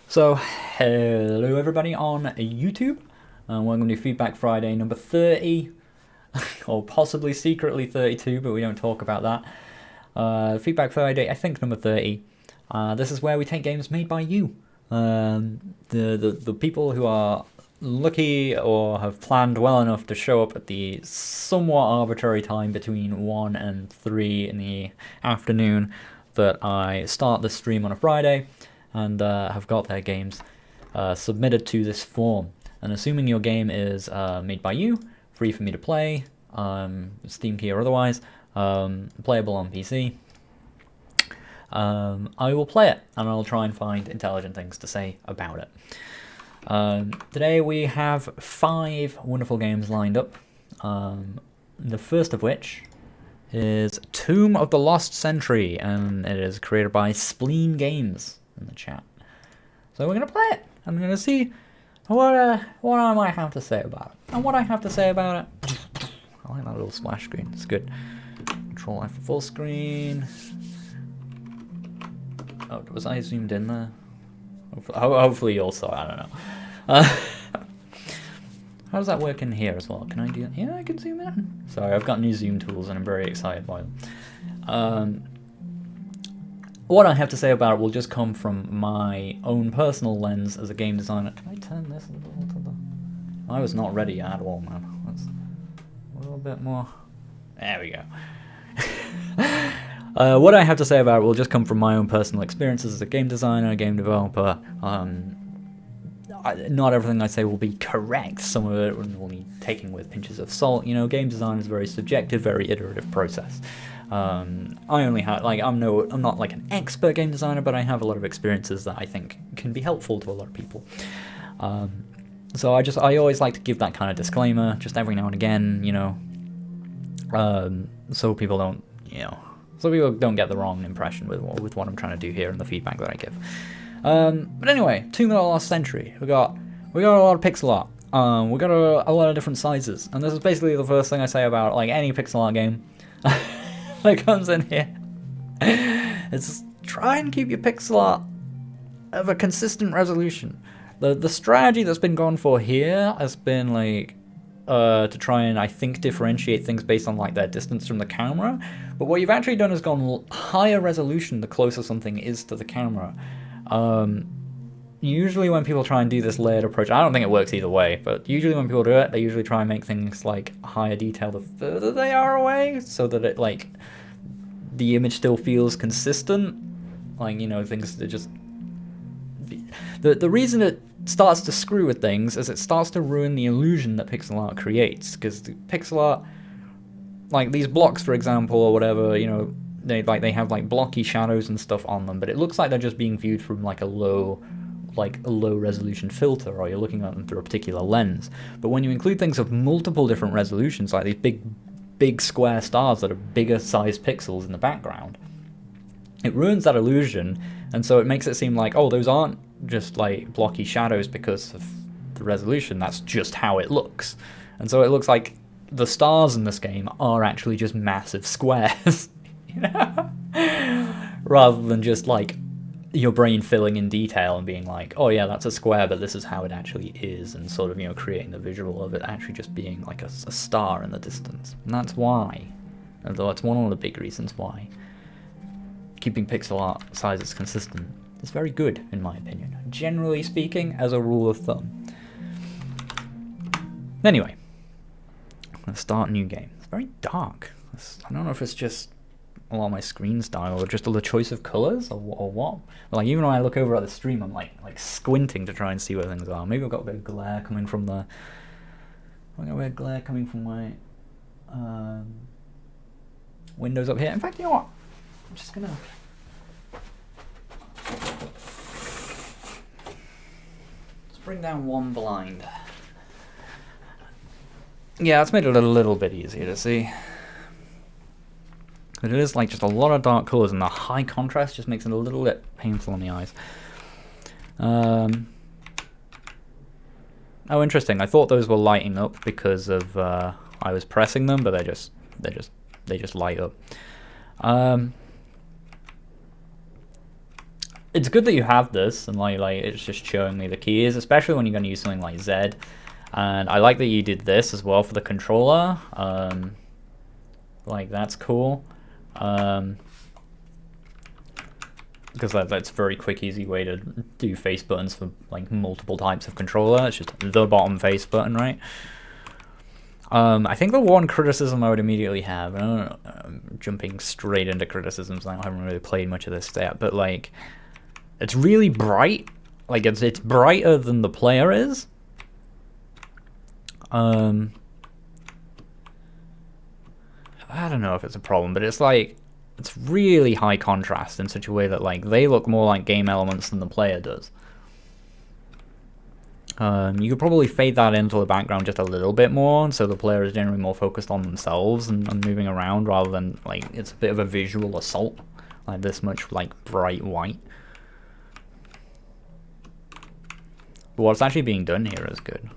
So, hello everybody on YouTube, and welcome to Feedback Friday number 30, or possibly secretly 32, but we don't talk about that. Feedback Friday, I think number 30. This is where we take games made by you, the people who are lucky or have planned well enough to show up at the somewhat arbitrary time between 1 and 3 in the afternoon that I start the stream on a Friday, and have got their games submitted to this form. And assuming your game is made by you, free for me to play, Steam key or otherwise, playable on PC, I will play it, and I'll try and find intelligent things to say about it. Today we have 5 wonderful games lined up, the first of which is Tomb of the Lost Century, and it is created by Spleen Games in the chat. So we're going to play it. I'm going to see what I might have to say about it. And what I have to say about it, I like that little splash screen. It's good. Control F for full screen. Oh, was I zoomed in there? Hopefully you all saw it. I don't know. How does that work in here as well? Can I do that? Yeah, I can zoom in. Sorry, I've got new zoom tools and I'm very excited by them. What I have to say about it will just come from my own personal lens as a game designer. Can I turn this a little to the... I was not ready at all, man. Let's a little bit more. There we go. What I have to say about it will just come from my own personal experiences as a game designer, a game developer. Not everything I say will be correct. Some of it will need taking with pinches of salt. You know, game design is a very subjective, very iterative process. I only have, I'm not like an expert game designer, but I have a lot of experiences that I think can be helpful to a lot of people. So I always like to give that kind of disclaimer, just every now and again, you know, so people don't, so people don't get the wrong impression with what I'm trying to do here and the feedback that I give. But anyway, Tomb of the Lost Century. We got a lot of pixel art. We got a lot of different sizes, and this is basically the first thing I say about like any pixel art game that comes in here. It's try and keep your pixel art of a consistent resolution. The strategy that's been gone for here has been like to try and, I think, differentiate things based on like their distance from the camera. But what you've actually done is gone higher resolution the closer something is to the camera. Usually when people try and do this layered approach, I don't think it works either way, but usually when people do it, they usually try and make things like higher detail the further they are away, so that it like the image still feels consistent. Like, you know, things that just the reason it starts to screw with things is it starts to ruin the illusion that pixel art creates, because the pixel art, like these blocks for example or whatever, you know, they have like blocky shadows and stuff on them, but it looks like they're just being viewed from like a low resolution filter, or you're looking at them through a particular lens. But when you include things of multiple different resolutions, like these big square stars that are bigger sized pixels in the background, it ruins that illusion, and so it makes it seem like, oh, those aren't just like blocky shadows because of the resolution, that's just how it looks. And so it looks like the stars in this game are actually just massive squares. You know? Rather than just like your brain filling in detail and being like, oh yeah, that's a square, but this is how it actually is, and sort of, you know, creating the visual of it actually just being like a star in the distance. And that's why, although it's one of the big reasons why keeping pixel art sizes consistent is very good, in my opinion, generally speaking, as a rule of thumb. Anyway, let's start a new game. It's very dark. I don't know if it's just a lot of my screen style or just the choice of colors or what. Like, even when I look over at the stream, I'm like squinting to try and see where things are. Maybe I've got a bit of glare coming from the... I've got a bit of glare coming from my windows up here. In fact, you know what? I'm just gonna... Let's bring down one blind. Yeah, it's made it a little bit easier to see. But it is like just a lot of dark colors, and the high contrast just makes it a little bit painful on the eyes. Oh, interesting. I thought those were lighting up because of I was pressing them, but they just light up. it's good that you have this, and like it's just showing me the keys, especially when you're going to use something like Z. And I like that you did this as well for the controller. Like that's cool. Because that's a very quick, easy way to do face buttons for like multiple types of controller. It's just the bottom face button, right? I think the one criticism I would immediately have, and I'm jumping straight into criticisms, I haven't really played much of this yet, but like, it's really bright. Like it's brighter than the player is. I don't know if it's a problem, but it's like, it's really high contrast in such a way that like they look more like game elements than the player does. You could probably fade that into the background just a little bit more, so the player is generally more focused on themselves and moving around, rather than like it's a bit of a visual assault, like this much like bright white. But what's actually being done here is good.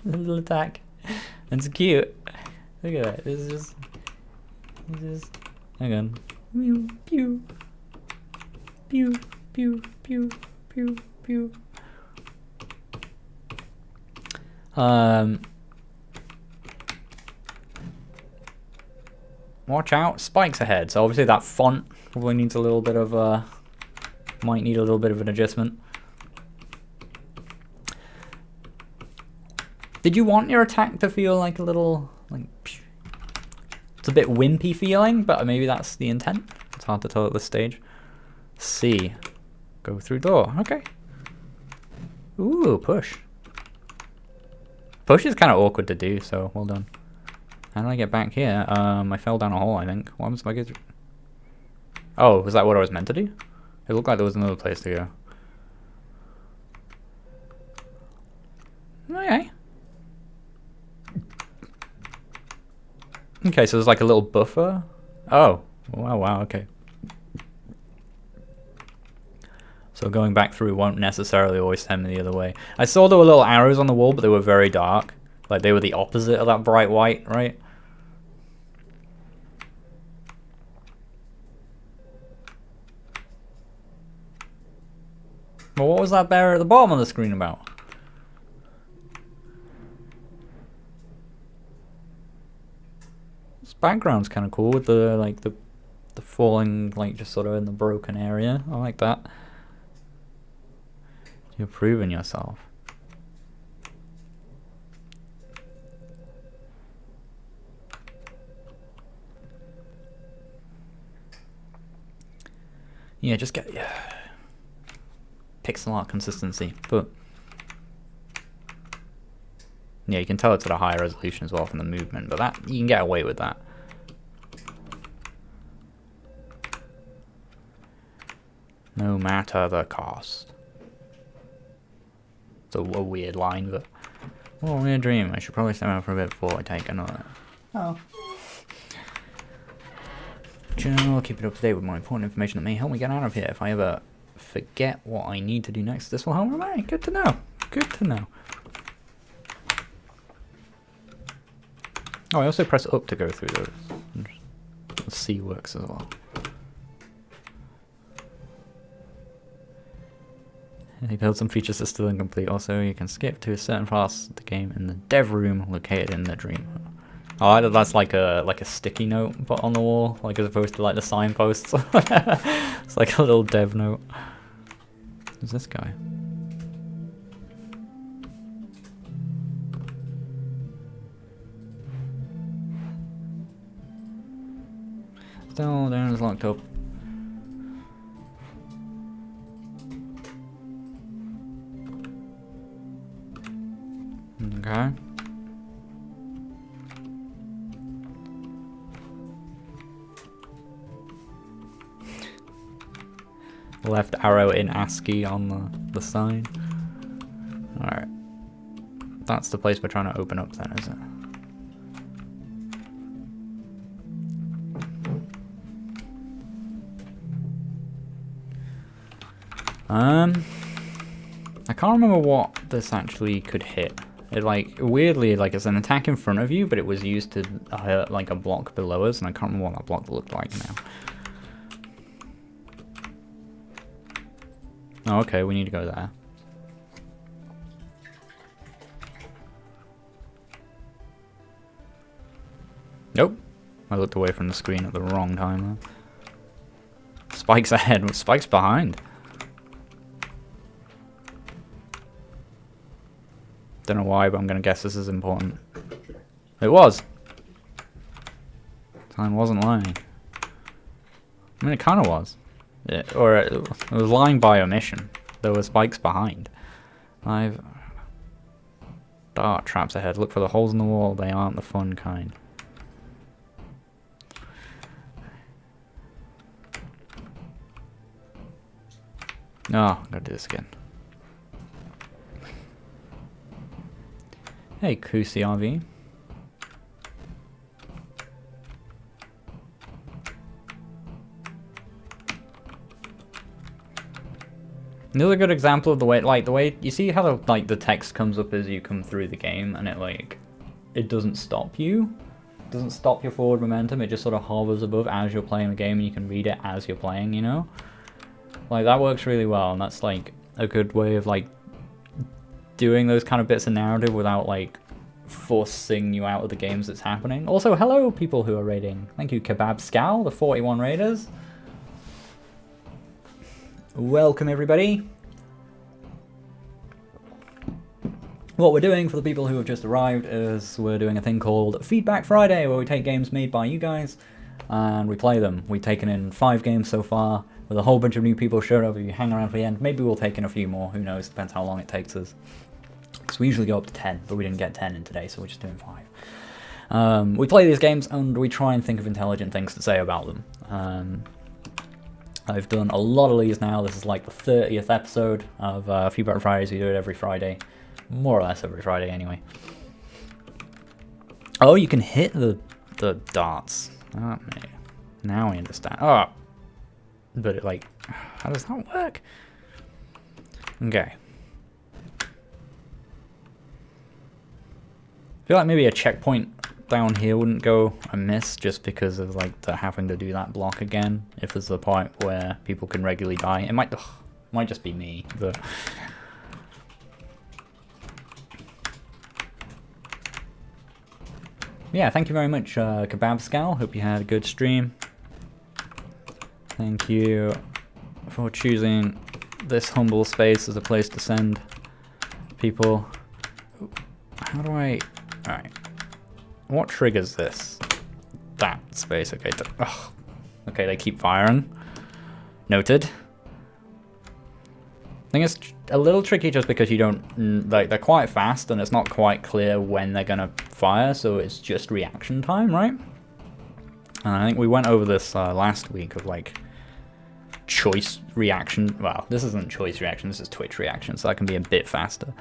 Little attack. It's cute. Look at that. This is just. Hang on. Pew pew. Pew pew pew pew pew. Watch out, spikes ahead. So obviously that font probably needs a little bit of might need a little bit of an adjustment. Did you want your attack to feel like a little like? It's a bit wimpy feeling, but maybe that's the intent. It's hard to tell at this stage. C, go through door. Okay. Ooh, push. Push is kind of awkward to do, so well done. How do I get back here? I fell down a hole, I think. What happens if I get through? Oh, was that what I was meant to do? It looked like there was another place to go. Okay. Okay, so there's like a little buffer. Oh, wow, okay. So going back through won't necessarily always send me the other way. I saw there were little arrows on the wall, but they were very dark. Like they were the opposite of that bright white, right? Well, what was that barrier at the bottom of the screen about? This background's kind of cool with the like the falling like just sort of in the broken area. I like that. You're proving yourself. Yeah, just get pixel art consistency, but yeah, you can tell it's at a higher resolution as well from the movement, but that you can get away with that. No matter the cost. It's a weird line, but what a weird dream. I should probably stay out for a bit before I take another. Oh. Journal, keep it up to date with more important information that may help me get out of here. If I ever forget what I need to do next, this will help me. Good to know. Good to know. Oh, I also press up to go through those. The C works as well. They build some features that are still incomplete. Also, you can skip to a certain parts of the game in the dev room located in the dream. Oh, that's like a sticky note put on the wall, like as opposed to like the signposts. It's like a little dev note. Who's this guy? Still down is locked up. Okay. Left arrow in ASCII on the sign. Alright. That's the place we're trying to open up then, is it? I can't remember what this actually could hit. It like weirdly like it's an attack in front of you, but it was used to hurt like a block below us, and I can't remember what that block looked like now. Oh, okay, we need to go there. Nope. I looked away from the screen at the wrong time. Spike's ahead. Spike's behind. Don't know why, but I'm going to guess this is important. It was. Time wasn't lying. I mean, it kind of was. It was lying by omission. There were spikes behind. Dart traps ahead. Look for the holes in the wall. They aren't the fun kind. No, I'm gonna do this again. Hey, Kusi RV. Another good example of the way, you see how the text comes up as you come through the game, and it doesn't stop you. It doesn't stop your forward momentum. It just sort of hovers above as you're playing the game, and you can read it as you're playing. You know, like that works really well, and that's like a good way of like doing those kind of bits of narrative without like forcing you out of the games that's happening. Also, hello people who are raiding. Thank you, Kebab Scal, the 41 raiders. Welcome everybody. What we're doing for the people who have just arrived is we're doing a thing called Feedback Friday, where we take games made by you guys and we play them. We've taken in 5 games so far, with a whole bunch of new people showing up. If you hang around for the end, maybe we'll take in a few more, who knows, depends how long it takes us. Because we usually go up to 10, but we didn't get 10 in today, so we're just doing 5. We play these games and we try and think of intelligent things to say about them. I've done a lot of these now. This is like the 30th episode of Feedback Fridays. We do it every Friday. More or less every Friday, anyway. Oh, you can hit the darts. Oh, now I understand. Oh, but it, like, how does that work? Okay. I feel like maybe a checkpoint down here wouldn't go amiss just because of like the having to do that block again. If there's a point where people can regularly die, it might just be me, but yeah. Thank you very much, Kebab Scal. Hope you had a good stream. Thank you for choosing this humble space as a place to send people. How do I? All right. What triggers this? That space, okay. Okay, they keep firing. Noted. I think it's a little tricky just because you don't, like, they're quite fast and it's not quite clear when they're gonna fire, so it's just reaction time, right? And I think we went over this last week of, like, choice reaction. Well, this isn't choice reaction, this is Twitch reaction, so that can be a bit faster.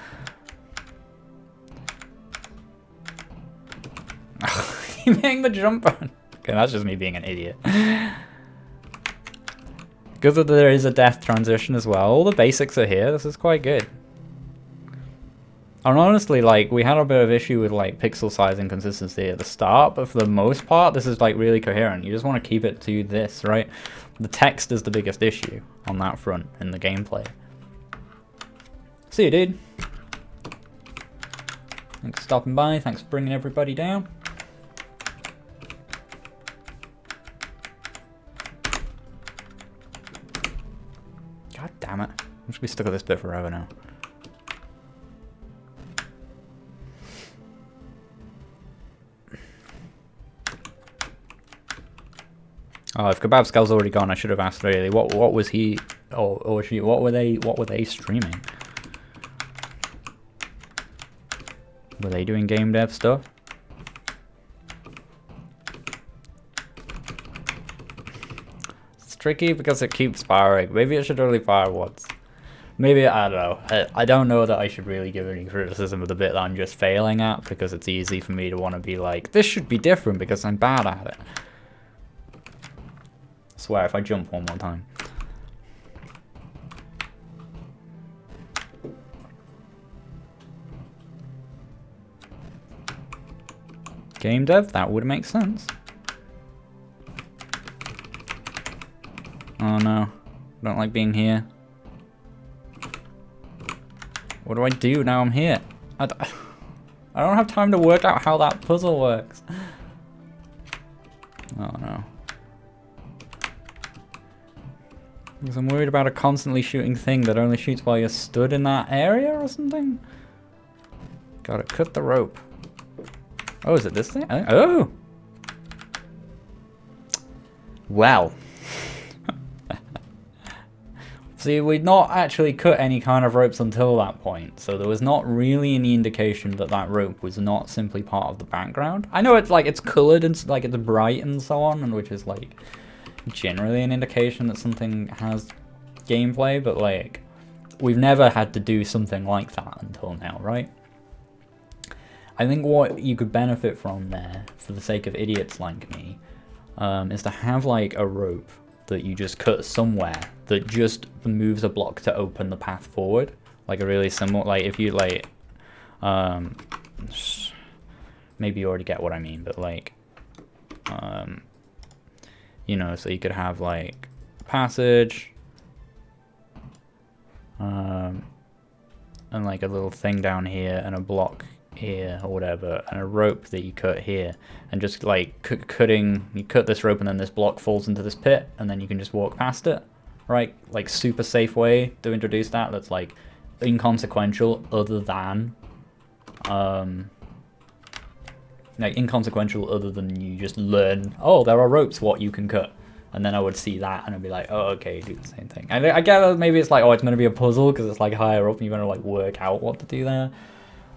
You hitting the jump button. Okay, that's just me being an idiot. Good that there is a death transition as well. All the basics are here. This is quite good. And honestly, like, we had a bit of issue with like pixel size and consistency at the start, but for the most part, this is like really coherent. You just want to keep it to this, right? The text is the biggest issue on that front in the gameplay. See you, dude. Thanks for stopping by. Thanks for bringing everybody down. God damn it. I should be stuck at this bit forever now. Oh, if Kebab Scal's already gone, I should have asked really. What was he or she? What were they streaming? Were they doing game dev stuff? It's tricky because it keeps firing. Maybe it should only fire once. Maybe, I don't know. I don't know that I should really give any criticism of the bit that I'm just failing at, because it's easy for me to want to be like, this should be different because I'm bad at it. I swear, if I jump one more time. Game dev, that would make sense. Oh no, don't like being here. What do I do now I'm here? I don't have time to work out how that puzzle works. Oh no. Because I'm worried about a constantly shooting thing that only shoots while you're stood in that area or something. Gotta cut the rope. Oh, is it this thing? Oh! Well. See, we'd not actually cut any kind of ropes until that point, so there was not really any indication that that rope was not simply part of the background. I know it's like it's colored and like it's bright and so on, and which is like generally an indication that something has gameplay, but like we've never had to do something like that until now, right? I think what you could benefit from there, for the sake of idiots like me, is to have like a rope that you just cut somewhere that just moves a block to open the path forward. Like a really similar, like if you like, maybe you already get what I mean, but like, you know, so you could have like passage, and like a little thing down here and a block here or whatever, and a rope that you cut here, and just like you cut this rope and then this block falls into this pit and then you can just walk past it, right? Like super safe way to introduce that, that's like inconsequential other than you just learn, oh, there are ropes what you can cut, and then I would see that and I'd be like, oh, okay, do the same thing. I get maybe it's like, oh, it's going to be a puzzle because it's like higher up and you're going to like work out what to do there.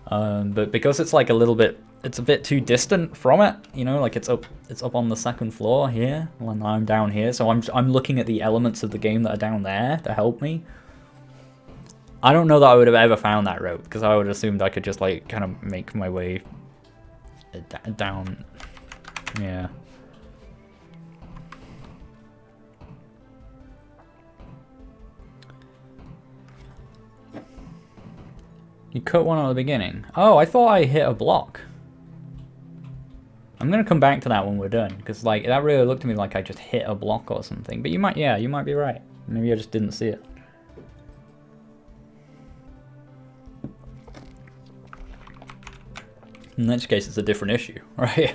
But because it's like it's a bit too distant from it, you know, like it's up on the second floor here when I'm down here, so I'm looking at the elements of the game that are down there to help me. I don't know that I would have ever found that rope, because I would have assumed I could just like kind of make my way down. Yeah. You cut one at the beginning. Oh, I thought I hit a block. I'm gonna come back to that when we're done, because like that really looked to me like I just hit a block or something. But you might be right. Maybe I just didn't see it. In that case, it's a different issue, right?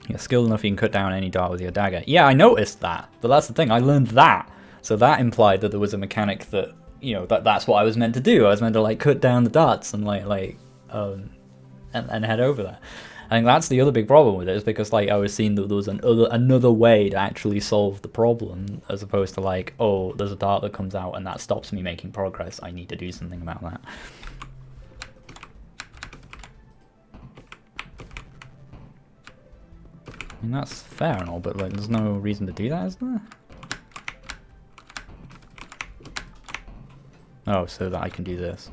You're skilled enough you can cut down any dart with your dagger. Yeah, I noticed that, but that's the thing. I learned that. So that implied that there was a mechanic that, you know, that's what I was meant to do. I was meant to like cut down the darts and and head over there. I think that's the other big problem with it, is because like I was seeing that there was another way to actually solve the problem, as opposed to like, oh, there's a dart that comes out and that stops me making progress. I need to do something about that. I mean, that's fair and all, but like there's no reason to do that, is there? Oh, so that I can do this.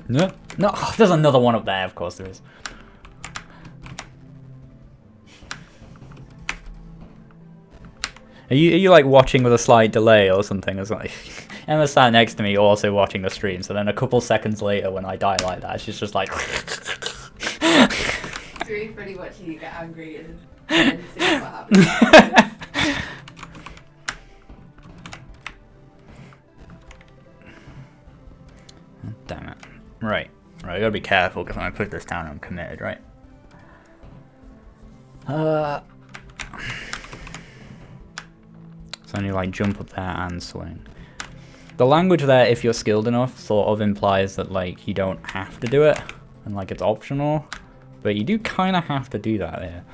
No, no, oh, there's another one up there, of course there is. Are you like watching with a slight delay or something? It's like Emma sat next to me also watching the stream, so then a couple seconds later when I die like that, she's just like It's really funny watching you get angry and then see what happens. Damn it. Right, I gotta be careful because when I put this down I'm committed, right? So only like jump up there and swing. The language there, if you're skilled enough, sort of implies that like you don't have to do it and like it's optional, but you do kind of have to do that here.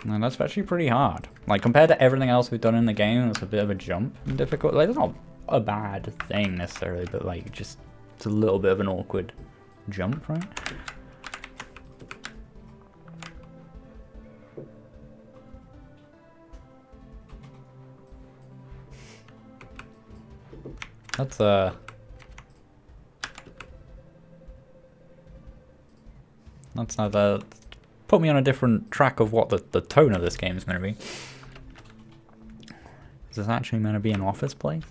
And that's actually pretty hard. Like compared to everything else we've done in the game, it's a bit of a jump in difficulty. Like it's not a bad thing necessarily, but like just it's a little bit of an awkward jump, right? That's not put me on a different track of what the tone of this game is going to be. Is this actually meant to be an office place?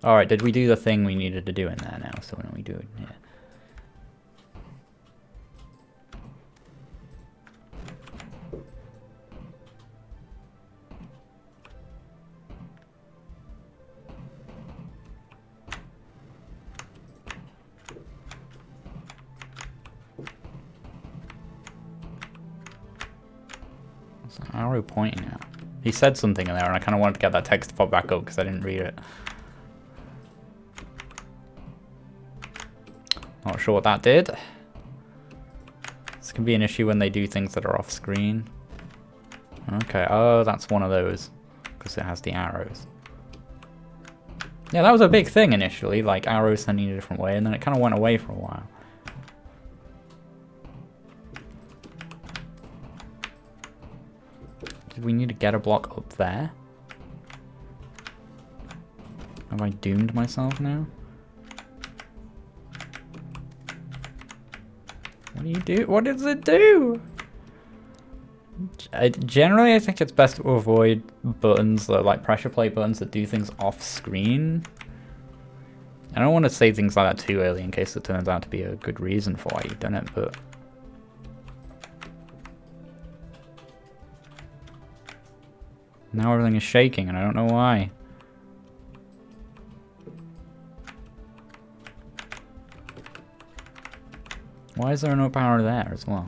Alright, did we do the thing we needed to do in there now? So when we do it here. What's that arrow pointing at? He said something in there and I kind of wanted to get that text to pop back up because I didn't read it. Not sure what that did. This can be an issue when they do things that are off screen. Okay, oh, that's one of those because it has the arrows. Yeah, that was a big thing initially, like arrows sending a different way, and then it kind of went away for a while. Did we need to get a block up there? Have I doomed myself now? What do you do? What does it do? Generally, I think it's best to avoid buttons that, like pressure plate buttons that do things off screen. I don't want to say things like that too early in case it turns out to be a good reason for why you've done it, but... Now everything is shaking and I don't know why. Why is there no power there as well?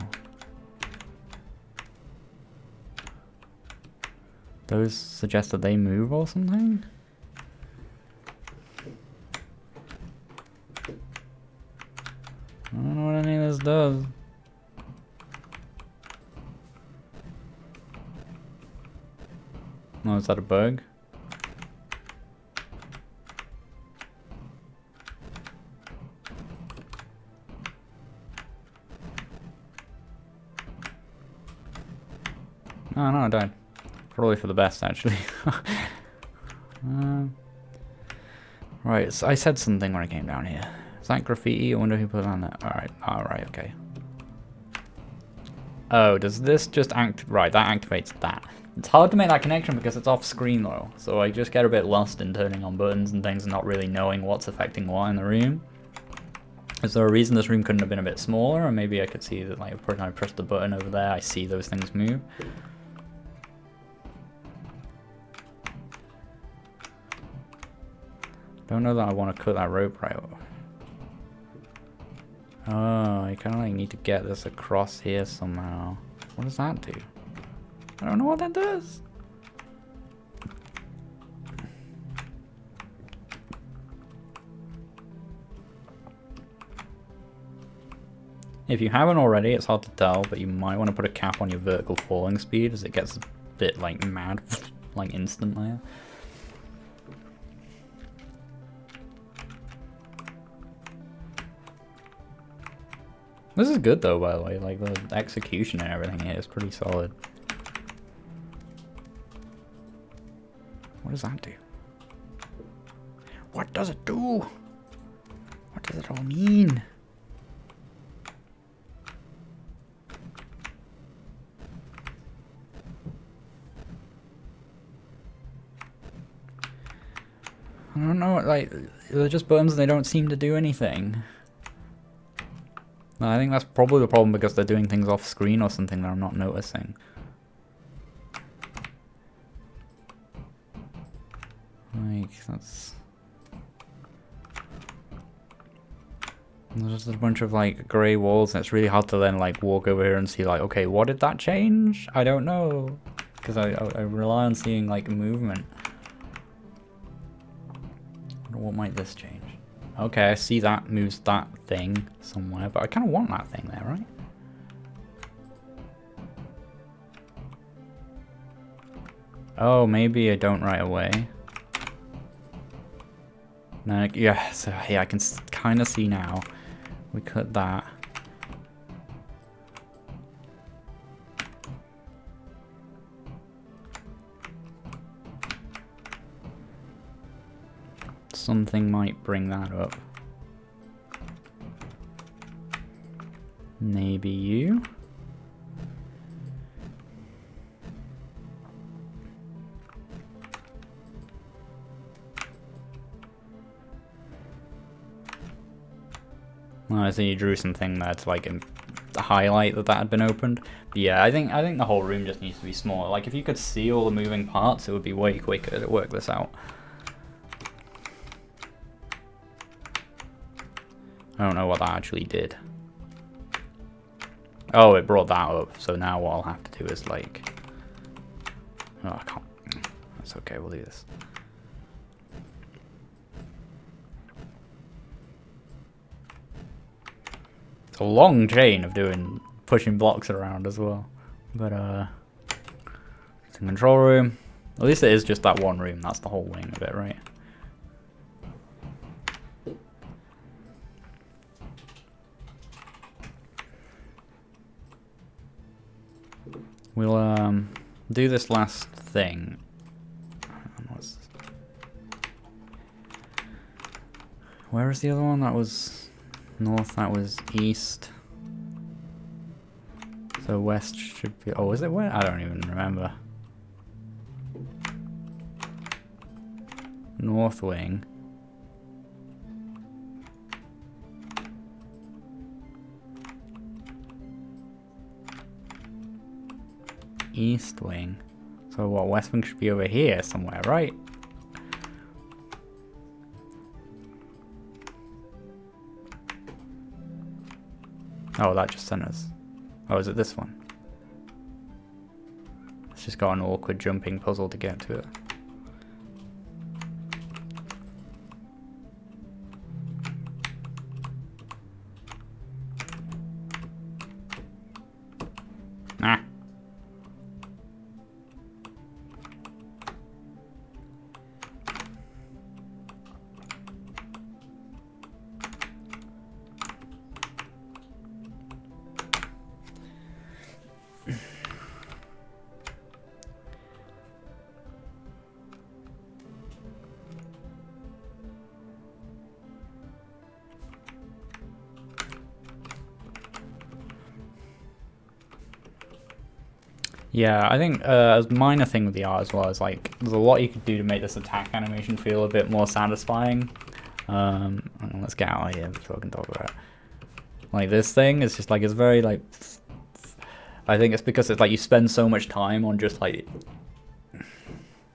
Those suggest that they move or something? I don't know what any of this does. Oh, is that a bug? Oh no, I died. Probably for the best, actually. Right, so I said something when I came down here. Is that graffiti? I wonder who put it on there. Alright, okay. Oh, does this just act... Right, that activates that. It's hard to make that connection because it's off screen though, so I just get a bit lost in turning on buttons and things and not really knowing what's affecting what in the room. Is there a reason this room couldn't have been a bit smaller? Or maybe I could see that, like, when I press the button over there, I see those things move. Don't know that I want to cut that rope right over. Oh, I kind of like need to get this across here somehow. What does that do? I don't know what that does. If you haven't already, it's hard to tell, but you might want to put a cap on your vertical falling speed as it gets a bit like mad, like instantly. This is good though, by the way, like the execution and everything here is pretty solid. What does that do? What does it do? What does it all mean? I don't know, like, they're just buttons and they don't seem to do anything. I think that's probably the problem because they're doing things off screen or something that I'm not noticing. Like, that's... There's just a bunch of, like, grey walls and it's really hard to then, like, walk over here and see, like, okay, what did that change? I don't know. Because I rely on seeing, like, movement. What might this change? Okay, I see that moves that thing somewhere, but I kind of want that thing there, right? Oh, maybe I don't right away. No, yeah, so yeah, I can kind of see now. We cut that. Something might bring that up. Maybe you. I see you drew something there to like highlight that had been opened. But yeah, I think the whole room just needs to be smaller. Like if you could see all the moving parts, it would be way quicker to work this out. I don't know what that actually did. Oh, it brought that up. So now what I'll have to do is like... Oh, I can't. That's okay, we'll do this. It's a long chain of pushing blocks around as well. But, it's a control room. At least it is just that one room. That's the whole wing of it, right? We'll do this last thing. Where is the other one? That was north, that was east. So west should be... Oh, is it west? I don't even remember. North wing. East wing. So what, west wing should be over here somewhere, right? Oh, that just sent us. Oh, is it this one? It's just got an awkward jumping puzzle to get to it. Ah. Yeah, I think a minor thing with the art as well is like there's a lot you could do to make this attack animation feel a bit more satisfying. Let's get out of here before I can talk about it. Like this thing is just like it's very like I think it's because it's like you spend so much time on just like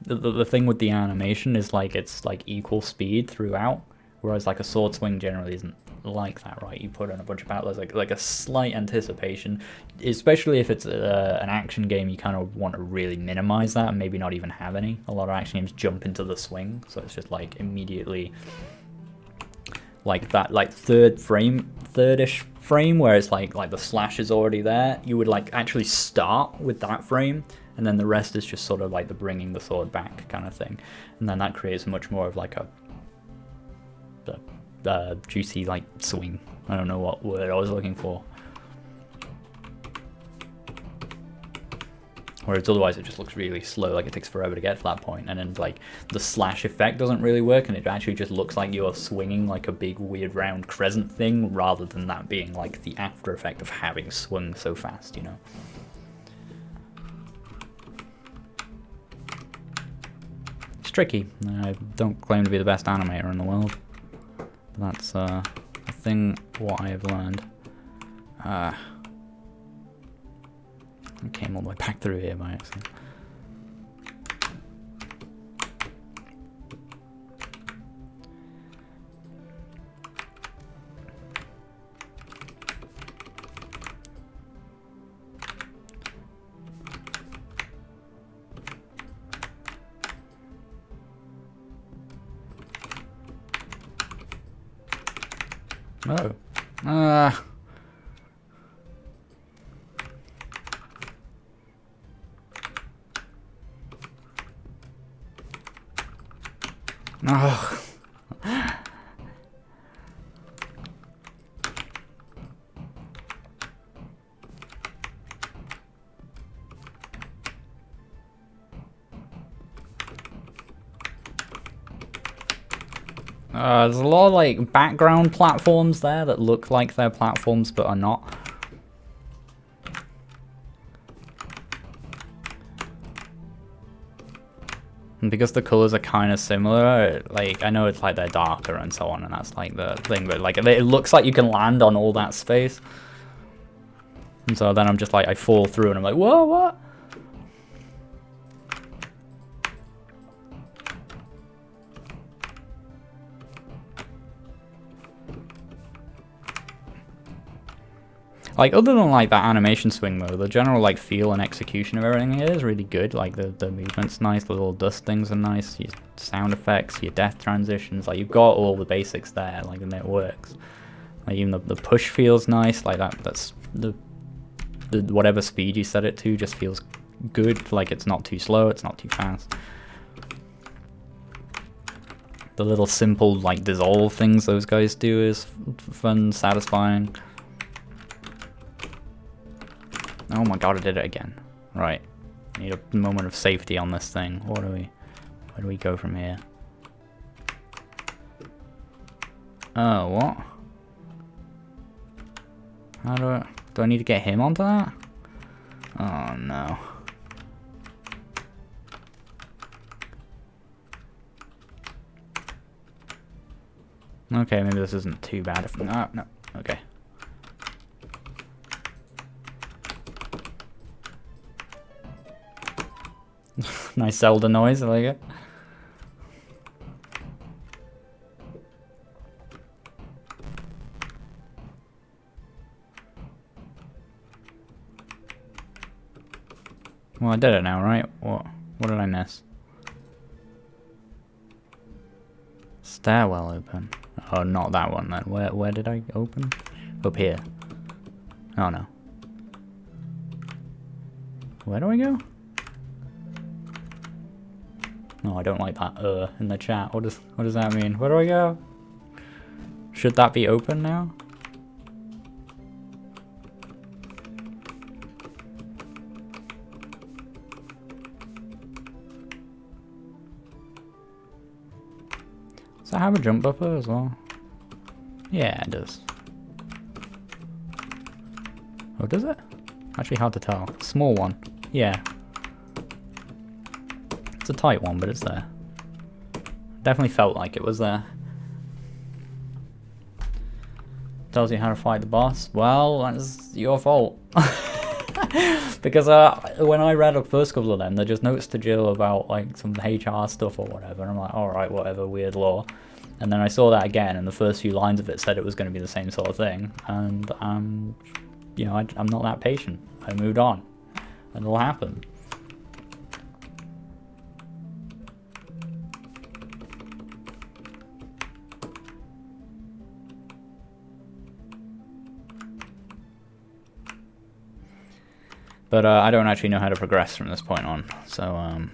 the thing with the animation is like it's like equal speed throughout, whereas like a sword swing generally isn't like that, right? You put in a bunch of battles, like a slight anticipation, especially if it's an action game. You kind of want to really minimize that and maybe not even have any. A lot of action games jump into the swing, so it's just like immediately like that like third-ish frame where it's like the slash is already there. You would like actually start with that frame, and then the rest is just sort of like the bringing the sword back kind of thing, and then that creates much more of like a juicy like swing. I don't know what word I was looking for. Whereas otherwise it just looks really slow, like it takes forever to get to that point, and then like the slash effect doesn't really work, and it actually just looks like you're swinging like a big weird round crescent thing, rather than that being like the after effect of having swung so fast, you know. It's tricky. I don't claim to be the best animator in the world. That's a thing what I have learned. I came all the way back through here by accident. Oh. Oh. There's a lot of like background platforms there that look like they're platforms but are not. And because the colors are kind of similar, like, I know it's like they're darker and so on, and that's like the thing, but like it looks like you can land on all that space. And so then I'm just like, I fall through and I'm like, whoa, what? Like, other than like that animation swing though, the general like feel and execution of everything is really good. Like the movement's nice, the little dust things are nice, your sound effects, your death transitions, like you've got all the basics there, like, and it works. Like even the push feels nice, like that's the whatever speed you set it to just feels good, like it's not too slow, it's not too fast. The little simple like dissolve things those guys do is fun, satisfying. Oh my god, I did it again. Right. Need a moment of safety on this thing. Where do we go from here? Oh, what? How do I need to get him onto that? Oh no. Okay, maybe this isn't too bad if no, okay. Nice Zelda noise, I like it. Well, I did it now, right? What did I miss? Stairwell open. Oh, not that one then. Where did I open? Up here. Oh no. Where do I go? No, I don't like that in the chat. What does that mean? Where do I go? Should that be open now? Does that have a jump buffer as well? Yeah, it does. Oh, does it? Actually hard to tell. Small one. Yeah. It's a tight one, but it's there. Definitely felt like it was there. Tells you how to fight the boss. Well, that's your fault. Because when I read the first couple of them, they just notes to Jill about like some HR stuff or whatever, and I'm like, alright, whatever, weird lore. And then I saw that again, and the first few lines of it said it was going to be the same sort of thing, and you know, I'm not that patient. I moved on, and it'll happen. But I don't actually know how to progress from this point on. So,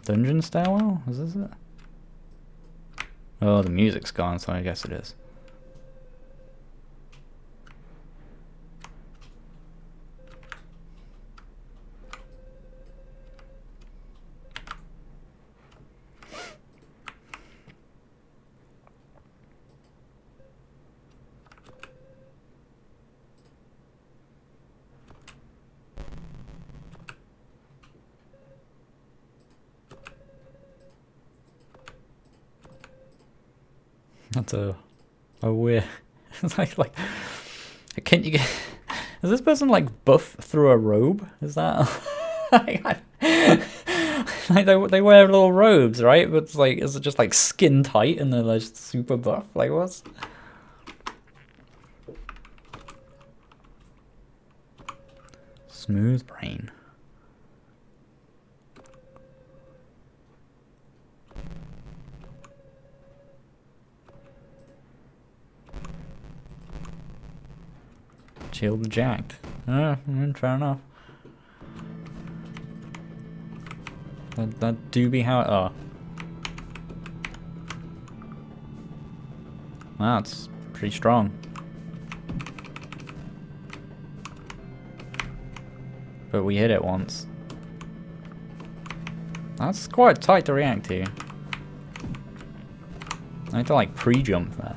dungeon stairwell? Is this it? Oh, the music's gone, so I guess it is. That's a weird. It's like, can you get? Is this person like buff through a robe? Is that like they wear little robes, right? But it's like, is it just like skin tight and they're just super buff? Like what's? Smooth brain. Shield jacked. Fair enough. That do be how it. Oh. Wow, it's pretty strong. But we hit it once. That's quite tight to react to. I need to like pre-jump there.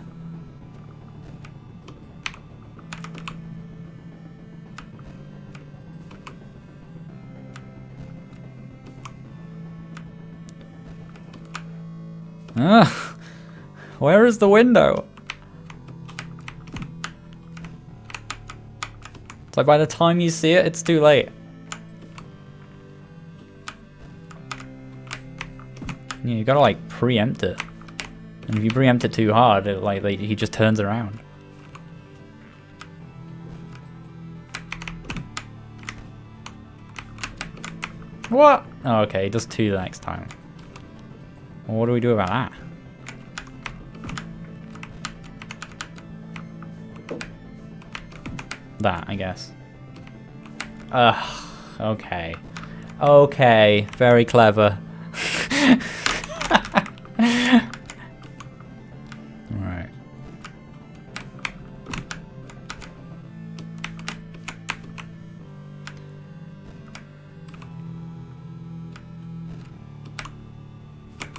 Ugh. Where is the window? It's like by the time you see it, it's too late. Yeah, you gotta like preempt it. And if you preempt it too hard, he just turns around. What? Oh, okay, he does 2 the next time. Well, what do we do about that? That, I guess. Ugh, okay. Okay, very clever. Alright.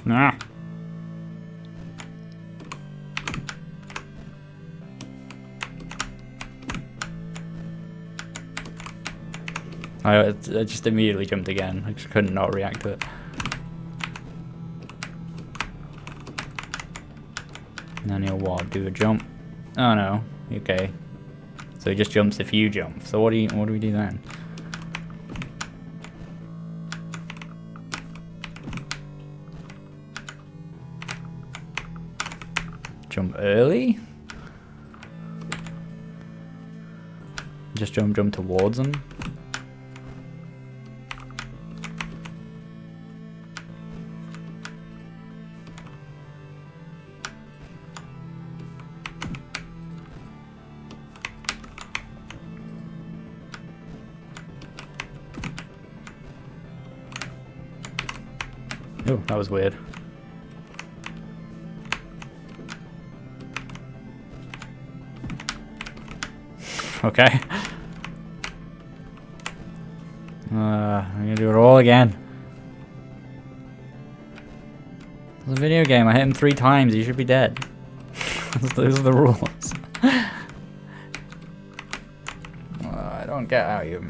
Ah. I just immediately jumped again. I just couldn't not react to it. And then he'll what? Do a jump? Oh no. Okay. So he just jumps if you jump. So what do we do then? Jump early? Just jump towards him? Oh, that was weird. Okay. I'm gonna do it all again. It's a video game. I hit him 3 times. You should be dead. Those are the rules. I don't get how you.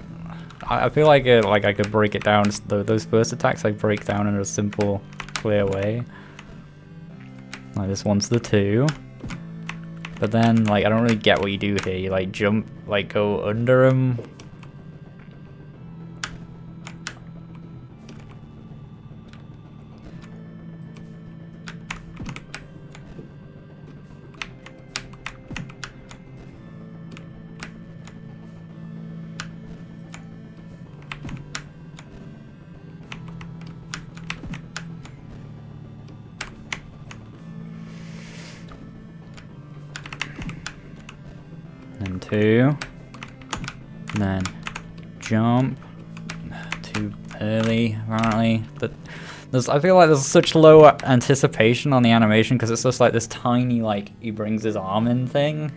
I feel like I could break it down. Those first attacks I break down in a simple, clear way. Like this one's the 2. But then, like, I don't really get what you do here. You like jump, like go under him. Then 2. And then jump. Too early, apparently. I feel like there's such low anticipation on the animation because it's just like this tiny, like, he brings his arm in thing.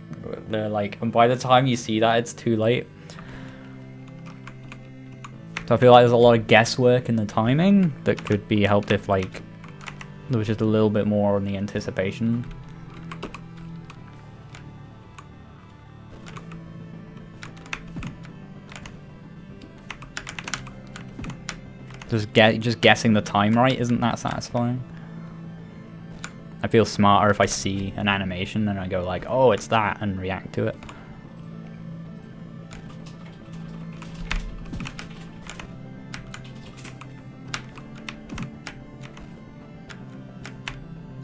They're like, and by the time you see that, it's too late. So I feel like there's a lot of guesswork in the timing that could be helped if, like, there was just a little bit more on the anticipation. Just guessing the time right isn't that satisfying. I feel smarter if I see an animation and I go like, oh, it's that, and react to it.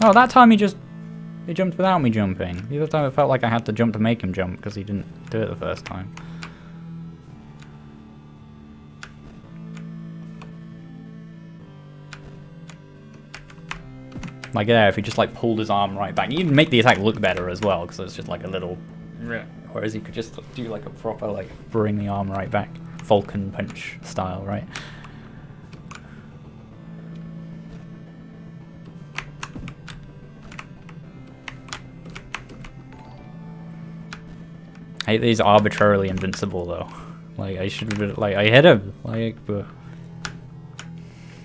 Oh, that time he jumped without me jumping. The other time it felt like I had to jump to make him jump because he didn't do it the first time. Like, yeah, if he just, like, pulled his arm right back. You'd make the attack look better as well, because it's just, like, a little... Whereas he could just do, like, a proper, like, bring the arm right back. Falcon punch style, right? I hate that he's arbitrarily invincible, though. Like, I should have... Like, I hit him. Like, but...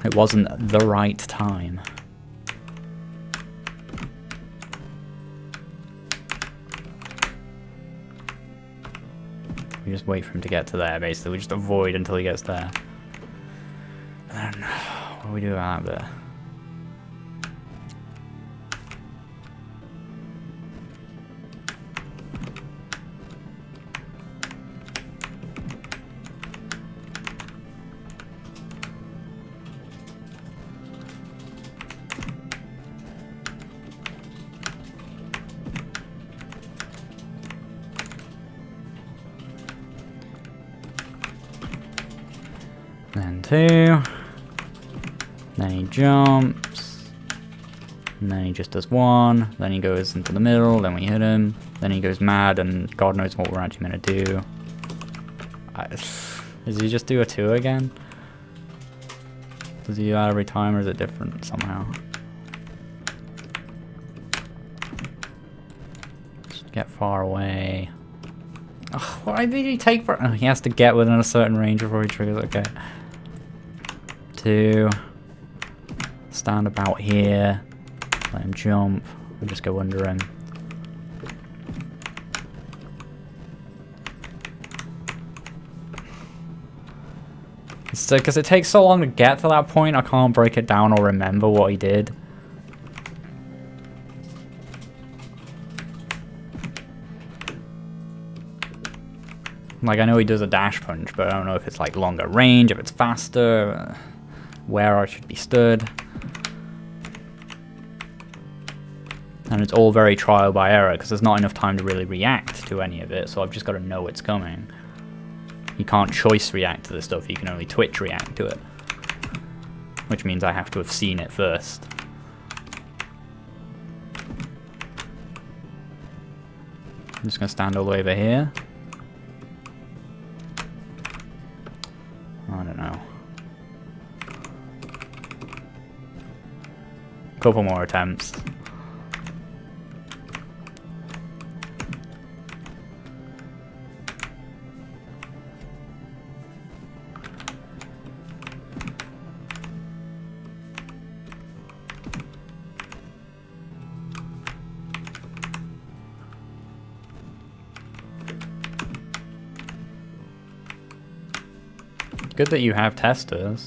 It wasn't the right time. We just wait for him to get to there, basically. We just avoid until he gets there. And then, what do we do about that bit? Then 2. Then he jumps. And then he just does 1. Then he goes into the middle. Then we hit him. Then he goes mad, and God knows what we're actually going to do. Does he just do a 2 again? Does he do that every time, or is it different somehow? Just get far away. Oh, why did he take for? Oh, he has to get within a certain range before he triggers. Okay. 2. Stand about here. Let him jump. We'll just go under him. Because it takes so long to get to that point, I can't break it down or remember what he did. Like, I know he does a dash punch, but I don't know if it's like longer range, if it's faster, where I should be stood. And it's all very trial by error, because there's not enough time to really react to any of it, so I've just got to know it's coming. You can't choice react to this stuff, you can only twitch react to it. Which means I have to have seen it first. I'm just going to stand all the way over here. I don't know. Couple more attempts. Good that you have testers.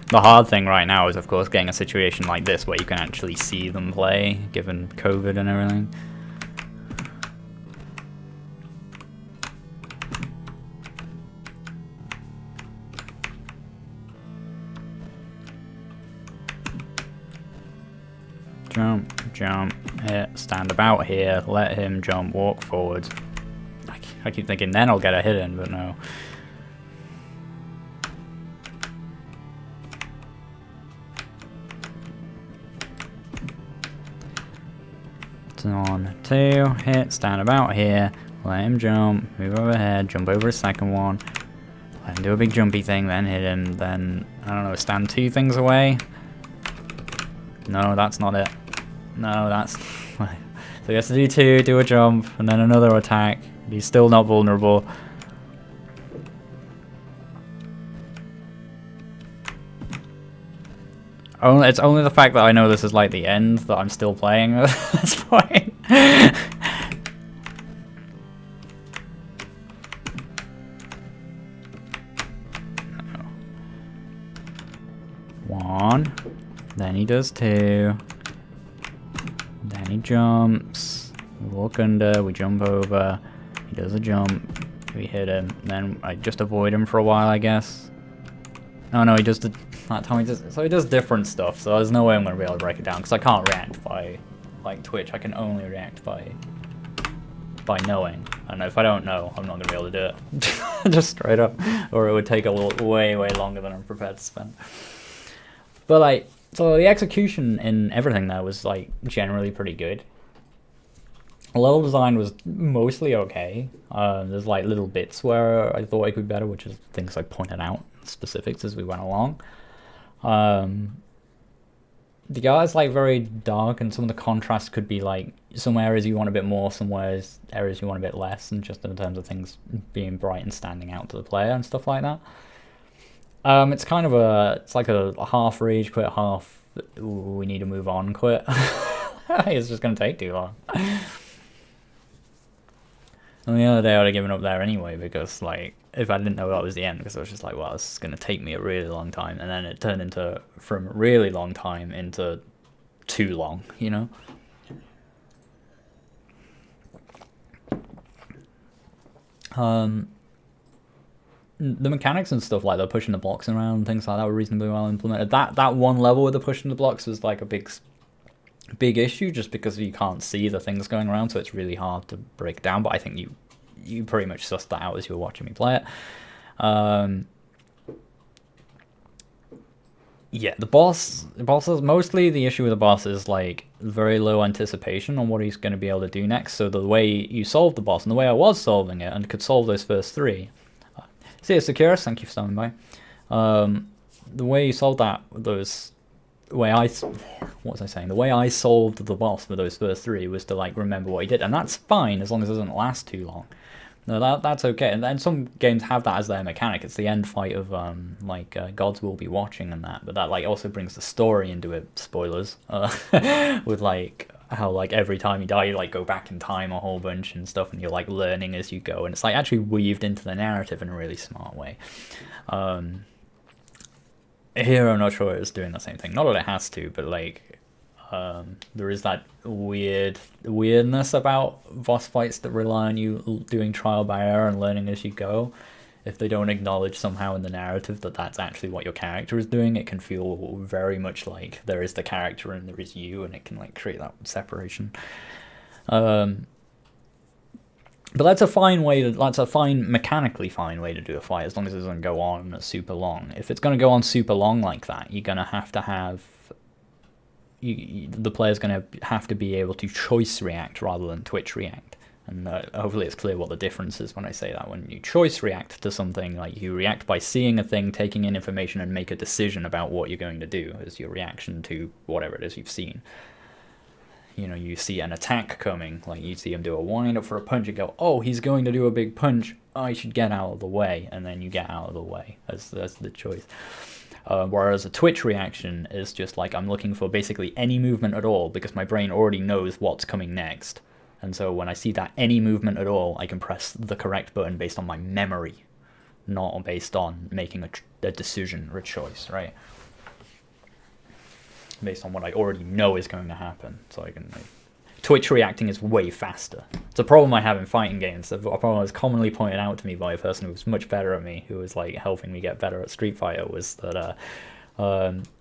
The hard thing right now is, of course, getting a situation like this where you can actually see them play, given COVID and everything. Jump, jump, hit, stand about here, let him jump, walk forward. I keep thinking then I'll get a hit in, but no. On 2, hit, stand about here, let him jump, move overhead, jump over a second one, let him do a big jumpy thing, then hit him, then, I don't know, stand 2 things away. No, that's not it. No, that's... So he has to do 2, do a jump, and then another attack. He's still not vulnerable. It's only the fact that I know this is like the end that I'm still playing at this point. No. 1. Then he does 2. Then he jumps. We walk under, we jump over. He does a jump. We hit him. Then I just avoid him for a while, I guess. Oh no, he does that time he does. So he does different stuff. So there's no way I'm gonna be able to break it down because I can't react by like Twitch. I can only react by knowing. And if I don't know, I'm not gonna be able to do it. Just straight up, or it would take a little, way longer than I'm prepared to spend. But like, so the execution in everything there was like generally pretty good. Level design was mostly okay. There's like little bits where I thought it could be better, which is things I pointed out, specifics as we went along. The art is like very dark, and some of the contrasts could be like some areas you want a bit more, some areas you want a bit less, and just in terms of things being bright and standing out to the player and stuff like that. It's kind of it's like a half rage quit, half ooh, we need to move on quit. It's just gonna take too long. And the other day I would have given up there anyway, because like if I didn't know that was the end, because I was just like, well, this is gonna take me a really long time, and then it turned into from really long time into too long, you know. the mechanics and stuff like the pushing the blocks around and things like that were reasonably well implemented. That one level with the pushing the blocks was like a big issue just because you can't see the things going around, so it's really hard to break down. But I think you pretty much sussed that out as you were watching me play it. Yeah, the boss is mostly the issue with the boss is like very low anticipation on what he's going to be able to do next. So the way you solve the boss and the way I was solving it and could solve those first three. See, Securus, thank you for stopping by. The way you solved that, the way I solved the boss for those first three was to like remember what he did, and that's fine as long as it doesn't last too long. No, that's okay. And then some games have that as their mechanic. It's the end fight of Gods Will Be Watching and that, but that like also brings the story into it. Spoilers, with like how like every time you die, you like go back in time a whole bunch and stuff, and you're like learning as you go, and it's like actually weaved into the narrative in a really smart way. Here, I'm not sure it's doing the same thing. Not that it has to, but like. There is that weirdness about boss fights that rely on you doing trial by error and learning as you go. If they don't acknowledge somehow in the narrative that that's actually what your character is doing, it can feel very much like there is the character and there is you, and it can like create that separation. But that's a fine mechanically fine way to do a fight, as long as it doesn't go on super long. If it's going to go on super long like that, you're going to have the player's going to have to be able to choice react rather than twitch react. And hopefully it's clear what the difference is when I say that. When you choice react to something, like you react by seeing a thing, taking in information, and make a decision about what you're going to do as your reaction to whatever it is you've seen. You know, you see an attack coming, like you see him do a wind up for a punch, you go, oh, he's going to do a big punch, I should get out of the way, and then you get out of the way. That's the choice. Whereas a twitch reaction is just like I'm looking for basically any movement at all because my brain already knows what's coming next. And so when I see that any movement at all, I can press the correct button based on my memory, not based on making a decision or a choice, right? Based on what I already know is going to happen. So I can... Twitch reacting is way faster. It's a problem I have in fighting games. A problem that was commonly pointed out to me by a person who was much better at me, who was like helping me get better at Street Fighter, was that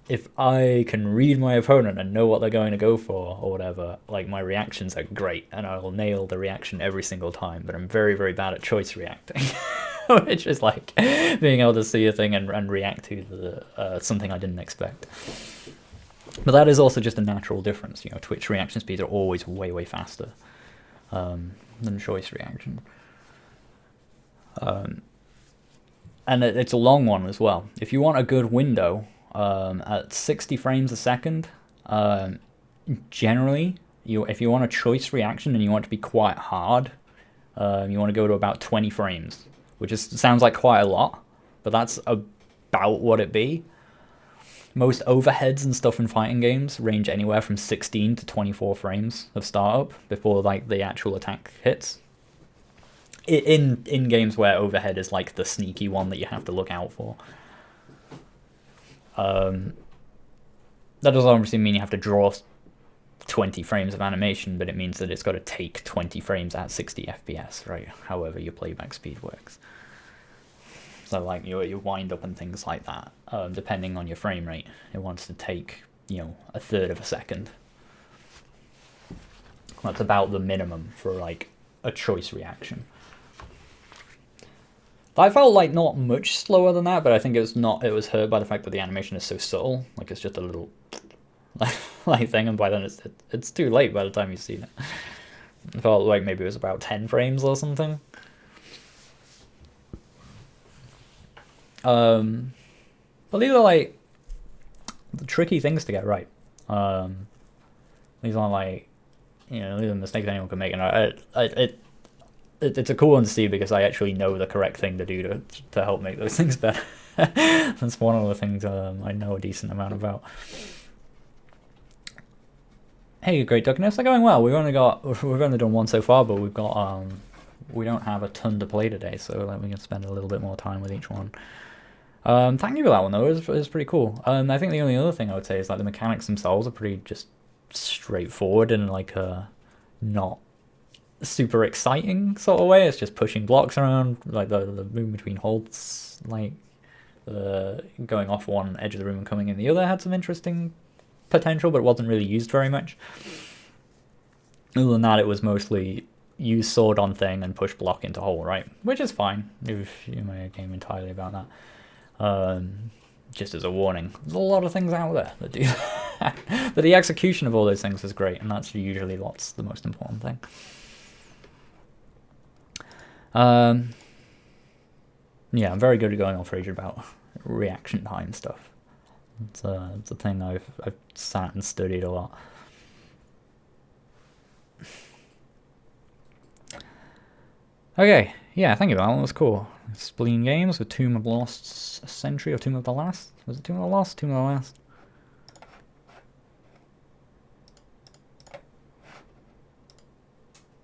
if I can read my opponent and know what they're going to go for or whatever, like my reactions are great and I'll nail the reaction every single time, but I'm very, very bad at choice reacting. Which is like being able to see a thing and react to something I didn't expect. But that is also just a natural difference. You know, Twitch reaction speeds are always way, way faster than choice reaction. And it's a long one as well. If you want a good window at 60 frames a second, generally, if you want a choice reaction and you want it to be quite hard, you want to go to about 20 frames, which sounds like quite a lot, but that's about what it be. Most overheads and stuff in fighting games range anywhere from 16 to 24 frames of startup before like the actual attack hits. In games where overhead is like the sneaky one that you have to look out for. That doesn't obviously mean you have to draw 20 frames of animation, but it means that it's got to take 20 frames at 60 FPS, right? However your playback speed works. So like your wind up and things like that, depending on your frame rate, it wants to take, you know, a third of a second. That's about the minimum for like a choice reaction. I felt like not much slower than that, but I think it was hurt by the fact that the animation is so subtle. Like it's just a little like thing, and by then it's too late by the time you see it. I felt like maybe it was about 10 frames or something. But these are like the tricky things to get right. These aren't like, you know, these are mistakes anyone can make, and it's a cool one to see because I actually know the correct thing to do to help make those things better. That's one of the things I know a decent amount about. Hey, Great Duckness, they're going well. We've only done one so far, but we don't have a ton to play today, so like we can spend a little bit more time with each one. Thank you for that one though. It was pretty cool. I think the only other thing I would say is like the mechanics themselves are pretty just straightforward and like not super exciting sort of way. It's just pushing blocks around, like the movement between holds, like going off one edge of the room and coming in the other had some interesting potential, but it wasn't really used very much. Other than that, it was mostly use sword on thing and push block into hole, right? Which is fine if you made a game entirely about that. Just as a warning, there's a lot of things out there that do that. But the execution of all those things is great, and that's usually what's the most important thing. Yeah, I'm very good at going off rage about reaction time stuff. It's a thing I've sat and studied a lot. Okay, yeah, thank you, Alan. That was cool. Spleen Games with Tomb of the Lost Century, or Tomb of the Last? Was it Tomb of the Lost? Tomb of the Last?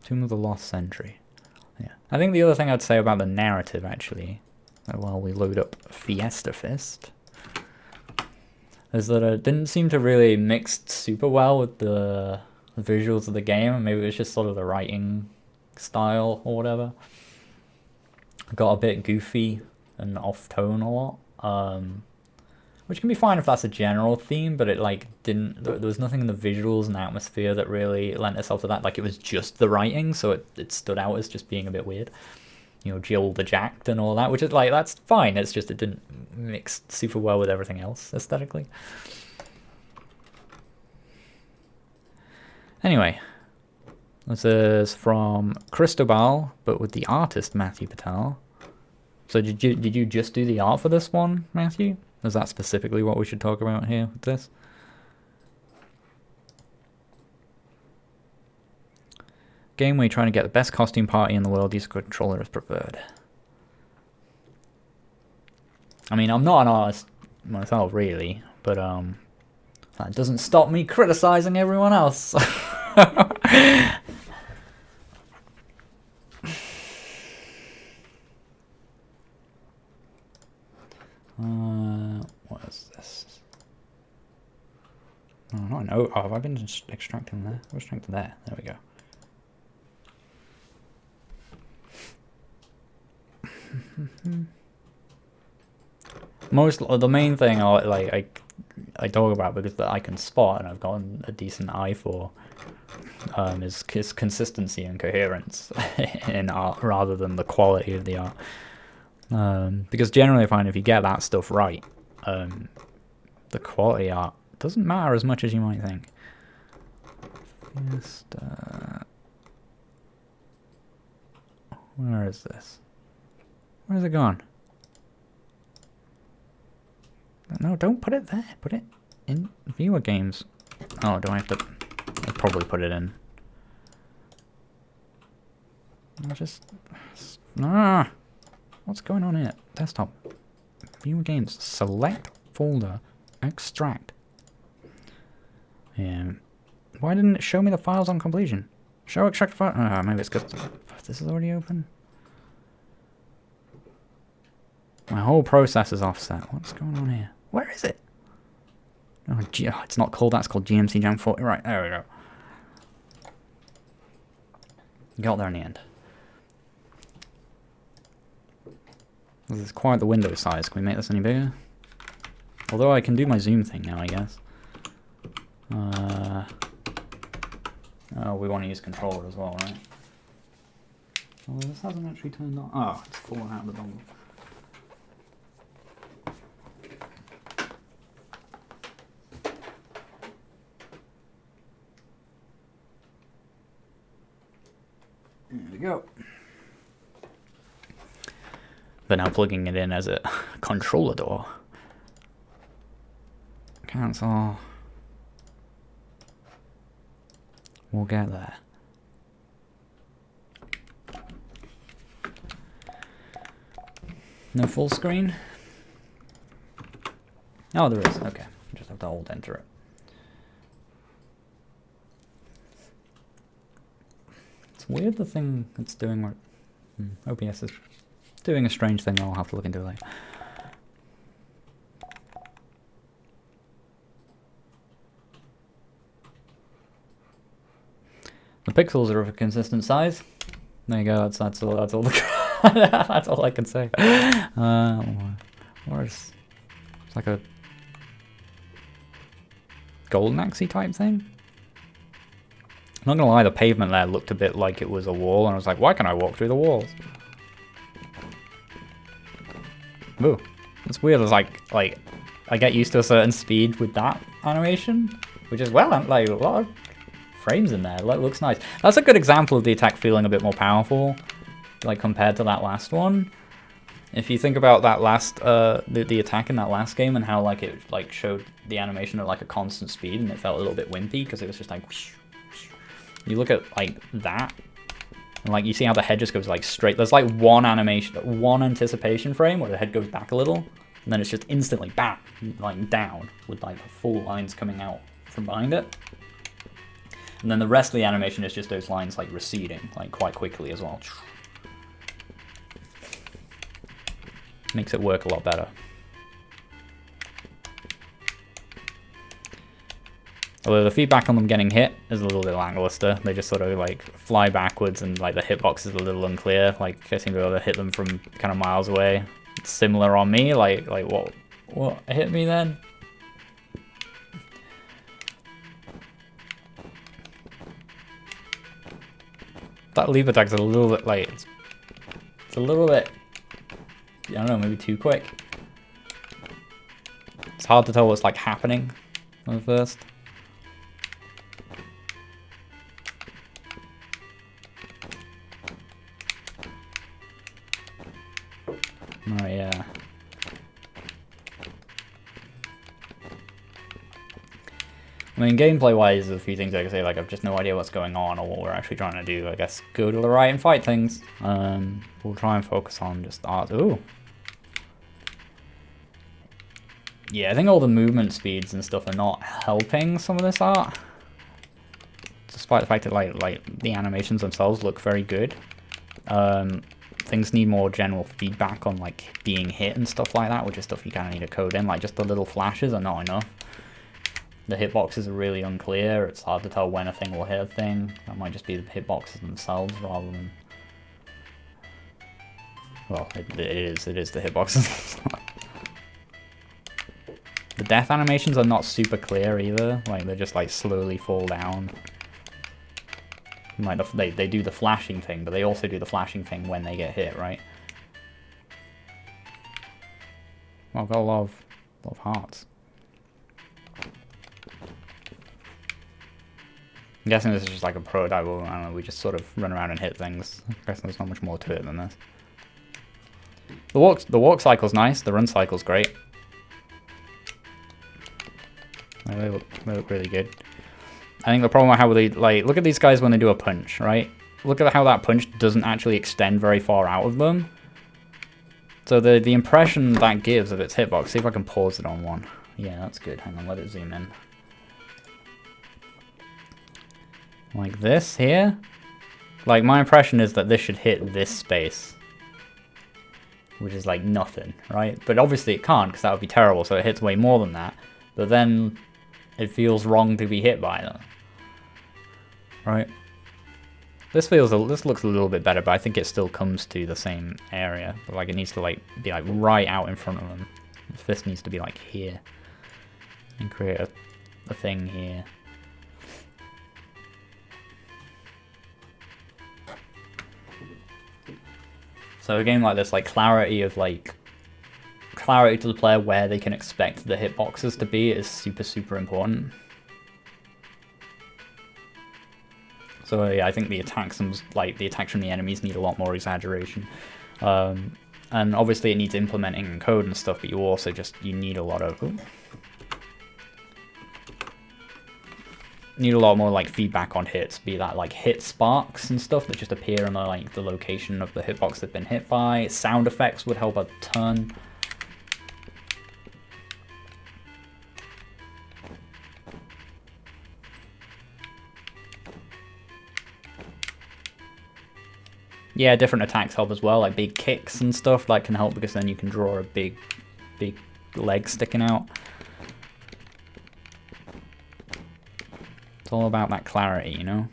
Tomb of the Lost Century. Yeah. I think the other thing I'd say about the narrative, actually, while we load up Fiesta Fist, is that it didn't seem to really mix super well with the visuals of the game. Maybe it was just sort of the writing style or whatever. It got a bit goofy and off tone a lot, which can be fine if that's a general theme, but it like didn't. There was nothing in the visuals and atmosphere that really lent itself to that. Like it was just the writing, so it stood out as just being a bit weird. You know, Jill the Jacked and all that, which is like that's fine. It's just it didn't mix super well with everything else aesthetically. Anyway. This is from Cristobal, but with the artist Matthew Patel. So did you just do the art for this one, Matthew? Is that specifically what we should talk about here with this? Game where you're trying to get the best costume party in the world, use a controller as preferred. I mean, I'm not an artist myself, really, but that doesn't stop me criticizing everyone else. What is this? Oh, not an O. Oh, have I been extracting there? We're extracting there. There we go. The main thing I talk about because that I can spot and I've gotten a decent eye for is consistency and coherence in art rather than the quality of the art. Because generally I find if you get that stuff right, the quality art doesn't matter as much as you might think. Where is this? Where's it gone? No, don't put it there. Put it in viewer games. Oh, do I have to? I'll probably put it in. I'll just... Ah! What's going on here? Desktop. Viewer games. Select folder. Extract. Yeah. Why didn't it show me the files on completion? Show extract file. Oh, maybe it's because this is already open. My whole process is offset. What's going on here? Where is it? Oh, it's not called that. It's called GMC Jam 40. Right, there we go. Got there in the end. This is quite the window size. Can we make this any bigger? Although I can do my zoom thing now, I guess. Oh, we want to use controller as well, right? Oh, this hasn't actually turned on. Oh, it's fallen out of the dongle. There we go. But now plugging it in as a controller door. Cancel. We'll get there. No full screen? Oh, there is. Okay. Just have to hold enter it. It's weird the thing it's doing what OBS is doing a strange thing. I'll have to look into it later. The pixels are of a consistent size. There you go. That's all. That's all. That's all I can say. Where's it's like a golden axie type thing. I'm not gonna lie, the pavement there looked a bit like it was a wall, and I was like, why can't I walk through the walls? Ooh, it's weird. It's like I get used to a certain speed with that animation, which is well, like a lot of frames in there. That looks nice. That's a good example of the attack feeling a bit more powerful, like compared to that last one. If you think about that last, the attack in that last game and how like it like showed the animation at like a constant speed and it felt a little bit wimpy because it was just like, whoosh, whoosh. You look at like that, and like you see how the head just goes like straight. There's like one animation, one anticipation frame where the head goes back a little, and then it's just instantly back, like down with like full lines coming out from behind it. And then the rest of the animation is just those lines like receding like quite quickly as well. Makes it work a lot better. Although the feedback on them getting hit is a little bit lackluster. They just sort of like fly backwards and like the hitbox is a little unclear. Like I seem to be able to hit them from kind of miles away. It's similar on me. Like what hit me then? That leap attack's a little bit like it's a little bit, I don't know, maybe too quick. It's hard to tell what's like happening at first. Oh yeah. I mean, gameplay-wise, there's a few things I can say, like I've just no idea what's going on or what we're actually trying to do. I guess go to the right and fight things. We'll try and focus on just art. Ooh. Yeah, I think all the movement speeds and stuff are not helping some of this art. Despite the fact that like the animations themselves look very good. Things need more general feedback on like being hit and stuff like that, which is stuff you kind of need to code in. Like just the little flashes are not enough. The hitboxes are really unclear. It's hard to tell when a thing will hit a thing. That might just be the hitboxes themselves rather than... Well, it is the hitboxes. The death animations are not super clear either. Like they just like slowly fall down. Like they do the flashing thing, but they also do the flashing thing when they get hit, right? Well, I've got a lot of hearts. I'm guessing this is just like a prototype. I don't know, we just sort of run around and hit things. I guess there's not much more to it than this. The walk cycle's nice. The run cycle's great. They look really good. I think the problem I have with like, look at these guys when they do a punch, right? Look at how that punch doesn't actually extend very far out of them. So the impression that gives of its hitbox, see if I can pause it on one. Yeah, that's good. Hang on, let it zoom in. Like this here. Like my impression is that this should hit this space. Which is like nothing, right? But obviously it can't because that would be terrible, so it hits way more than that. But then it feels wrong to be hit by them. Right? This looks a little bit better, but I think it still comes to the same area. But like it needs to like be like right out in front of them. The fist needs to be like here. And create a thing here. So a game like this, like clarity to the player where they can expect the hitboxes to be is super, super important. So yeah, I think the attacks from the enemies need a lot more exaggeration. And obviously it needs implementing in code and stuff, but you need a lot of more like feedback on hits, be that like hit sparks and stuff that just appear in the location of the hitbox they've been hit by. Sound effects would help a ton. Yeah, different attacks help as well, like big kicks and stuff that can help because then you can draw a big leg sticking out. It's all about that clarity, you know?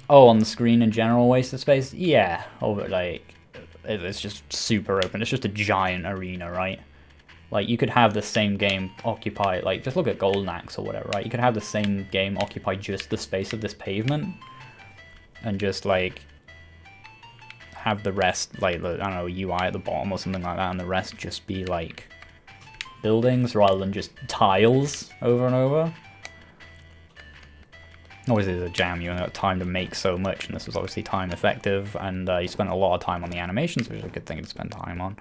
Oh, on the screen in general, waste of space? Yeah. Over, like, it's just super open. It's just a giant arena, right? Like, you could have the same game occupy, like, just look at Golden Axe or whatever, right? You could have the same game occupy just the space of this pavement and just, like, have the rest, like, I don't know, UI at the bottom or something like that, and the rest just be, like, buildings rather than just tiles over and over. Obviously, there's a jam, you have time to make so much, and this was obviously time effective, and you spent a lot of time on the animations, which is a good thing to spend time on.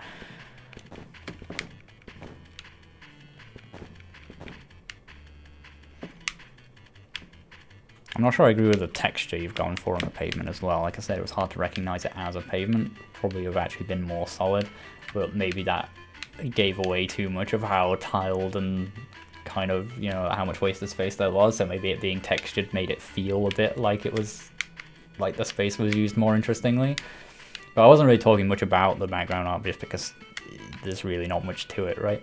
I'm not sure I agree with the texture you've gone for on the pavement as well. Like I said, it was hard to recognize it as a pavement. Probably have actually been more solid, but maybe that gave away too much of how tiled and kind of, you know, how much wasted space there was. So maybe it being textured made it feel a bit like it was, like the space was used more interestingly. But I wasn't really talking much about the background art just because there's really not much to it, right?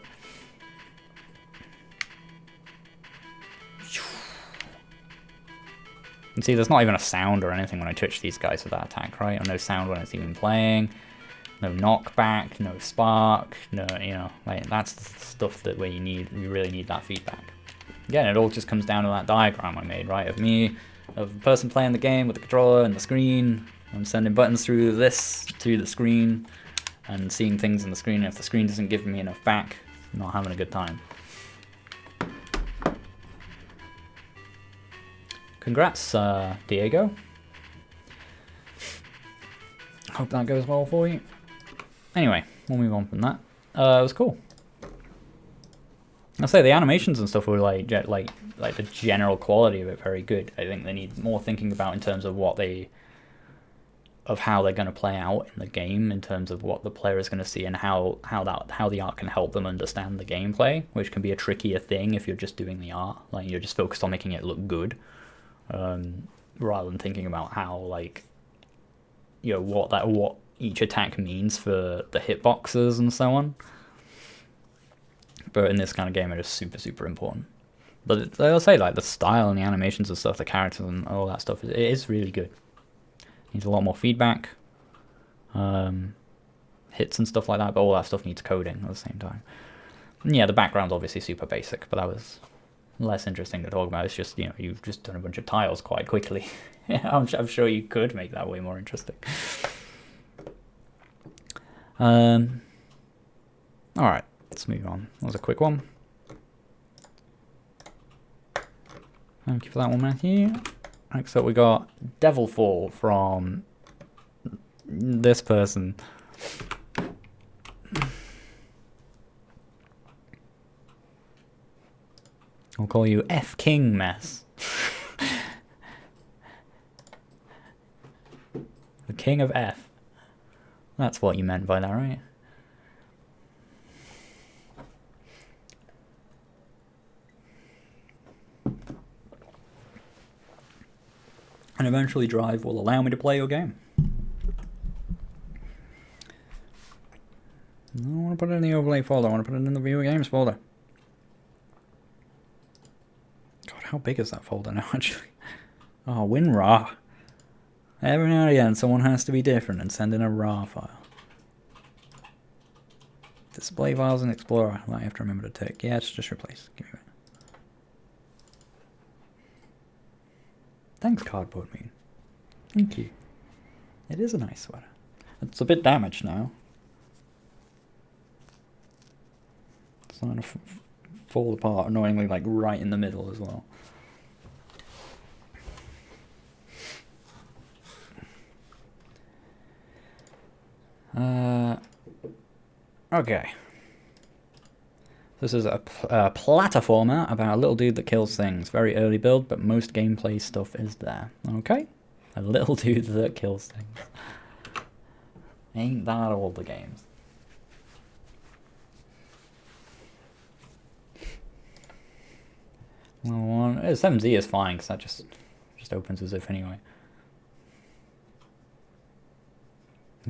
And see, there's not even a sound or anything when I touch these guys with that attack, right? Or no sound when it's even playing. No knockback, no spark, no, you know, like that's the stuff that where you really need that feedback. Again, it all just comes down to that diagram I made, right? Of me, of the person playing the game with the controller and the screen. I'm sending buttons through this to the screen and seeing things on the screen. If the screen doesn't give me enough back, I'm not having a good time. Congrats, Diego. Hope that goes well for you. Anyway, we'll move on from that. It was cool. I'll say the animations and stuff were like the general quality of it very good. I think they need more thinking about in terms of how they're going to play out in the game, in terms of what the player is going to see and how the art can help them understand the gameplay, which can be a trickier thing if you're just doing the art. Like you're just focused on making it look good. Rather than thinking about how, like, you know, what each attack means for the hitboxes and so on. But in this kind of game, it is super, super important. But I'll say, like, the style and the animations and stuff, the characters and all that stuff, it is really good. Needs a lot more feedback, hits and stuff like that, but all that stuff needs coding at the same time. And yeah, the background's obviously super basic, but that was less interesting to talk about. It's just, you know, you've just done a bunch of tiles quite quickly. I'm sure you could make that way more interesting. Alright, let's move on. That was a quick one. Thank you for that one, Matthew. Next up we got Devilfall from this person. I'll call you F King Mess. The King of F. That's what you meant by that, right? And eventually Drive will allow me to play your game. I don't want to put it in the overlay folder, I want to put it in the viewer games folder. God, how big is that folder now, actually? Oh, WinRAR. Every now and again, someone has to be different and send in a RAR file. Display files in Explorer. I have to remember to tick. Yeah, it's just replace. Give me a minute. Thanks, Cardboard Moon. Thank you. It is a nice sweater. It's a bit damaged now. It's starting to fall apart, annoyingly, like right in the middle as well. Okay. This is a platformer about a little dude that kills things. Very early build, but most gameplay stuff is there. Okay? A little dude that kills things. Ain't that all the games? Well, 7Z is fine, because that just opens as if anyway.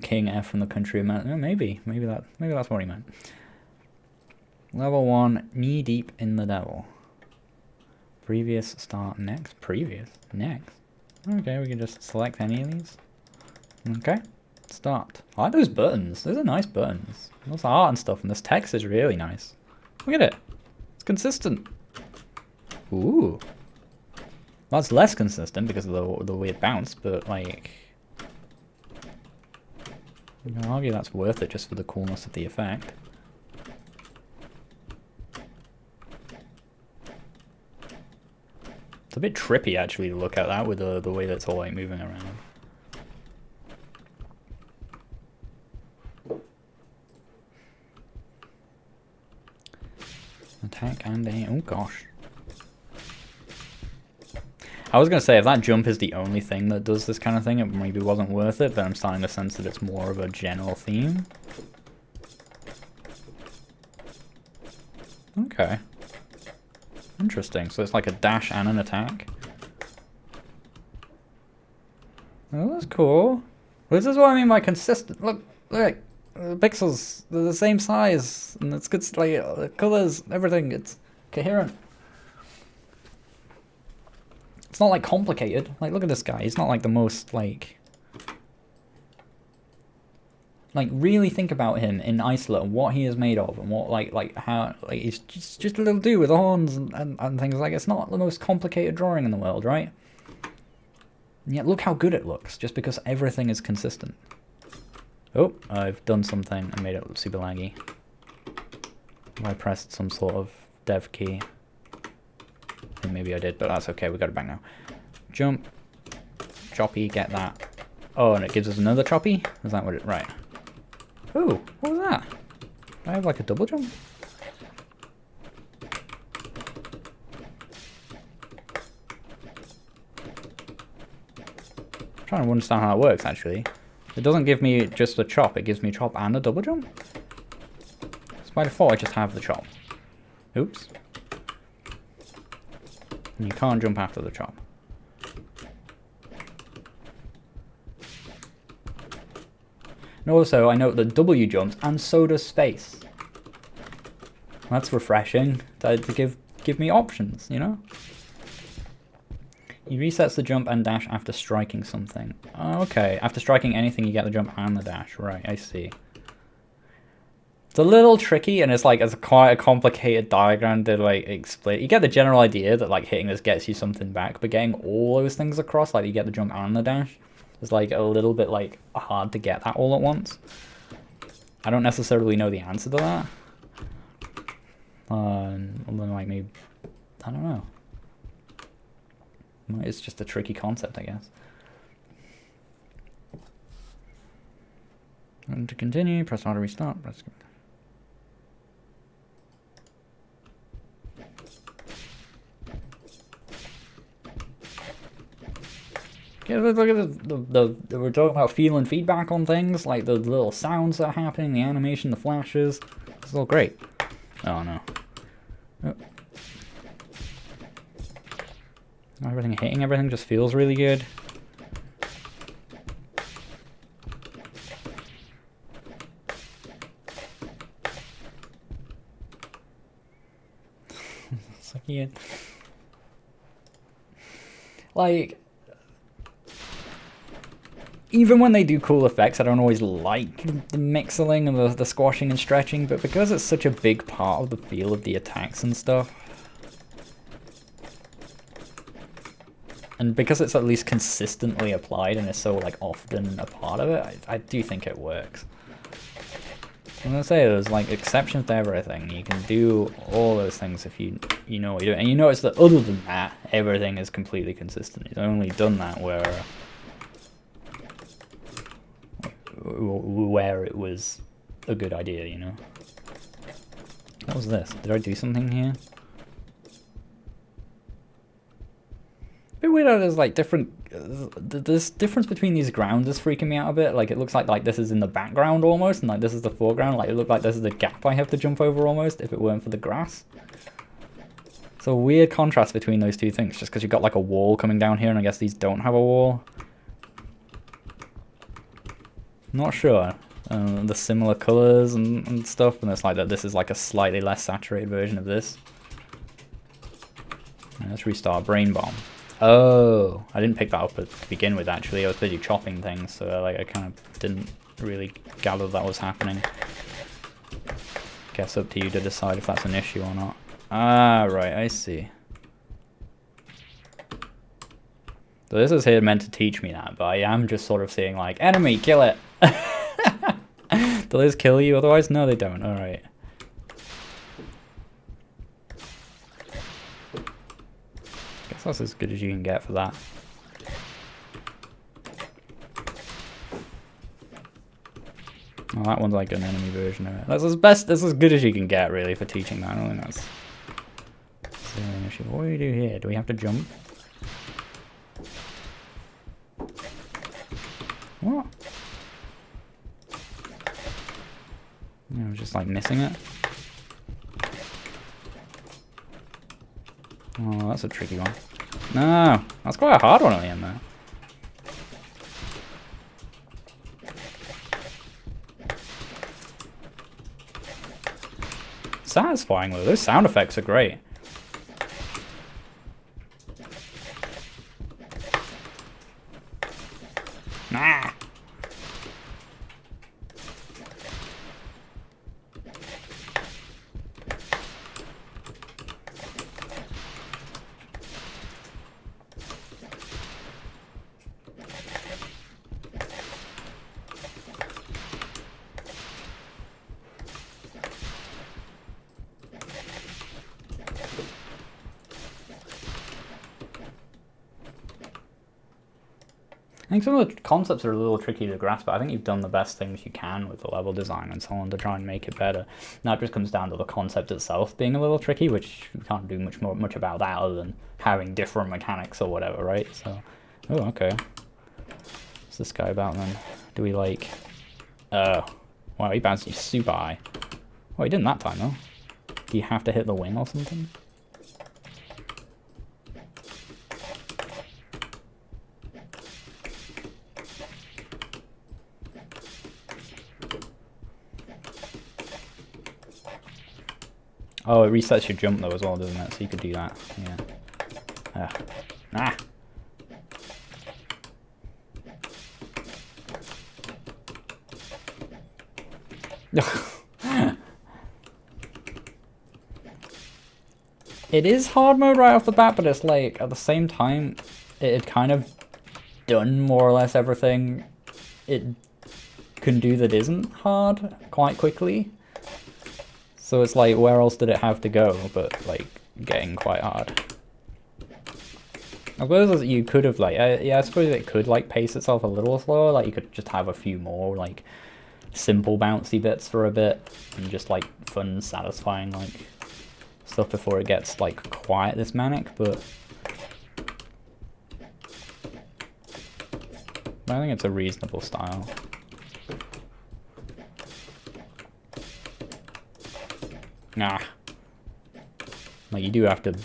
King F from the country of man. Oh, maybe that's what he meant. Level 1, knee deep in the devil. Previous start next. Previous next. Okay, we can just select any of these. Okay, start. I like those buttons. Those are nice buttons. Lots of art and stuff, and this text is really nice. Look at it. It's consistent. Ooh. Well, it's less consistent because of the weird bounce, but like... You can argue that's worth it just for the coolness of the effect. It's a bit trippy actually to look at that with the way that's all like moving around. Attack and aim. Oh gosh. I was going to say, if that jump is the only thing that does this kind of thing, it maybe wasn't worth it, but I'm starting to sense that it's more of a general theme. Okay. Interesting. So it's like a dash and an attack. Oh, that's cool. This is what I mean by consistent. Look, the pixels, they're the same size, and it's good, like, the colors, everything, it's coherent. It's not like complicated. Like, look at this guy. He's not like the most like really think about him in isolate and what he is made of and what like how like he's just a little dude with horns and things. Like, it's not the most complicated drawing in the world, right? And yet look how good it looks just because everything is consistent. Oh, I've done something and made it super laggy. I pressed some sort of dev key. I think maybe I did, but that's okay. We got it back now. Jump. Choppy, get that. Oh, and it gives us another choppy? Is that what it... Right. Ooh, what was that? Do I have like a double jump? I'm trying to understand how that works, actually. It doesn't give me just a chop. It gives me a chop and a double jump? So by default, I just have the chop. Oops. And you can't jump after the chop. And also, I note that W jumps, and so does space. That's refreshing to give me options, you know? He resets the jump and dash after striking something. Okay, after striking anything, you get the jump and the dash. Right, I see. It's a little tricky, and it's like it's quite a complicated diagram to like explain. You get the general idea that like hitting this gets you something back, but getting all those things across, like you get the jump and the dash, is like a little bit like hard to get that all at once. I don't necessarily know the answer to that. Like maybe, I don't know. It's just a tricky concept, I guess. And to continue, press R to restart. Press. Yeah, look at the we're talking about feeling feedback on things, like the little sounds that are happening, the animation, the flashes. It's all great. Oh no. Oh. Everything hitting everything just feels really good. Like, even when they do cool effects, I don't always like the mixing and the squashing and stretching, but because it's such a big part of the feel of the attacks and stuff, and because it's at least consistently applied and is so like often a part of it, I do think it works. I'm gonna say there's like exceptions to everything. You can do all those things if you know what you're doing. And you notice that other than that, everything is completely consistent. He's only done that where it was a good idea, you know. What was this? Did I do something here? A bit weird how there's like different... This difference between these grounds is freaking me out a bit. Like, it looks like this is in the background almost, and like this is the foreground. Like, it looked like this is the gap I have to jump over almost, if it weren't for the grass. So a weird contrast between those two things, just because you've got like a wall coming down here, and I guess these don't have a wall. Not sure. The similar colors and stuff, and it's like that this is like a slightly less saturated version of this. Let's restart Brain Bomb. Oh, I didn't pick that up to begin with, actually. I was busy chopping things, so like I kind of didn't really gather that was happening. Guess up to you to decide if that's an issue or not. Ah, right, I see. So this is here meant to teach me that, but I am just sort of seeing like, enemy, kill it! Do those kill you otherwise? No, they don't. Alright. Guess that's as good as you can get for that. Oh, that one's like an enemy version of it. That's as good as you can get, really, for teaching that. I don't think that's an issue. What do we do here? Do we have to jump? What? I was just like missing it. Oh, that's a tricky one. No, that's quite a hard one at the end, though. Satisfying, though. Those sound effects are great. Nah. I think some of the concepts are a little tricky to grasp, but I think you've done the best things you can with the level design and so on to try and make it better. Now it just comes down to the concept itself being a little tricky, which you can't do much about that other than having different mechanics or whatever, right? So, oh, okay. What's this guy about then? Do we like... wow, he bounced you super high. Oh, he didn't that time, though. Do you have to hit the wing or something? Oh, it resets your jump though as well, doesn't it? So you could do that. Yeah. Ah. It is hard mode right off the bat, but it's like at the same time, it had kind of done more or less everything it can do that isn't hard quite quickly. So it's like, where else did it have to go but like getting quite hard? I suppose you could have like, yeah, I suppose it could like pace itself a little slower. Like you could just have a few more like simple bouncy bits for a bit and just like fun, satisfying like stuff before it gets like quite this manic. But I think it's a reasonable style. Nah. Like, you do have to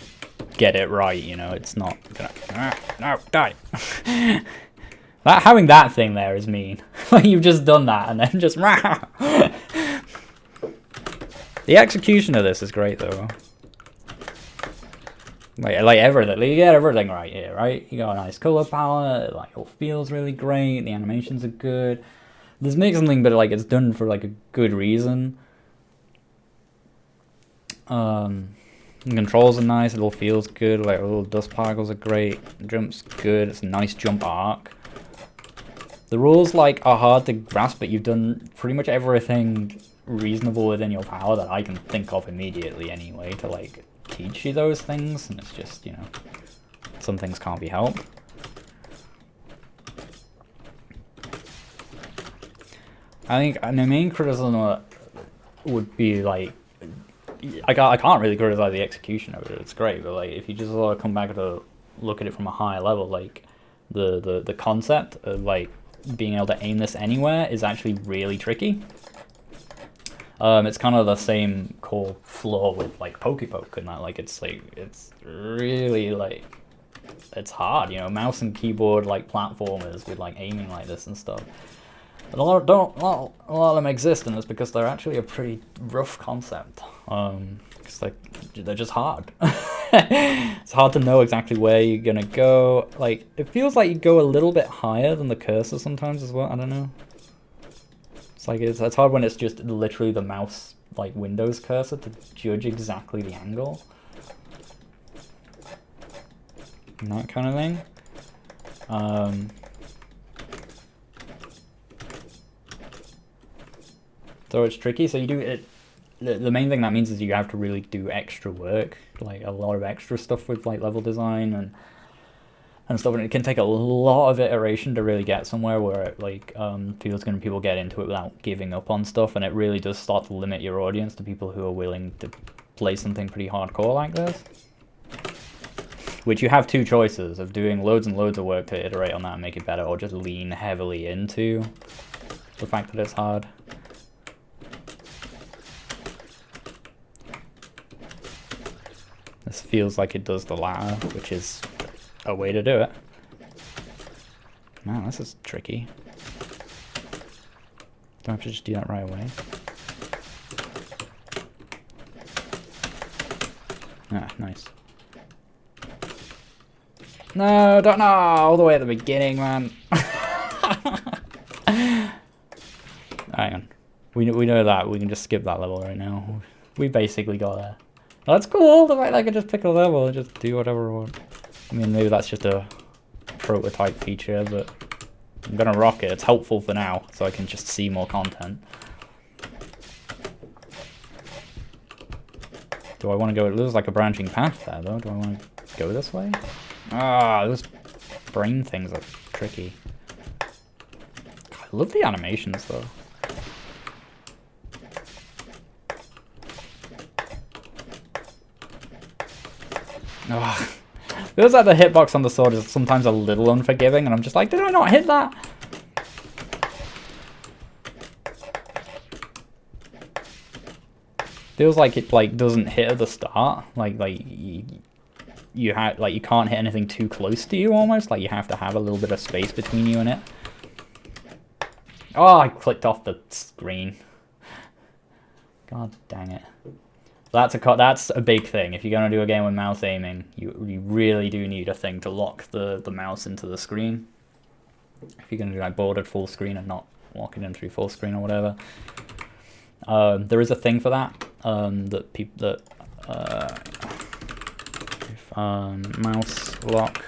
get it right, you know, it's not gonna... no, die! Having that thing there is mean. Like, you've just done that, and then just... The execution of this is great, though. Like everything, you get everything right here, right? You got a nice color palette, like, it feels really great, the animations are good. There's mixing, but, like, it's done for, like, a good reason. The controls are nice, it all feels good, like little dust particles are great, the jump's good, it's a nice jump arc. The rules like are hard to grasp, but you've done pretty much everything reasonable within your power that I can think of immediately anyway to like teach you those things, and it's just, you know, some things can't be helped. I think the main criticism would be like, I can't really criticize the execution of it. It's great, but like if you just sort of come back to look at it from a higher level, like the concept of like being able to aim this anywhere is actually really tricky. It's kind of the same core flaw with like Pokepoke and that. Like it's really like it's hard, you know, mouse and keyboard like platformers with like aiming like this and stuff. But a lot of them exist, and it's because they're actually a pretty rough concept. Because like they're just hard. It's hard to know exactly where you're gonna go. Like, it feels like you go a little bit higher than the cursor sometimes as well. I don't know. It's like it's hard when it's just literally the mouse, like Windows cursor, to judge exactly the angle. And that kind of thing. So it's tricky. So you do it. The main thing that means is you have to really do extra work, like a lot of extra stuff with like level design and stuff, and it can take a lot of iteration to really get somewhere where it like feels good and people get into it without giving up on stuff, and it really does start to limit your audience to people who are willing to play something pretty hardcore like this. Which you have two choices of doing loads and loads of work to iterate on that and make it better, or just lean heavily into the fact that it's hard. This feels like it does the latter, which is a way to do it. Man, this is tricky. Do I have to just do that right away? Ah, nice. No, don't know. All the way at the beginning, man. Hang on. We know that. We can just skip that level right now. We basically got there. That's cool. The fact that I can just pick a level and just do whatever I want. I mean, maybe that's just a prototype feature, but I'm gonna rock it. It's helpful for now, so I can just see more content. Do I want to go? There's like a branching path there, though. Do I want to go this way? Ah, those brain things are tricky. I love the animations, though. Oh, feels like the hitbox on the sword is sometimes a little unforgiving, and I'm just like, did I not hit that? Feels like it like doesn't hit at the start, like you can't hit anything too close to you almost, like you have to have a little bit of space between you and it. Oh, I clicked off the screen. God dang it. That's a big thing. If you're going to do a game with mouse aiming, you really do need a thing to lock the mouse into the screen. If you're going to do like bordered full screen and not lock it in through full screen or whatever. There is a thing for that. Mouse lock.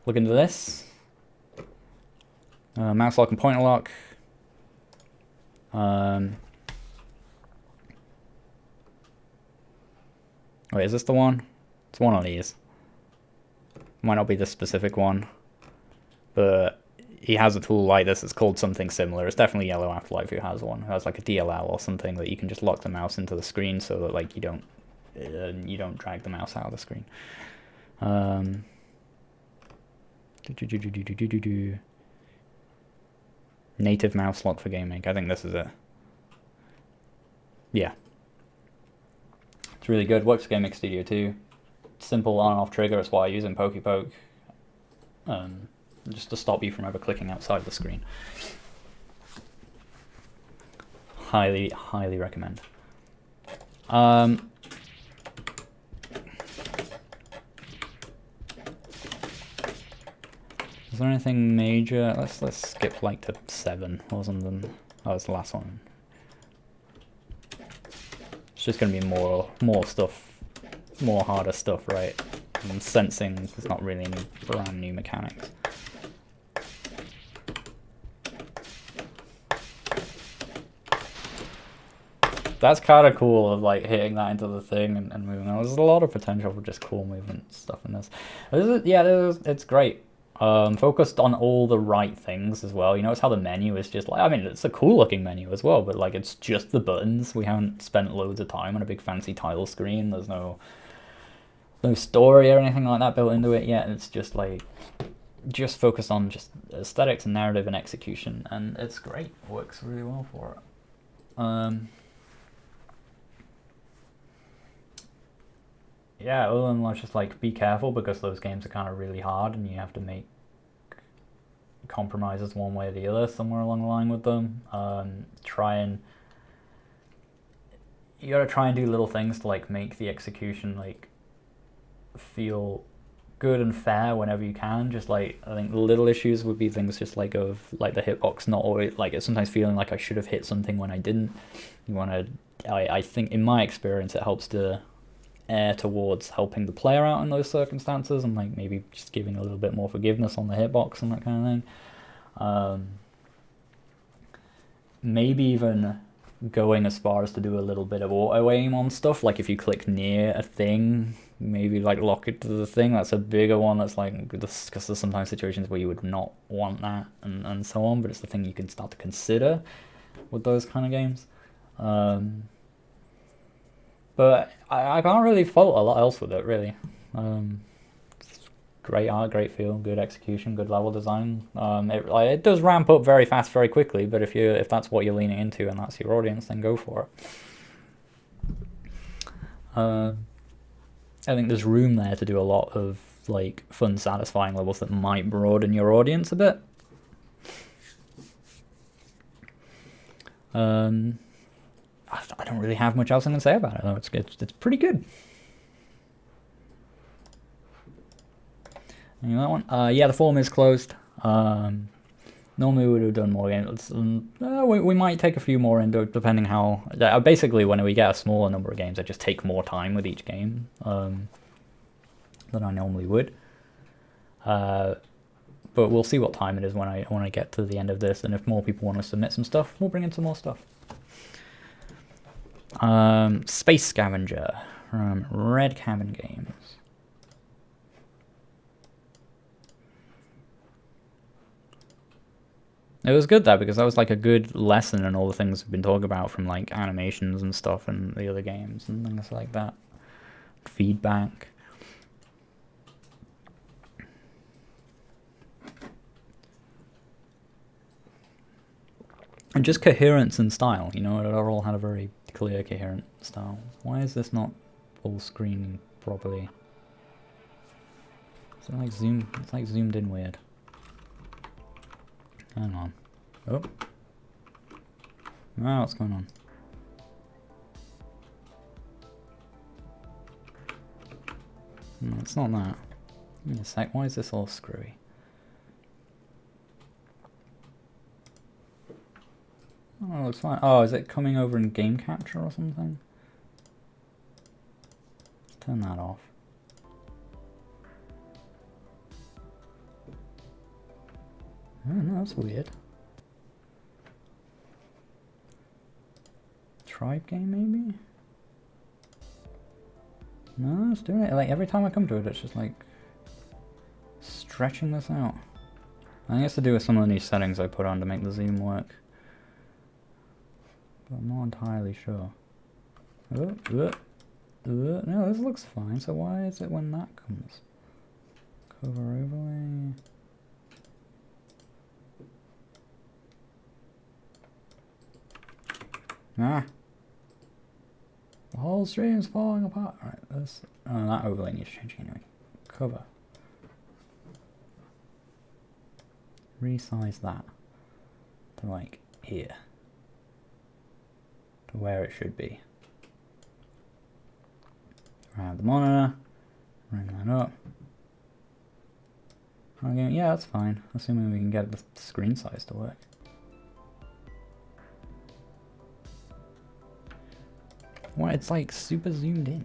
Look into this. Mouse lock and pointer lock. Wait, is this the one? It's one of these. Might not be the specific one, but he has a tool like this. It's called something similar. It's definitely Yellow Afterlife who has one. Who has like a DLL or something that you can just lock the mouse into the screen so that like you don't drag the mouse out of the screen. Native mouse lock for gaming. I think this is it. Yeah. It's really good. Works for Gaming Studio too. Simple on and off trigger. That's why I use in PokePoke. Just to stop you from ever clicking outside the screen. Highly, highly recommend. Is there anything major? Let's skip like to 7 or something. Oh, it's the last one. It's just gonna be more stuff, more harder stuff, right? And sensing, there's not really any brand new mechanics. That's kind of cool of like hitting that into the thing and moving on. There's a lot of potential for just cool movement stuff in this. It's great. Focused on all the right things as well. You notice how the menu is just like, I mean, it's a cool looking menu as well, but like it's just the buttons. We haven't spent loads of time on a big fancy title screen. There's no story or anything like that built into it yet. It's just like, just focused on just aesthetics and narrative and execution, and it's great. It works really well for it. Yeah, other than like just like be careful because those games are kind of really hard and you have to make compromises one way or the other somewhere along the line with them. Try and you gotta try and do little things to like make the execution like feel good and fair whenever you can. Just like, I think the little issues would be things just like of like the hitbox not always, like it's sometimes feeling like I should have hit something when I didn't. You want to, I think in my experience it helps to err towards helping the player out in those circumstances, and like maybe just giving a little bit more forgiveness on the hitbox and that kind of thing. Maybe even going as far as to do a little bit of auto aim on stuff, like if you click near a thing, maybe like lock it to the thing. That's a bigger one. That's like, because there's sometimes situations where you would not want that and so on, but it's the thing you can start to consider with those kind of games. But I can't really fault a lot else with it, really. Great art, great feel, good execution, good level design. It does ramp up very fast, very quickly. But if that's what you're leaning into and that's your audience, then go for it. I think there's room there to do a lot of like fun, satisfying levels that might broaden your audience a bit. I don't really have much else I can say about it though. It's pretty good. You know that one? Yeah, the forum is closed. Normally we would have done more games. We might take a few more in, depending how... basically, when we get a smaller number of games, I just take more time with each game than I normally would. But we'll see what time it is when I get to the end of this, and if more people want to submit some stuff, we'll bring in some more stuff. Space Scavenger from Red Cabin Games. It was good though, because that was like a good lesson in all the things we've been talking about, from like animations and stuff and the other games and things like that. Feedback. And just coherence and style, you know, it all had a very clear, coherent style. Why is this not full screen properly? Is it like zoom? It's like zoomed in weird. Hang on. Oh. Ah, what's going on? No, it's not that. Give me a sec. Why is this all screwy? Oh, it looks fine. Oh, is it coming over in game capture or something? Let's turn that off. Oh, no, that's weird. Tribe game, maybe? No, it's doing it. Like, every time I come to it, it's just like stretching this out. I think it's to do with some of the new settings I put on to make the zoom work. But I'm not entirely sure. No, this looks fine. So why is it when that comes? Cover overlay. Ah. The whole stream's falling apart. Alright, this... Oh, that overlay needs changing anyway. Cover. Resize that to like here. To where it should be. Grab the monitor. Bring that up. Okay, yeah, that's fine. Assuming we can get the screen size to work. Well, it's like super zoomed in.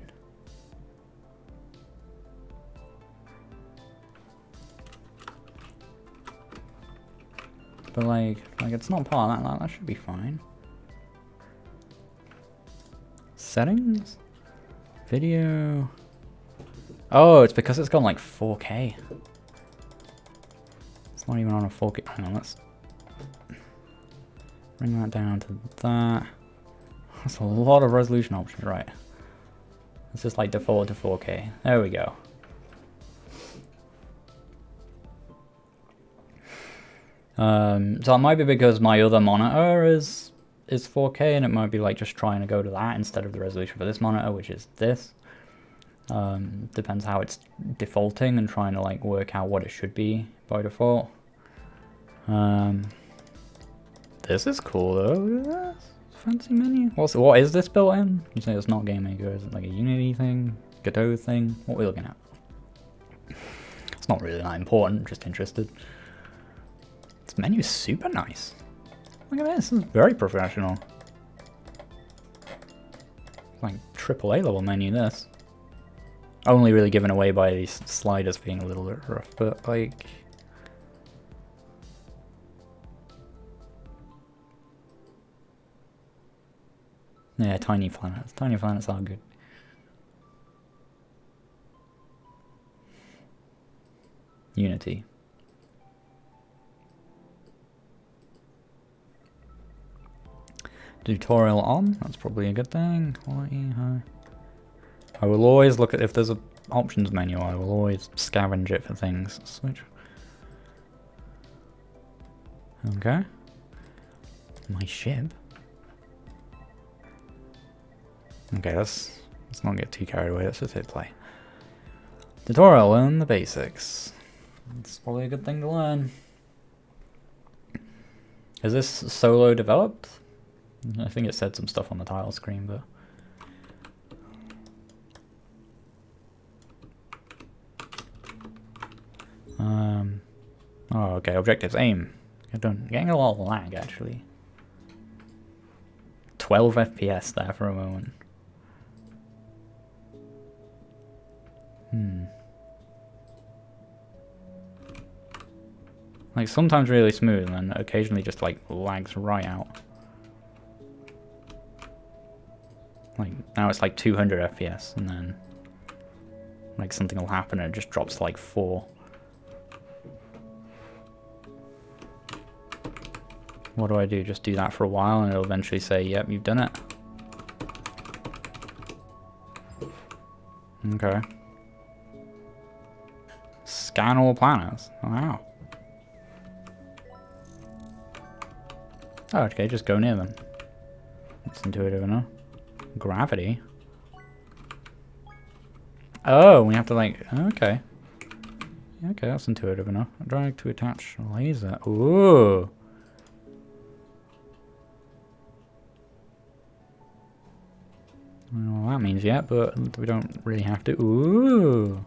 But like it's not part of that. That should be fine. Settings? Video? Oh, it's because it's gone like 4K. It's not even on a 4K. Hang on, let's bring that down to that. That's a lot of resolution options, right? Let's just like default to 4K. There we go. So it might be because my other monitor is 4K, and it might be like just trying to go to that instead of the resolution for this monitor, which is this. Depends how it's defaulting and trying to like work out what it should be by default. This is cool though. Look at this. fancy menu. What is this built in? You say it's not Game Maker. Is it like a Unity thing? Godot thing? What are we looking at? It's not really that important, just interested. This menu is super nice. Look at this, this is very professional. Like AAA level menu, this. Only really given away by these sliders being a little bit rough, but like... Yeah, tiny planets. Tiny planets are good. Unity. Tutorial on, that's probably a good thing. Quality high. I will always look at, if there's a options menu, I will always scavenge it for things. Switch. Okay. My ship. Okay, let's not get too carried away, let's just hit play. Tutorial, learn the basics. It's probably a good thing to learn. Is this solo developed? I think it said some stuff on the title screen, but... Oh, okay, objectives, aim. Getting a lot of lag, actually. 12 FPS there for a moment. Like, sometimes really smooth, and then occasionally just, like, lags right out. Like, now it's like 200 FPS, and then... like, something will happen and it just drops to, like, 4. What do I do? Just do that for a while, and it'll eventually say, yep, you've done it. Okay. Scan all planets. Wow. Oh, okay, just go near them. That's intuitive enough. Gravity. Oh, we have to like, okay. Okay, that's intuitive enough. Drag to attach laser. Ooh. I don't know what that means yet, but we don't really have to. Ooh.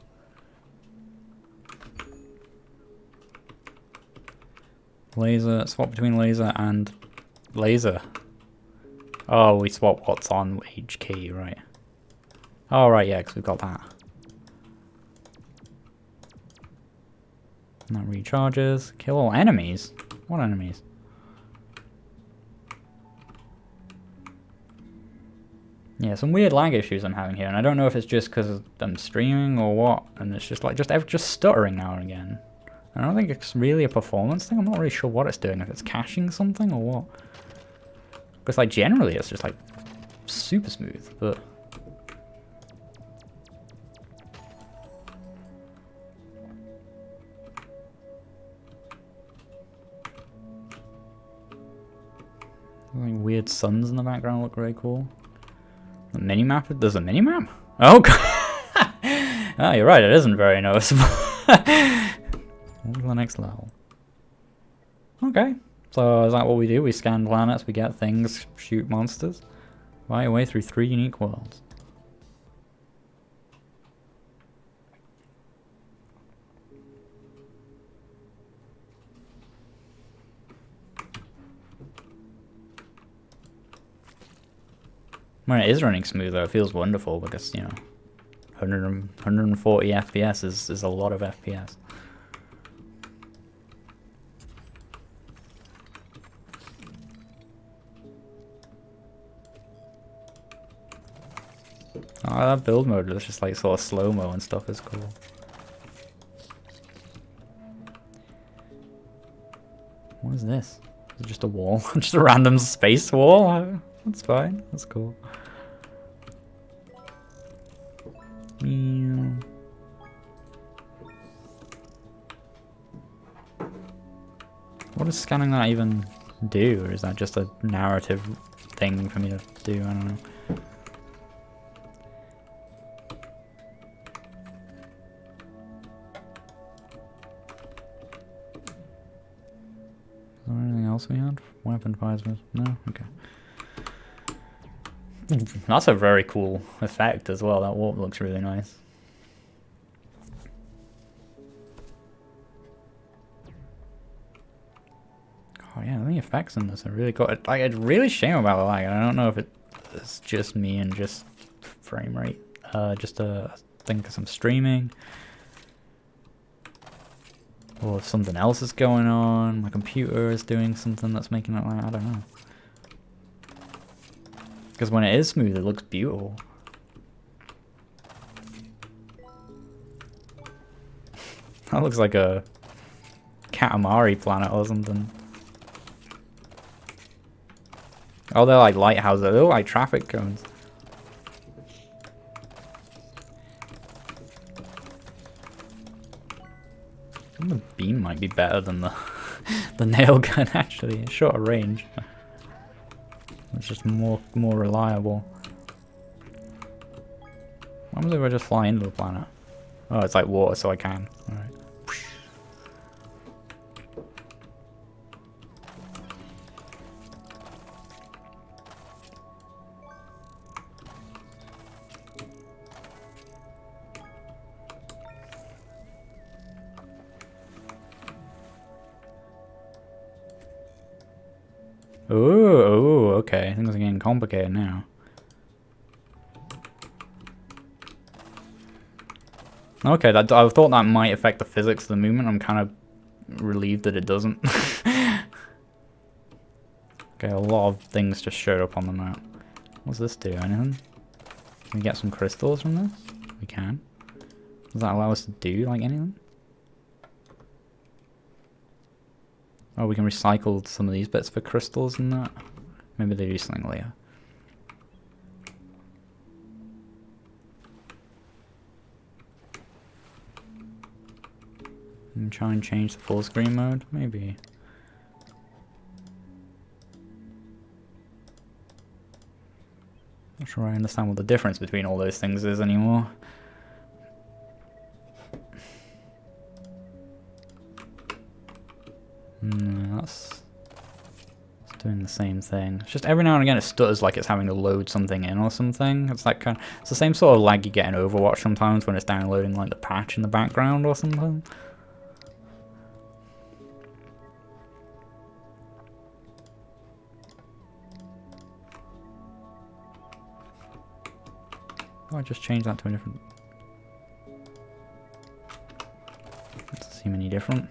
Laser, swap between laser and laser. Oh, we swap what's on each key, right. Oh, right, yeah, because we've got that. And that recharges. Kill all enemies? What enemies? Yeah, some weird lag issues I'm having here, and I don't know if it's just because I'm streaming or what, and it's just like, just stuttering now and again. I don't think it's really a performance thing, I'm not really sure what it's doing, if it's caching something or what. Because like generally it's just like super smooth, but... like weird suns in the background look very cool. The minimap? There's a minimap? Oh god! Oh, you're right, it isn't very noticeable. On to the next level. Okay, so is that what we do? We scan planets, we get things, shoot monsters. Fight your way through 3 unique worlds. When it is running smooth though, it feels wonderful because, you know, 140 FPS is a lot of FPS. Oh, that build mode that's just like sort of slow-mo and stuff is cool. What is this? Is it just a wall? Just a random space wall? That's fine, that's cool. What does scanning that even do? Or is that just a narrative thing for me to do? I don't know. Is there anything else we had? Weapon plasmas? No? Okay. That's a very cool effect as well. That warp looks really nice. Oh yeah, the effects in this are really cool. Like, it's really shame about the lag. I don't know if it's just me and just frame rate. Just I think of some streaming. Or if something else is going on. My computer is doing something that's making it like, I don't know. Because when it is smooth, it looks beautiful. That looks like a Katamari planet or something. Oh, they're like lighthouses. They look like traffic cones. The beam might be better than the the nail gun actually. It's shorter range. It's just more reliable. What happens if I just fly into the planet? Oh, it's like water, so I can. Alright. Oh, okay. Things are getting complicated now. Okay, I thought that might affect the physics of the movement. I'm kind of relieved that it doesn't. Okay, a lot of things just showed up on the map. What's this do? Anything? Can we get some crystals from this? We can. Does that allow us to do, like, anything? Oh, we can recycle some of these bits for crystals and that. Maybe they do something later. And try and change the full screen mode, maybe. Not sure I understand what the difference between all those things is anymore. That's doing the same thing. It's just every now and again it stutters like it's having to load something in or something. It's like it's the same sort of lag you get in Overwatch sometimes when it's downloading like the patch in the background or something. Oh, I just changed that to a different. Doesn't seem any different.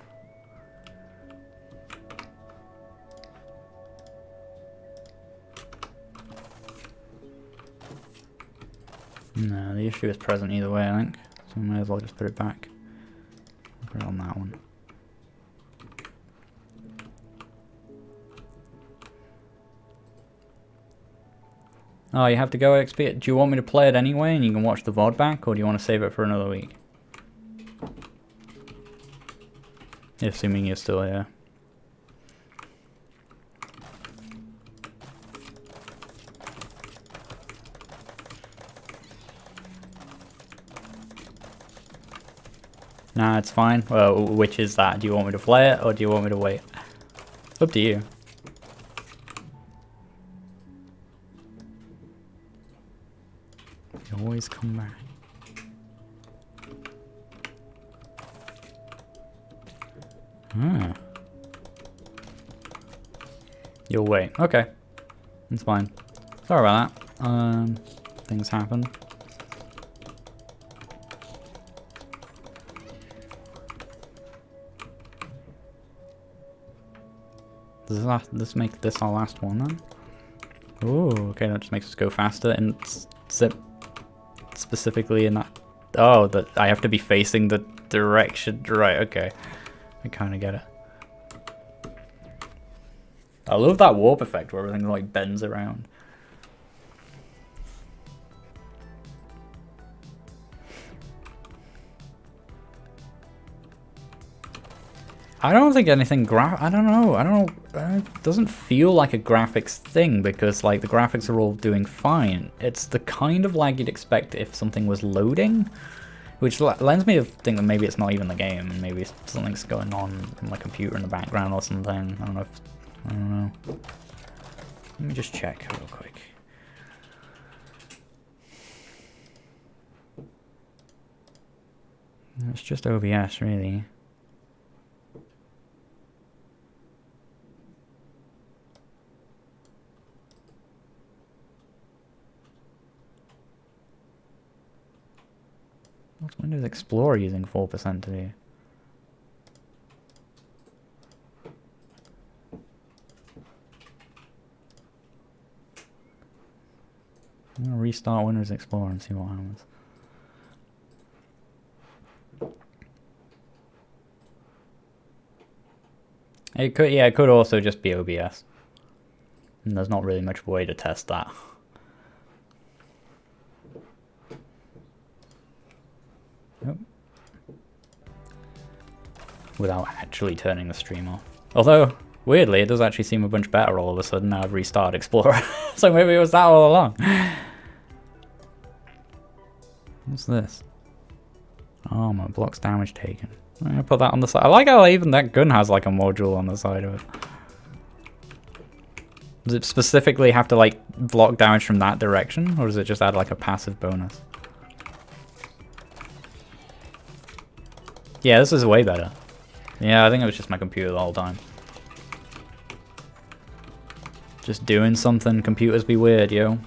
No, the issue is present either way, I think. So we may as well just put it back. Put it on that one. Oh, you have to go XP it. Do you want me to play it anyway and you can watch the VOD back, or do you want to save it for another week? Assuming you're still here. Nah, it's fine. Well, which is that? Do you want me to play it or do you want me to wait? Up to you. You always come back. Ah. You'll wait. Okay. That's fine. Sorry about that. Things happen. Does this make this our last one then? Oh, okay, that just makes us go faster and zip specifically in that. Oh, that I have to be facing the direction. Right, okay. I kind of get it. I love that warp effect where everything like bends around. I don't think anything I don't know. It doesn't feel like a graphics thing because like the graphics are all doing fine. It's the kind of lag you'd expect if something was loading, which lends me to think that maybe it's not even the game and maybe something's going on in my computer in the background or something. I don't know. Let me just check real quick. It's just OBS, really. What's Windows Explorer using 4% to do? I'm gonna restart Windows Explorer and see what happens. It could, yeah, it could also just be OBS. And there's not really much way to test that. Nope. Without actually turning the stream off. Although, weirdly, it does actually seem a bunch better all of a sudden now I've restarted Explorer. So maybe it was that all along. What's this? Armor, blocks damage taken. I'm gonna put that on the side. I like how even that gun has like a module on the side of it. Does it specifically have to like block damage from that direction? Or does it just add like a passive bonus? Yeah, this is way better. Yeah, I think it was just my computer the whole time. Just doing something, computers be weird, yo.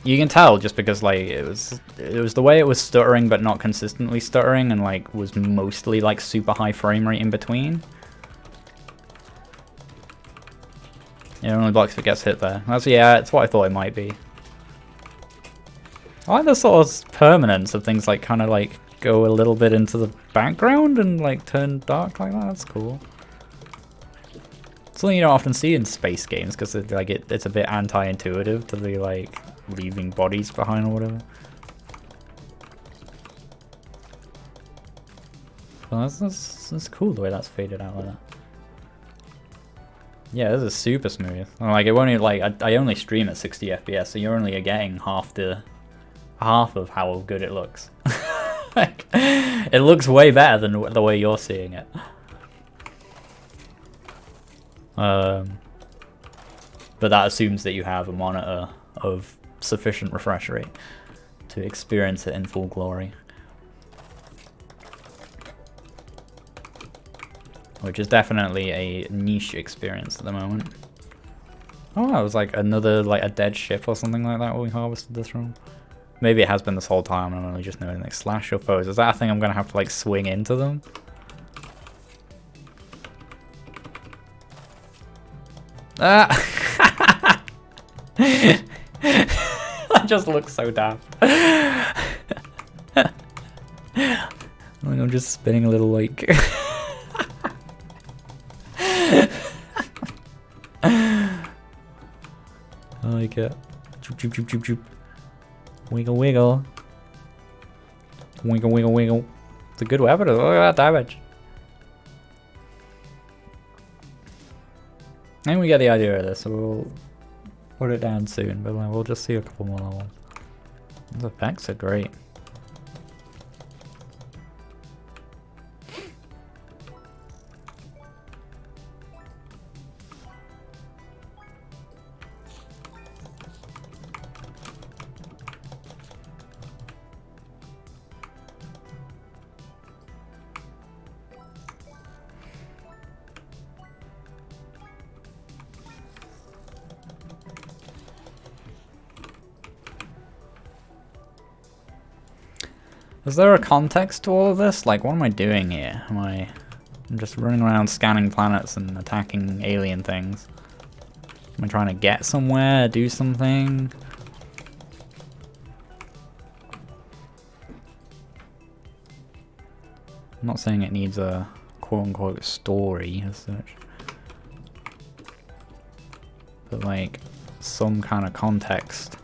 You can tell just because like it was the way it was stuttering but not consistently stuttering and like was mostly like super high frame rate in between. It only blocks if it gets hit there. That's what I thought it might be. I like the sort of permanence of things like kind of like go a little bit into the background and like turn dark like that. That's cool. Something you don't often see in space games because it's a bit anti-intuitive to be like leaving bodies behind or whatever. Well, that's cool the way that's faded out like that. Yeah, this is super smooth. Like it won't even, like I only stream at 60 FPS, so you're only getting half of how good it looks. Like, it looks way better than the way you're seeing it. But that assumes that you have a monitor of sufficient refresh rate to experience it in full glory. Which is definitely a niche experience at the moment. Oh, that was like another, like a dead ship or something like that we harvested this from. Maybe it has been this whole time and I'm only just knowing, like, slash your foes. Is that a thing I'm gonna have to like swing into them? Ah! That just looks so daft. I'm just spinning a little like... I like it. Choop, choop, choop, choop, choop. Wiggle, wiggle. Wiggle, wiggle, wiggle. It's a good weapon. Look at that damage. I think we get the idea of this, so we'll put it down soon, but we'll just see a couple more levels. The effects are great. Is there a context to all of this? Like, what am I doing here? I'm just running around scanning planets and attacking alien things. Am I trying to get somewhere, do something? I'm not saying it needs a quote-unquote story as such. But like, some kind of context.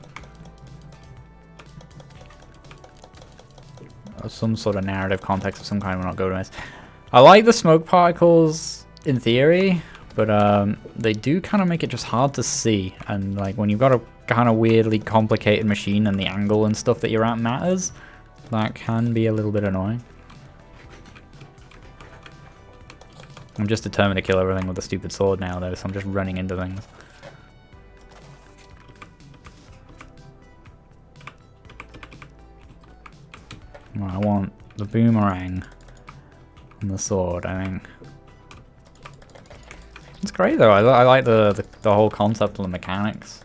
Some sort of narrative context of some kind. We're not going to miss. I like the smoke particles in theory, but they do kind of make it just hard to see. And like when you've got a kind of weirdly complicated machine and the angle and stuff that you're at matters, that can be a little bit annoying. I'm just determined to kill everything with a stupid sword now though, so I'm just running into things. the boomerang and the sword, I think. It's great though. I like the whole concept of the mechanics.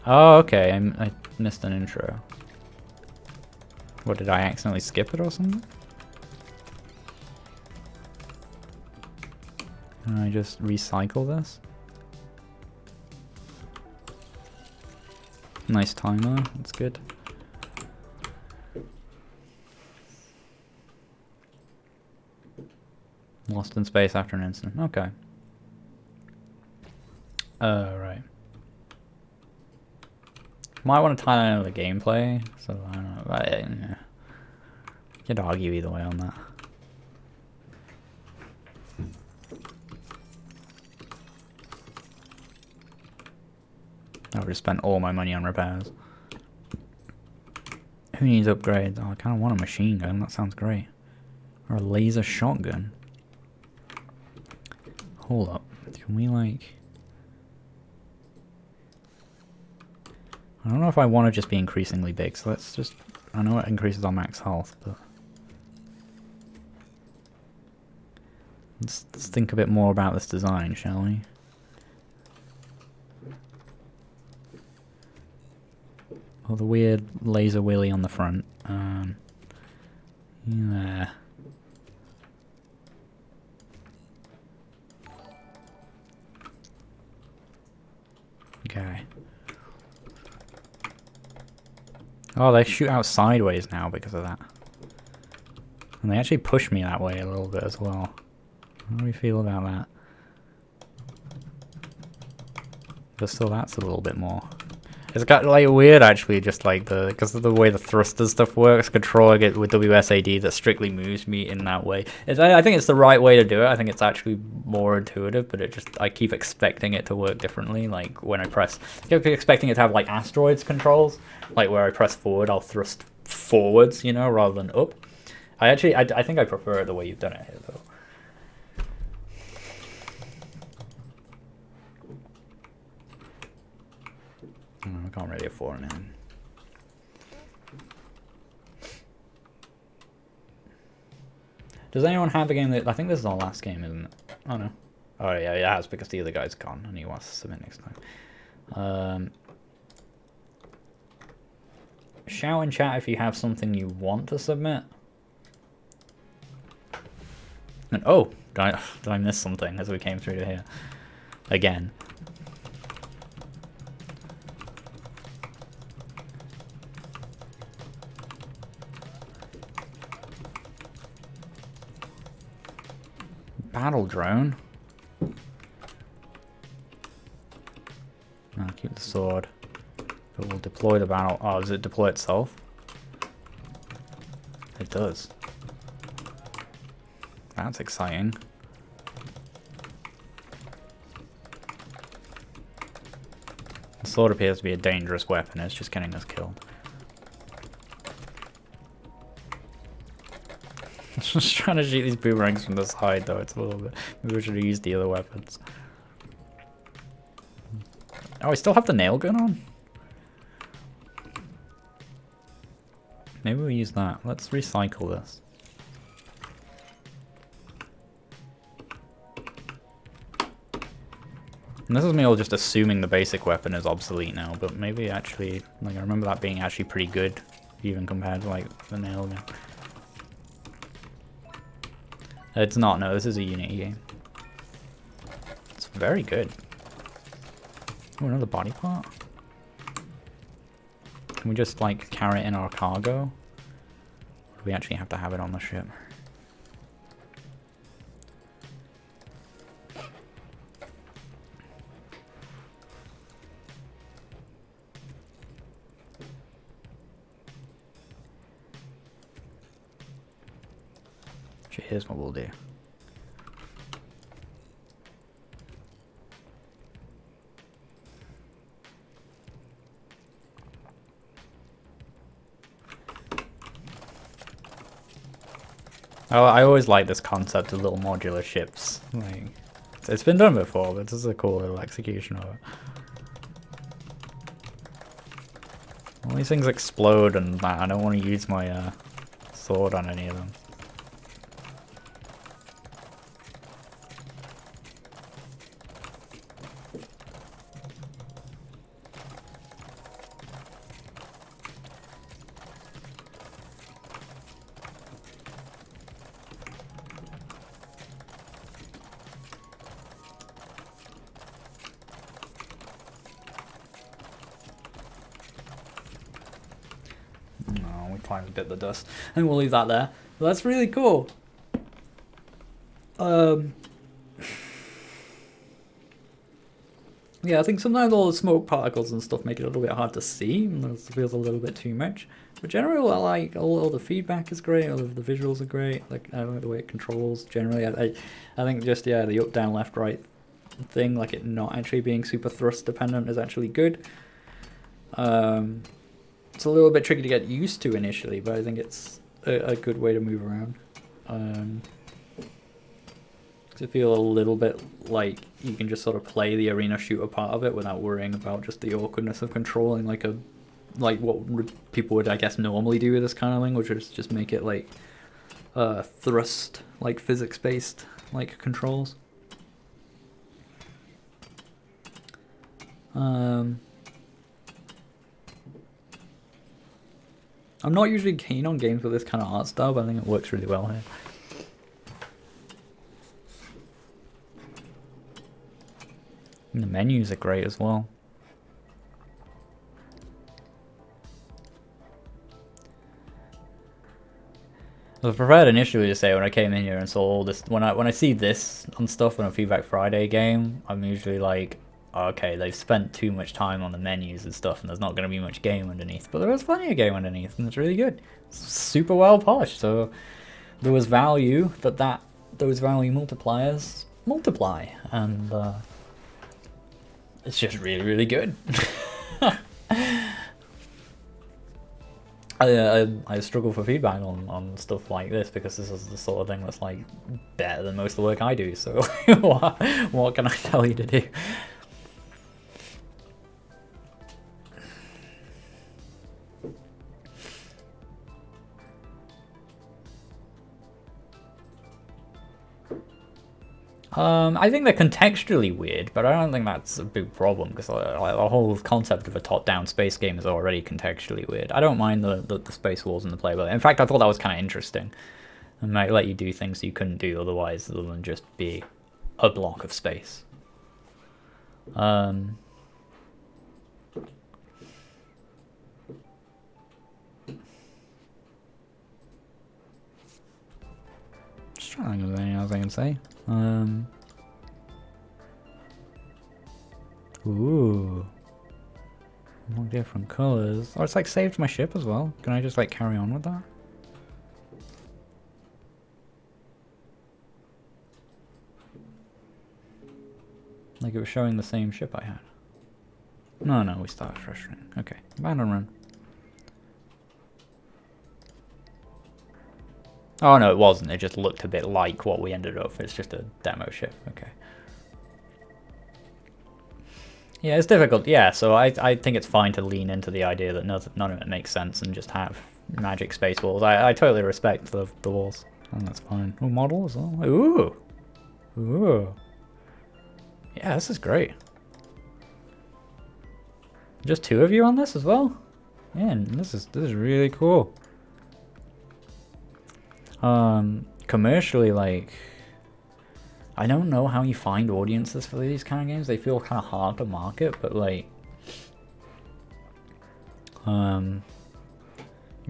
Oh, okay. I missed an intro. What, did I accidentally skip it or something? Can I just recycle this? Nice timer. That's good. Lost in space after an incident. Okay. Right. Might want to tie that into the gameplay, so I don't know. Yeah. Could argue either way on that. I would have spent all my money on repairs. Who needs upgrades? Oh, I kind of want a machine gun. That sounds great. Or a laser shotgun. Hold up. Can we, like... I don't know if I want to just be increasingly big, so let's just... I know it increases our max health, but... Let's think a bit more about this design, shall we? Oh, the weird laser wheelie on the front. Yeah. Okay. Oh, they shoot out sideways now because of that. And they actually push me that way a little bit as well. How do we feel about that? But still, that's a little bit more. It's got like weird actually, just like because of the way the thruster stuff works, controlling it with WSAD that strictly moves me in that way. I think it's the right way to do it. I think it's actually more intuitive, but I keep expecting it to work differently. Like when I keep expecting it to have like asteroids controls, like where I press forward, I'll thrust forwards, you know, rather than up. I think I prefer it the way you've done it here, though. I can't really afford it. Does anyone have a game that... I think this is our last game, isn't it? Oh, no. Oh, yeah, it has, because the other guy's gone, and he wants to submit next time. Shout in chat if you have something you want to submit. And, oh, did I miss something as we came through to here? Again. Battle drone. I'll keep the sword. But we'll deploy the battle. Oh, does it deploy itself? It does. That's exciting. The sword appears to be a dangerous weapon. It's just getting us killed. Just trying to shoot these boomerangs from the side, though. It's a little bit... Maybe we should have used the other weapons. Oh, I still have the nail gun on? Maybe we'll use that. Let's recycle this. And this is me all just assuming the basic weapon is obsolete now, but maybe actually... Like, I remember that being actually pretty good, even compared to, like, the nail gun. It's not, no, this is a Unity game. It's very good. Oh, another body part? Can we just, like, carry it in our cargo? Or do we actually have to have it on the ship? Here's what we'll do. Oh, I always like this concept of little modular ships. Like, it's been done before, but this is a cool little execution of it. All these things explode, and I don't want to use my sword on any of them. No, we finally bit the dust, and we'll leave that there. But that's really cool. Yeah, I think sometimes all the smoke particles and stuff make it a little bit hard to see, and it feels a little bit too much. But generally, I like all the feedback is great, all of the visuals are great. Like I like the way it controls. Generally, I think just the up, down, left, right thing, like it not actually being super thrust dependent, is actually good. It's a little bit tricky to get used to initially, but I think it's a good way to move around. To feel a little bit like you can just sort of play the arena shooter part of it without worrying about just the awkwardness of controlling like what people would, I guess, normally do with this kind of thing, which is just make it like thrust, like physics based like controls. I'm not usually keen on games with this kind of art style, but I think it works really well here. And the menus are great as well. I was prepared initially to say when I came in here and saw all this, when I see this on stuff on a Feedback Friday game, I'm usually like, okay, they've spent too much time on the menus and stuff, and there's not going to be much game underneath. But there was plenty of game underneath, and it's really good. It's super well polished, so there was value that those value multipliers multiply, and it's just really, really good. I struggle for feedback on stuff like this because this is the sort of thing that's like better than most of the work I do. So what can I tell you to do? I think they're contextually weird, but I don't think that's a big problem because the whole concept of a top-down space game is already contextually weird. I don't mind the space walls in the playability. In fact, I thought that was kind of interesting. It might let you do things you couldn't do otherwise, other than just be a block of space. Just trying to think of anything else I can say. Ooh. More different colors. Oh, it's like saved my ship as well. Can I just like carry on with that? Like it was showing the same ship I had. No, we started fresh. Okay, abandon run. Oh no, it wasn't. It just looked a bit like what we ended up with. It's just a demo ship. Okay. Yeah, it's difficult. Yeah, so I think it's fine to lean into the idea that none of it makes sense and just have magic space walls. I totally respect the walls. And that's fine. Oh, model as well. Ooh. Ooh. Yeah, this is great. Just two of you on this as well? Man, this is really cool. Commercially, like, I don't know how you find audiences for these kind of games. They feel kind of hard to market, but like, you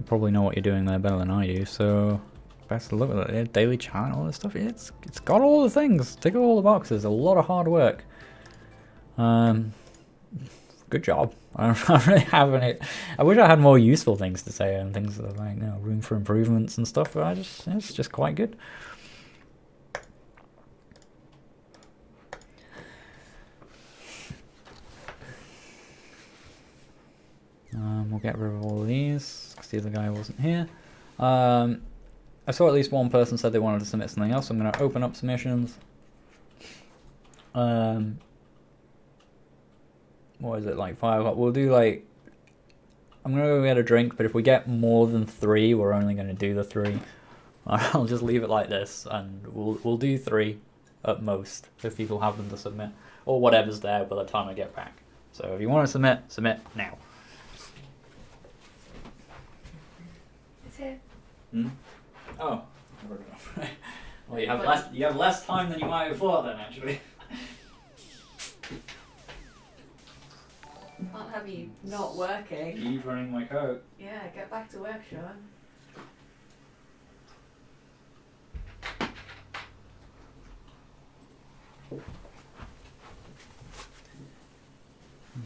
probably know what you're doing there better than I do. So, best of luck with it. Daily chat, all this stuff. It's got all the things. Tick all the boxes. A lot of hard work. Good job. I don't really have any. I wish I had more useful things to say and things that are like, room for improvements and stuff. But it's just quite good. We'll get rid of all of these because the other guy wasn't here. I saw at least one person said they wanted to submit something else. So I'm going to open up submissions. What is it, like 5 o'clock? We'll do like I'm gonna go get a drink, but if we get more than 3, we're only gonna do the 3. I'll just leave it like this, and we'll do 3 at most if people have them to submit, or whatever's there by the time I get back. So if you want to submit now. It's here. Oh. Well, you have less time than you might have thought then, actually. Can't have you not working. Keep running my coat. Yeah, get back to work, Sean.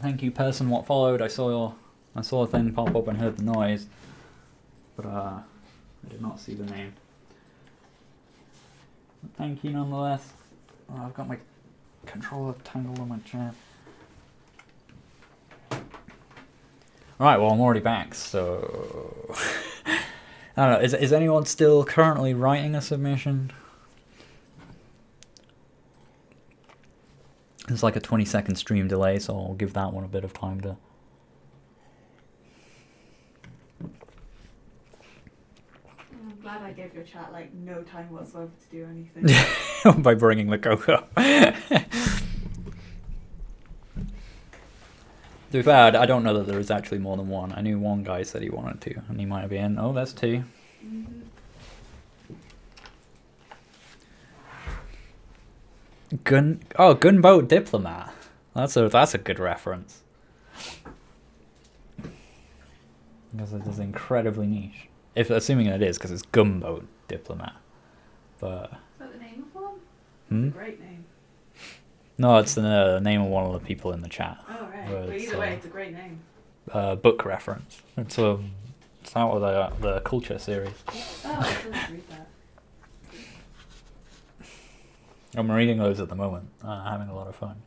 Thank you, person. What followed? I saw a thing pop up and heard the noise, but I did not see the name. Thank you, nonetheless. Oh, I've got my controller tangled on my chair. Right, well, I'm already back, so I don't know. Is anyone still currently writing a submission? It's like a 20-second stream delay, so I'll give that one a bit of time to. I'm glad I gave your chat like no time whatsoever to do anything. By bringing the cocoa. To be fair, I don't know that there is actually more than one. I knew one guy said he wanted to, and he might have been. Oh, that's 2. Mm-hmm. Gunboat Diplomat. That's a good reference. Because it is incredibly niche. If assuming it is, because it's Gunboat Diplomat. But Is that the name of one? hmm? It's a great name. No, it's the name of one of the people in the chat. Oh right. But But it's, either way, it's a great name. Book reference. It's out of the Culture series. Oh, I didn't read that. I'm reading those at the moment. Having a lot of fun.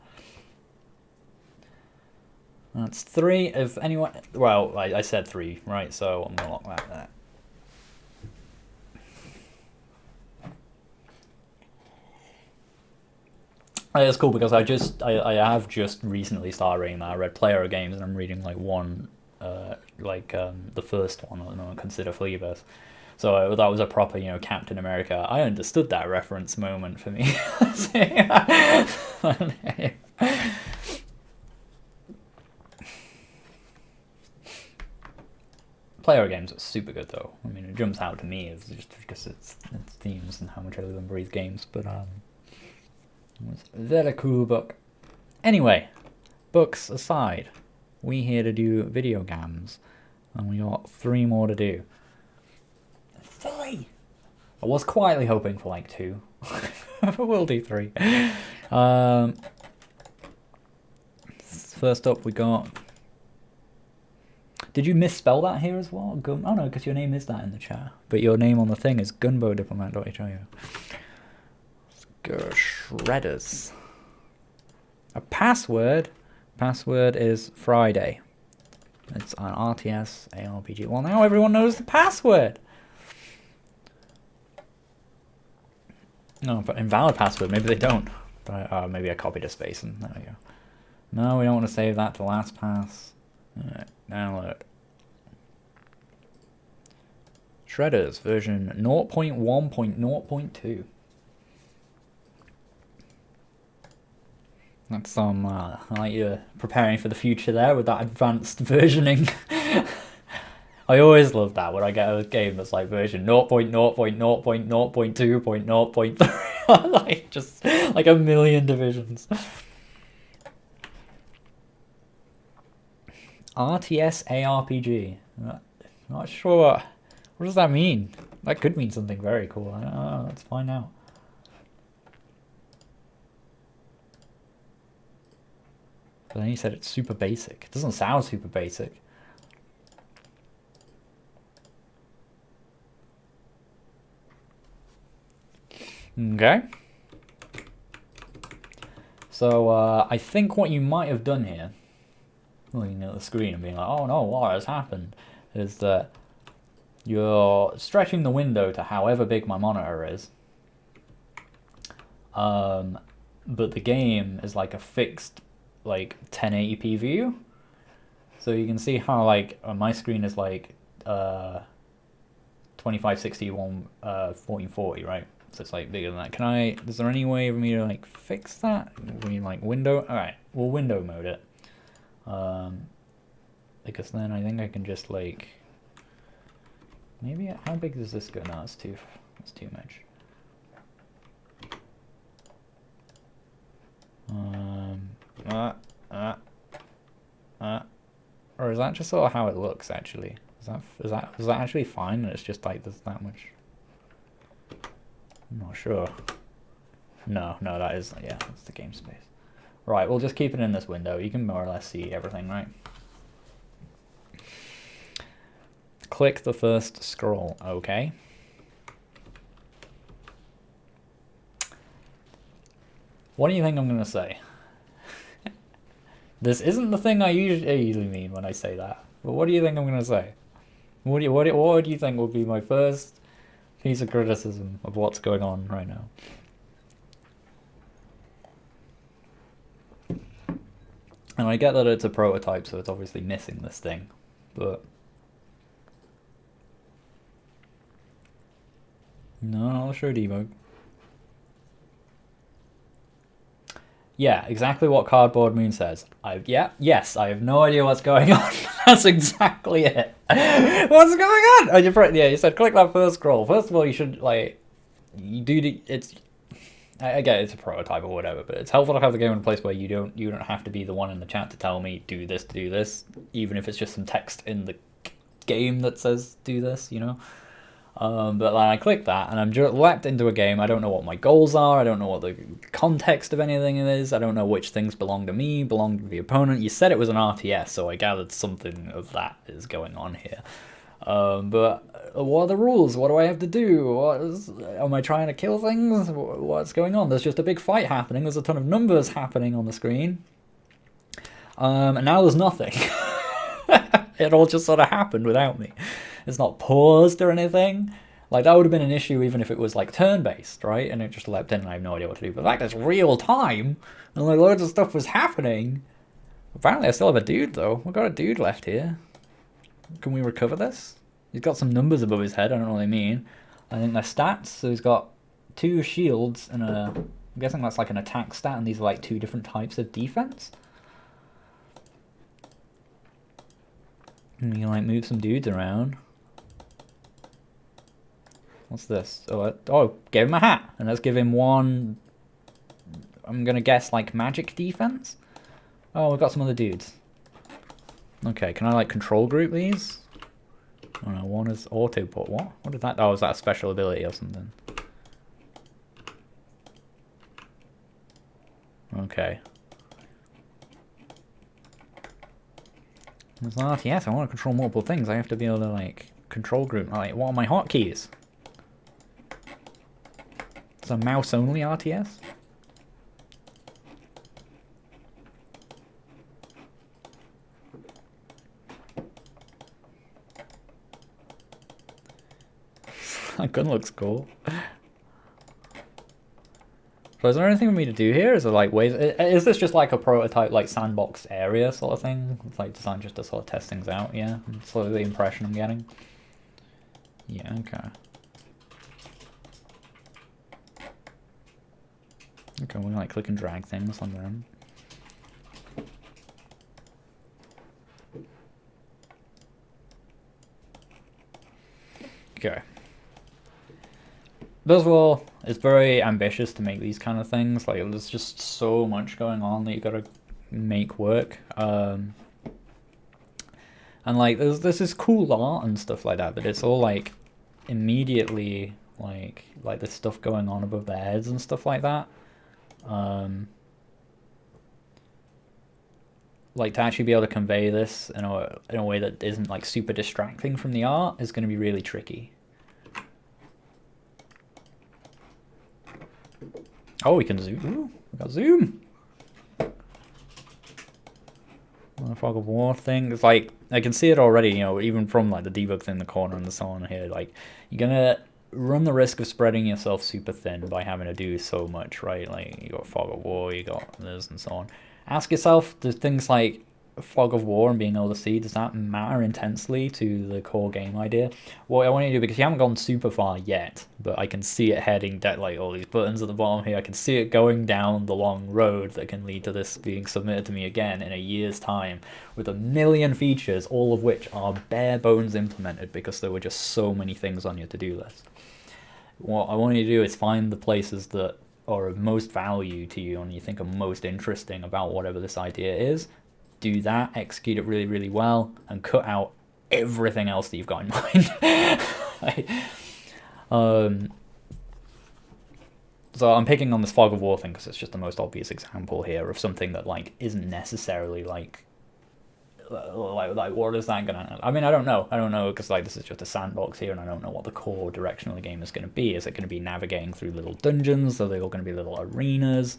That's 3. If anyone, well, I said 3, right? So I'm gonna lock that there. It's cool because I have just recently started reading that. I read Player of Games, and I'm reading like one, the first one at the moment, Consider Fleabus. So that was a proper, Captain America. I understood that reference moment for me. Player Games is super good though. I mean, it jumps out to me is just because it's themes and how much I live and breathe games. But it was a very cool book. Anyway, books aside, we here to do video games, and we got 3 more to do. 3. I was quietly hoping for like 2. But we'll do 3. First up, we got. Did you misspell that here as well? Oh no, because your name is that in the chat. But your name on the thing is gunbowdiplomat.io. Shredders. A password. Password is Friday. It's an RTS ARPG. Well, now everyone knows the password. No, but invalid password. Maybe they don't. But, maybe I copied a space and there we go. No, we don't want to save that to LastPass. Alright, download. Shredders version 0.1.0.2. That's some, like you're preparing for the future there with that advanced versioning. I always love that when I get a game that's like version 0.0.0.0.2.0.3. Like, just like a million divisions. RTS ARPG. Not sure. What does that mean? That could mean something very cool. I don't know. Let's find out. But then you said it's super basic. It doesn't sound super basic. Okay. So I think what you might have done here, looking at the screen and being like, oh no, what has happened, is that you're stretching the window to however big my monitor is. But the game is like a fixed like 1080p view. So you can see how like my screen is like 2561 1440, right? So it's like bigger than that. Can I? Is there any way for me to like fix that? We like window. All right, we'll window mode it. Because then I think I can just like maybe how big does this go? No, it's too much. Or is that just sort of how it looks actually? Is that actually fine? And it's just like there's that much. I'm not sure. No, that is, yeah, that's the game space. Right, we'll just keep it in this window. You can more or less see everything, right? Click the first scroll, okay. What do you think I'm gonna say? This isn't the thing I usually mean when I say that. But what do you think I'm gonna say? What do you think will be my first piece of criticism of what's going on right now? And I get that it's a prototype, so it's obviously missing this thing, but no, I'll show debug. Yeah, exactly what Cardboard Moon says. Yes, I have no idea what's going on. That's exactly it. What's going on? Oh, you said click that first scroll. First of all, you should like, I get it's a prototype or whatever, but it's helpful to have the game in a place where you don't have to be the one in the chat to tell me do this, even if it's just some text in the game that says do this, you know. But then I click that and I'm just leapt into a game. I don't know what my goals are. I don't know what the context of anything is. I don't know which things belong to me, belong to the opponent. You said it was an RTS, so I gathered something of that is going on here. But what are the rules? What do I have to do? Am I trying to kill things? What's going on? There's just a big fight happening. There's a ton of numbers happening on the screen. And now there's nothing. It all just sort of happened without me. It's not paused or anything. Like, that would have been an issue even if it was, like, turn-based, right? And it just leapt in and I have no idea what to do. But the fact it's real time, and, like, loads of stuff was happening. Apparently I still have a dude, though. We've got a dude left here. Can we recover this? He's got some numbers above his head. I don't know what they mean. I think they're stats. So he's got 2 shields and a... I'm guessing that's, like, an attack stat, and these are, like, 2 different types of defense. And you can, like, move some dudes around. What's this? Oh, gave him a hat. And let's give him one... I'm gonna guess, like, magic defense? Oh, we've got some other dudes. Okay, can I, like, control group these? Oh no, one is auto put. What? What is that? Oh, is that a special ability or something? Okay. There's an RTS. I want to control multiple things. I have to be able to, like, control group. Like, what are my hotkeys? It's a mouse-only RTS? That gun looks cool. So is there anything for me to do here? Is there like ways? Is this just like a prototype, like sandbox area sort of thing? It's like designed just to sort of test things out. Yeah, that's sort of the impression I'm getting. Yeah. Okay. Okay, we can like click and drag things on them. Okay. First of all, it's very ambitious to make these kind of things. Like, there's just so much going on that you gotta make work. And like, there's this cool art and stuff like that, but it's all like immediately like this stuff going on above their heads and stuff like that. Like, to actually be able to convey this in a way that isn't like super distracting from the art is going to be really tricky. Oh, we can zoom. Ooh, we got zoom. Fog of War thing. It's like, I can see it already, you know, even from like the debug thing in the corner and so on here. Like, you're gonna run the risk of spreading yourself super thin by having to do so much, right? Like, you got Fog of War, you got this and so on. Ask yourself, do things like Fog of War and being able to see, does that matter intensely to the core game idea? What I want you to do, because you haven't gone super far yet, but I can see it heading down, like all these buttons at the bottom here, I can see it going down the long road that can lead to this being submitted to me again in a year's time with a million features, all of which are bare bones implemented because there were just so many things on your to-do list. What I want you to do is find the places that are of most value to you and you think are most interesting about whatever this idea is. Do that, execute it really, really well, and cut out everything else that you've got in mind. So I'm picking on this Fog of War thing because it's just the most obvious example here of something that like isn't necessarily like what is that gonna? I mean, I don't know because like this is just a sandbox here, and I don't know what the core direction of the game is going to be. Is it going to be navigating through little dungeons? Are they all going to be little arenas?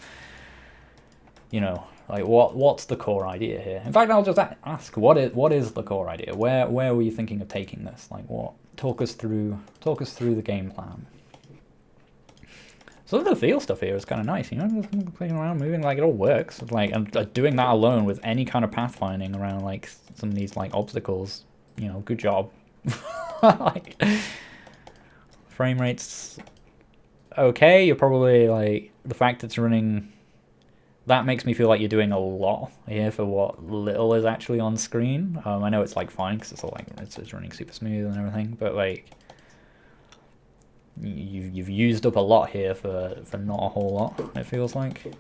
You know, like what's the core idea here? In fact, I'll just ask what is the core idea? Where were you thinking of taking this? Like what? Talk us through the game plan. So the feel stuff here is kind of nice, you know, just playing around, moving, like it all works. Like and doing that alone with any kind of pathfinding around like some of these like obstacles, you know, good job. Like frame rates okay. You're probably like the fact it's running. That makes me feel like you're doing a lot here for what little is actually on screen. I know it's like fine because it's all like it's running super smooth and everything, but like you've used up a lot here for not a whole lot. It feels like.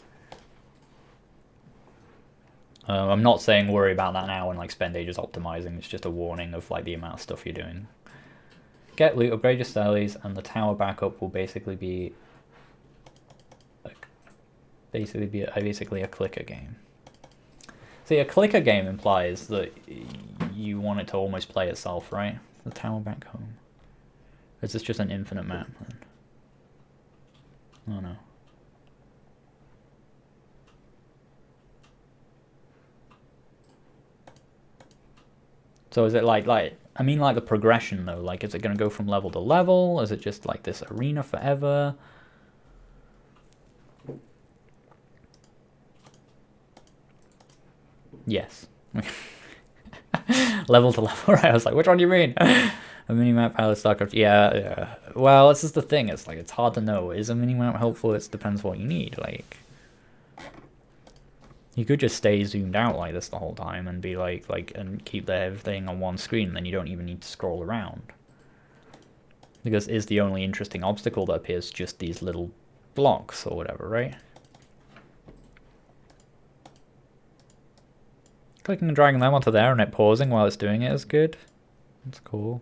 I'm not saying worry about that now and like spend ages optimizing. It's just a warning of like the amount of stuff you're doing. Get loot, upgrade your stellies, and the tower backup will basically be basically a clicker game. See, a clicker game implies that you want it to almost play itself, right? The tower back home. Is this just an infinite map then? Oh no. So is it like I mean like the progression though, like is it gonna go from level to level? Is it just like this arena forever? Yes. Level to level, right? I was like, which one do you mean? A minimap, how StarCraft? Yeah. Well, this is the thing. It's like it's hard to know. Is a minimap helpful? It depends what you need. Like, you could just stay zoomed out like this the whole time and be like and keep everything on one screen. And then you don't even need to scroll around. Because is the only interesting obstacle that appears just these little blocks or whatever, right? Clicking and dragging them onto there and it pausing while it's doing it is good. That's cool.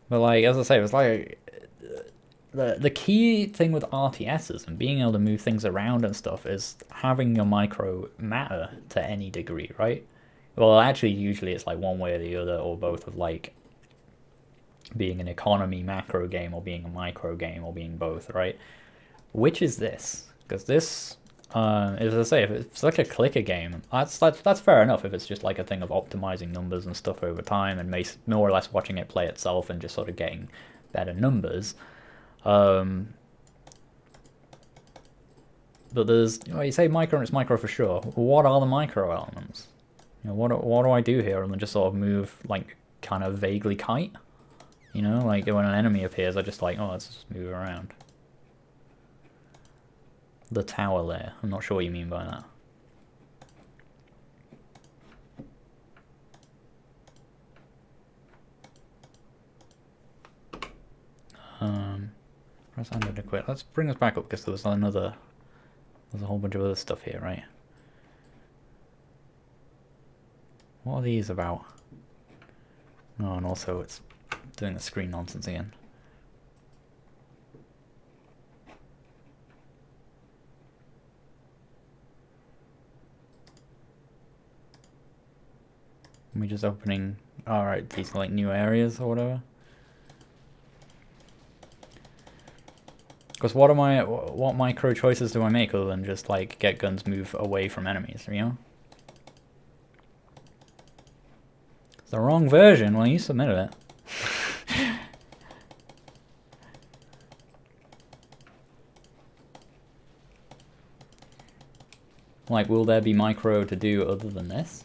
But like, as I say, it was like the key thing with RTSs and being able to move things around and stuff is having your micro matter to any degree, right? Well, actually, usually it's like one way or the other, or both of like being an economy macro game or being a micro game or being both, right? Which is this? Because this, as I say, if it's like a clicker game, that's fair enough if it's just like a thing of optimizing numbers and stuff over time and more or less watching it play itself and just sort of getting better numbers. But there's, you say micro and it's micro for sure. What are the micro elements? You know, what do I do here? And then just sort of move like kind of vaguely kite. You know, like when an enemy appears, I just like, oh, let's just move around. The tower layer. I'm not sure what you mean by that. Press enter to quit. Let's bring us back up because there's a whole bunch of other stuff here, right? What are these about? Oh, and also it's doing the screen nonsense again. We're just opening, alright, these like new areas or whatever. Because what micro choices do I make other than just like get guns, move away from enemies, you know? It's the wrong version, well you submitted it. Like, will there be micro to do other than this?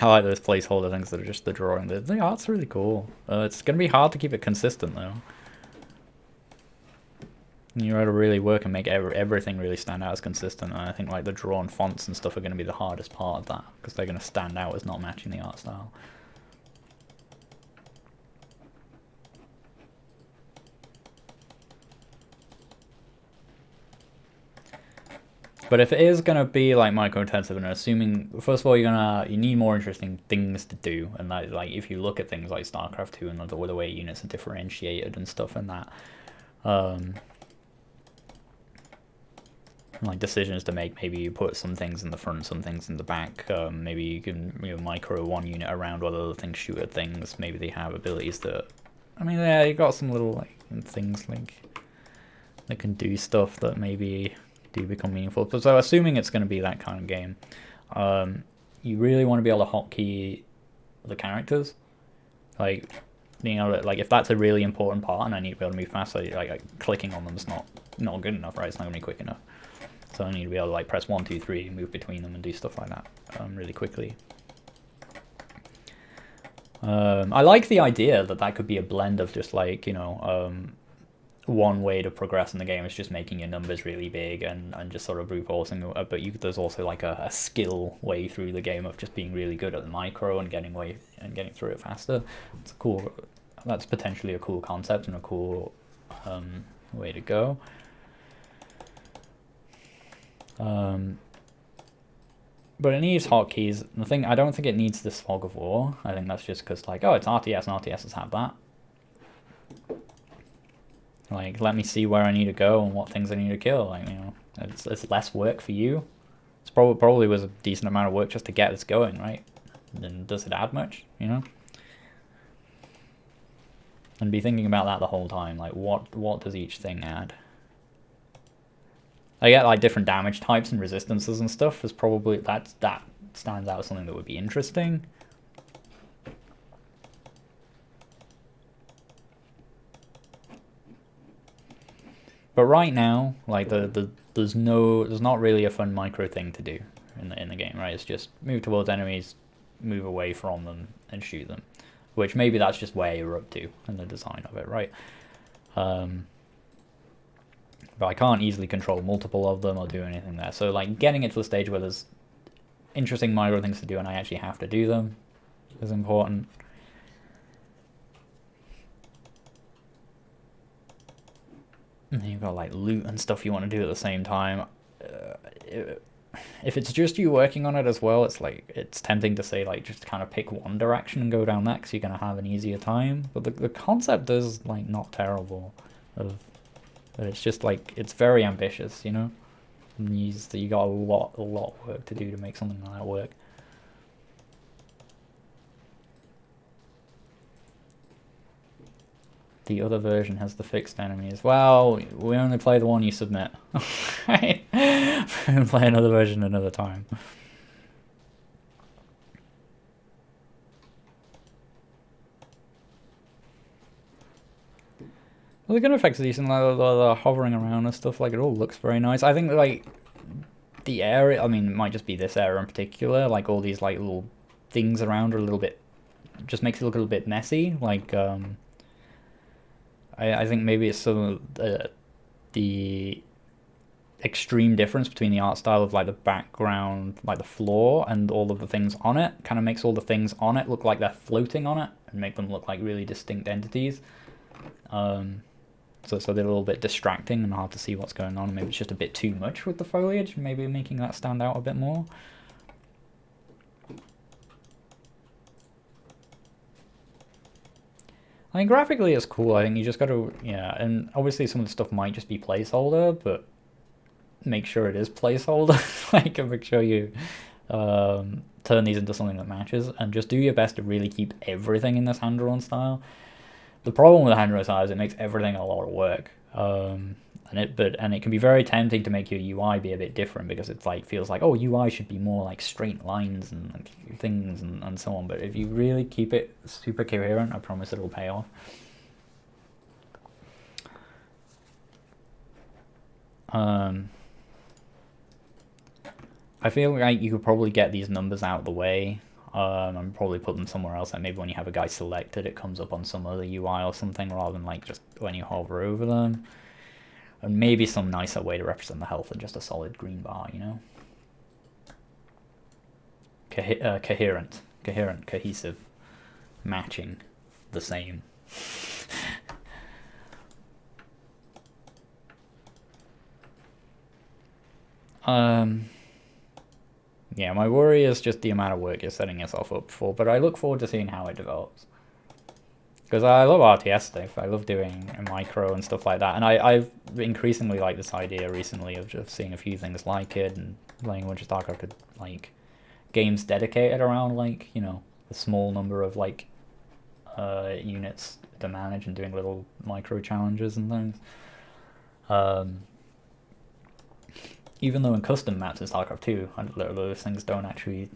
I like those placeholder things that are just the drawing. The art's really cool. It's going to be hard to keep it consistent, though. You got to really work and make everything really stand out as consistent. And I think like the drawn fonts and stuff are going to be the hardest part of that, because they're going to stand out as not matching the art style. But if it is gonna be like micro-intensive, and assuming first of all you need more interesting things to do, and that, like if you look at things like StarCraft 2 and the way units are differentiated and stuff and that, like decisions to make, maybe you put some things in the front, some things in the back, maybe you can micro one unit around while other things shoot at things, maybe they have abilities that, I mean, yeah, you got some little like things like that can do stuff that maybe do become meaningful. But so assuming it's going to be that kind of game, you really want to be able to hotkey the characters, like like if that's a really important part and I need to be able to move fast, like clicking on them is not good enough, right? It's not going to be quick enough. So I need to be able to like press 1, 2, 3, move between them and do stuff like that really quickly. I like the idea that could be a blend of just like, one way to progress in the game is just making your numbers really big and just sort of brute forcing, but there's also like a skill way through the game of just being really good at the micro and getting through it faster. It's cool. That's potentially a cool concept and a cool way to go. But it needs hotkeys. The thing, I don't think it needs this Fog of War. I think that's just because like, oh, it's RTS and RTSs have that. Like, let me see where I need to go and what things I need to kill. Like, it's less work for you. It's probably was a decent amount of work just to get this going, right? Then does it add much, And be thinking about that the whole time. Like, what does each thing add? I get like different damage types and resistances and stuff. Is probably that stands out as something that would be interesting. But right now, like there's not really a fun micro thing to do in the game, right? It's just move towards enemies, move away from them, and shoot them. Which maybe that's just where you're up to in the design of it, right? But I can't easily control multiple of them or do anything there. So like getting it to the stage where there's interesting micro things to do and I actually have to do them is important. And then you've got like loot and stuff you want to do at the same time. If it's just you working on it as well, it's tempting to say like just kind of pick one direction and go down that because you're gonna have an easier time. But the concept is like not terrible. But it's just like it's very ambitious, you got a lot of work to do to make something like that work. The other version has the fixed enemies. Well, we only play the one you submit. Right? We'll play another version another time. Well, the gun effects are decent, like the hovering around and stuff, like it all looks very nice. I think like the area, I mean, it might just be this area in particular, like all these like little things around are a little bit, just makes it look a little bit messy. Like, I think maybe it's some of the extreme difference between the art style of like the background, like the floor, and all of the things on it, kind of makes all the things on it look like they're floating on it and make them look like really distinct entities. So they're a little bit distracting and hard to see what's going on. Maybe it's just a bit too much with the foliage, maybe making that stand out a bit more. I mean, graphically it's cool. I think you just got to, yeah, and obviously some of the stuff might just be placeholder, but make sure it is placeholder. Like, make sure you turn these into something that matches, and just do your best to really keep everything in this hand-drawn style. The problem with hand-drawn style is it makes everything a lot of work, and it can be very tempting to make your UI be a bit different because it's like feels like, oh, UI should be more like straight lines and like things and so on. But if you really keep it super coherent, I promise it'll pay off. I feel like you could probably get these numbers out of the way, and probably put them somewhere else. Like maybe when you have a guy selected, it comes up on some other UI or something, rather than like just when you hover over them. And maybe some nicer way to represent the health than just a solid green bar, you know? Coherent, cohesive, matching, the same. Yeah, my worry is just the amount of work you're setting yourself up for, but I look forward to seeing how it develops. Because I love RTS stuff, I love doing a micro and stuff like that, and I've increasingly liked this idea recently of just seeing a few things like it, and playing a bunch of StarCraft, like, games dedicated around, like, you know, the small number of, like, units to manage and doing little micro challenges and things. Even though in custom maps in StarCraft 2, those things don't actually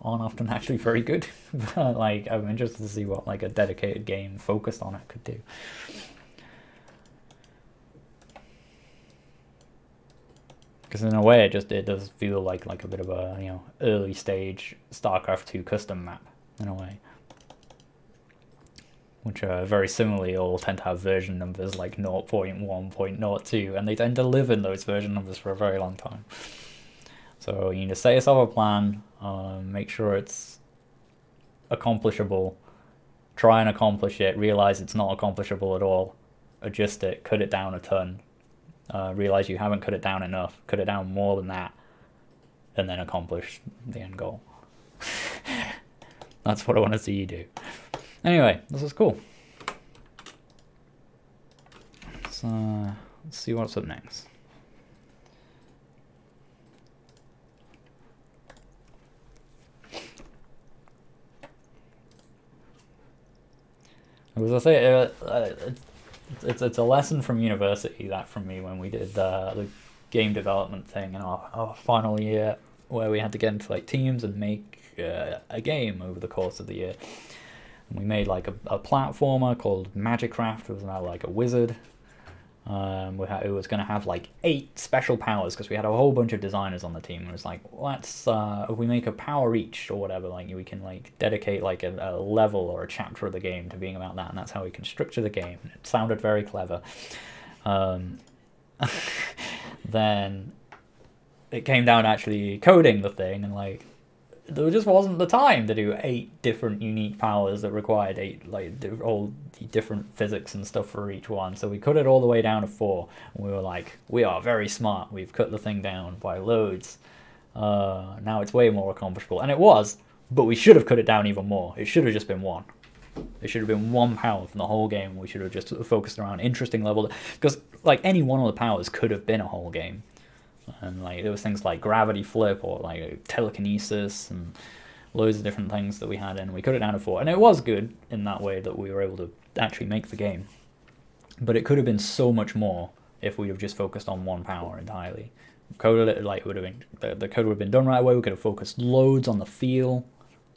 aren't often actually very good. But like, I'm interested to see what like a dedicated game focused on it could do. Because in a way, it does feel like a bit of a, you know, early stage StarCraft 2 custom map in a way. Which very similarly all tend to have version numbers like 0.1.02, and they tend to live in those version numbers for a very long time. So you need to set yourself a plan, make sure it's accomplishable, try and accomplish it, realize it's not accomplishable at all, adjust it, cut it down a ton, realize you haven't cut it down enough, cut it down more than that, and then accomplish the end goal. That's what I want to see you do. Anyway, this is cool. So, let's see what's up next. As I say, it's a lesson from university, that from me, when we did the game development thing in our final year, where we had to get into like teams and make a game over the course of the year. And we made like a platformer called Magicraft. It was about like a wizard. It was going to have like 8 special powers, because we had a whole bunch of designers on the team. It was like, let's if we make a power each or whatever, like we can like dedicate like a level or a chapter of the game to being about that, and that's how we can structure the game. It sounded very clever. Then it came down to actually coding the thing, and like there just wasn't the time to do 8 different unique powers that required 8 all the different physics and stuff for each one. So we cut it all the way down to 4, and we were like, we are very smart, we've cut the thing down by loads. Now it's way more accomplishable, and it was, but we should have cut it down even more. It should have just been 1. It should have been 1 power from the whole game. We should have just focused around interesting level, because like any one of the powers could have been a whole game. And like there was things like gravity flip or like telekinesis and loads of different things that we had, and we cut it down to 4, and it was good in that way that we were able to actually make the game. But it could have been so much more if we have just focused on 1 power entirely. Coded it like it would have been, the code would have been done right away. We could have focused loads on the feel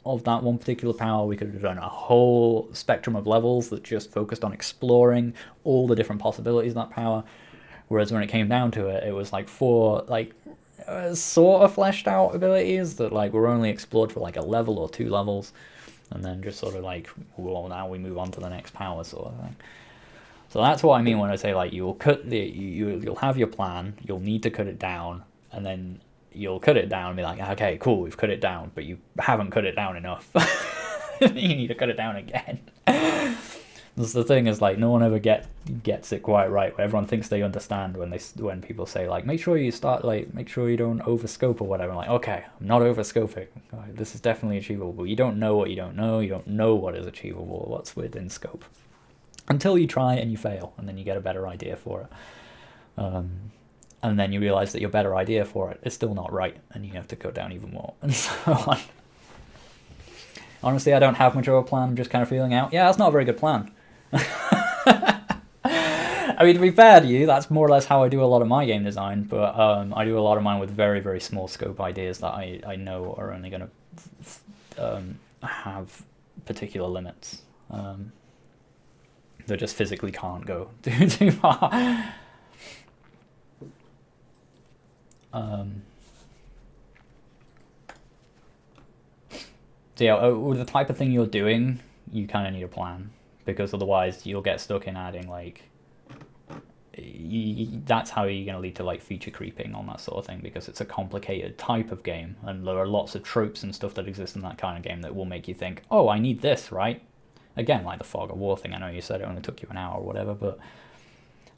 of that one particular power. We could have done a whole spectrum of levels that just focused on exploring all the different possibilities of that power. Whereas when it came down to it, it was like 4 like sort of fleshed out abilities that like were only explored for like a level or 2 levels, and then just sort of like, well, now we move on to the next power sort of thing. So that's what I mean when I say like you'll have your plan, you'll need to cut it down, and then you'll cut it down and be like, okay, cool, we've cut it down, but you haven't cut it down enough. You need to cut it down again. The thing is, like, no one ever gets it quite right. Everyone thinks they understand when people say like, make sure you don't overscope or whatever. I'm like, okay, I'm not overscoping. This is definitely achievable. But you don't know what you don't know. You don't know what is achievable, what's within scope, until you try and you fail, and then you get a better idea for it. And then you realize that your better idea for it is still not right, and you have to go down even more, and so on. Honestly, I don't have much of a plan. I'm just kind of feeling out. Yeah, that's not a very good plan. I mean, to be fair to you, that's more or less how I do a lot of my game design, but I do a lot of mine with very, very small scope ideas that I know are only going to have particular limits. They just physically can't go too far. So yeah, with the type of thing you're doing, you kind of need a plan, because otherwise you'll get stuck in adding like. That's how you're going to lead to like feature creeping on that sort of thing, because it's a complicated type of game, and there are lots of tropes and stuff that exist in that kind of game that will make you think, oh, I need this, right? Again, like the Fog of War thing. I know you said it only took you an hour or whatever, but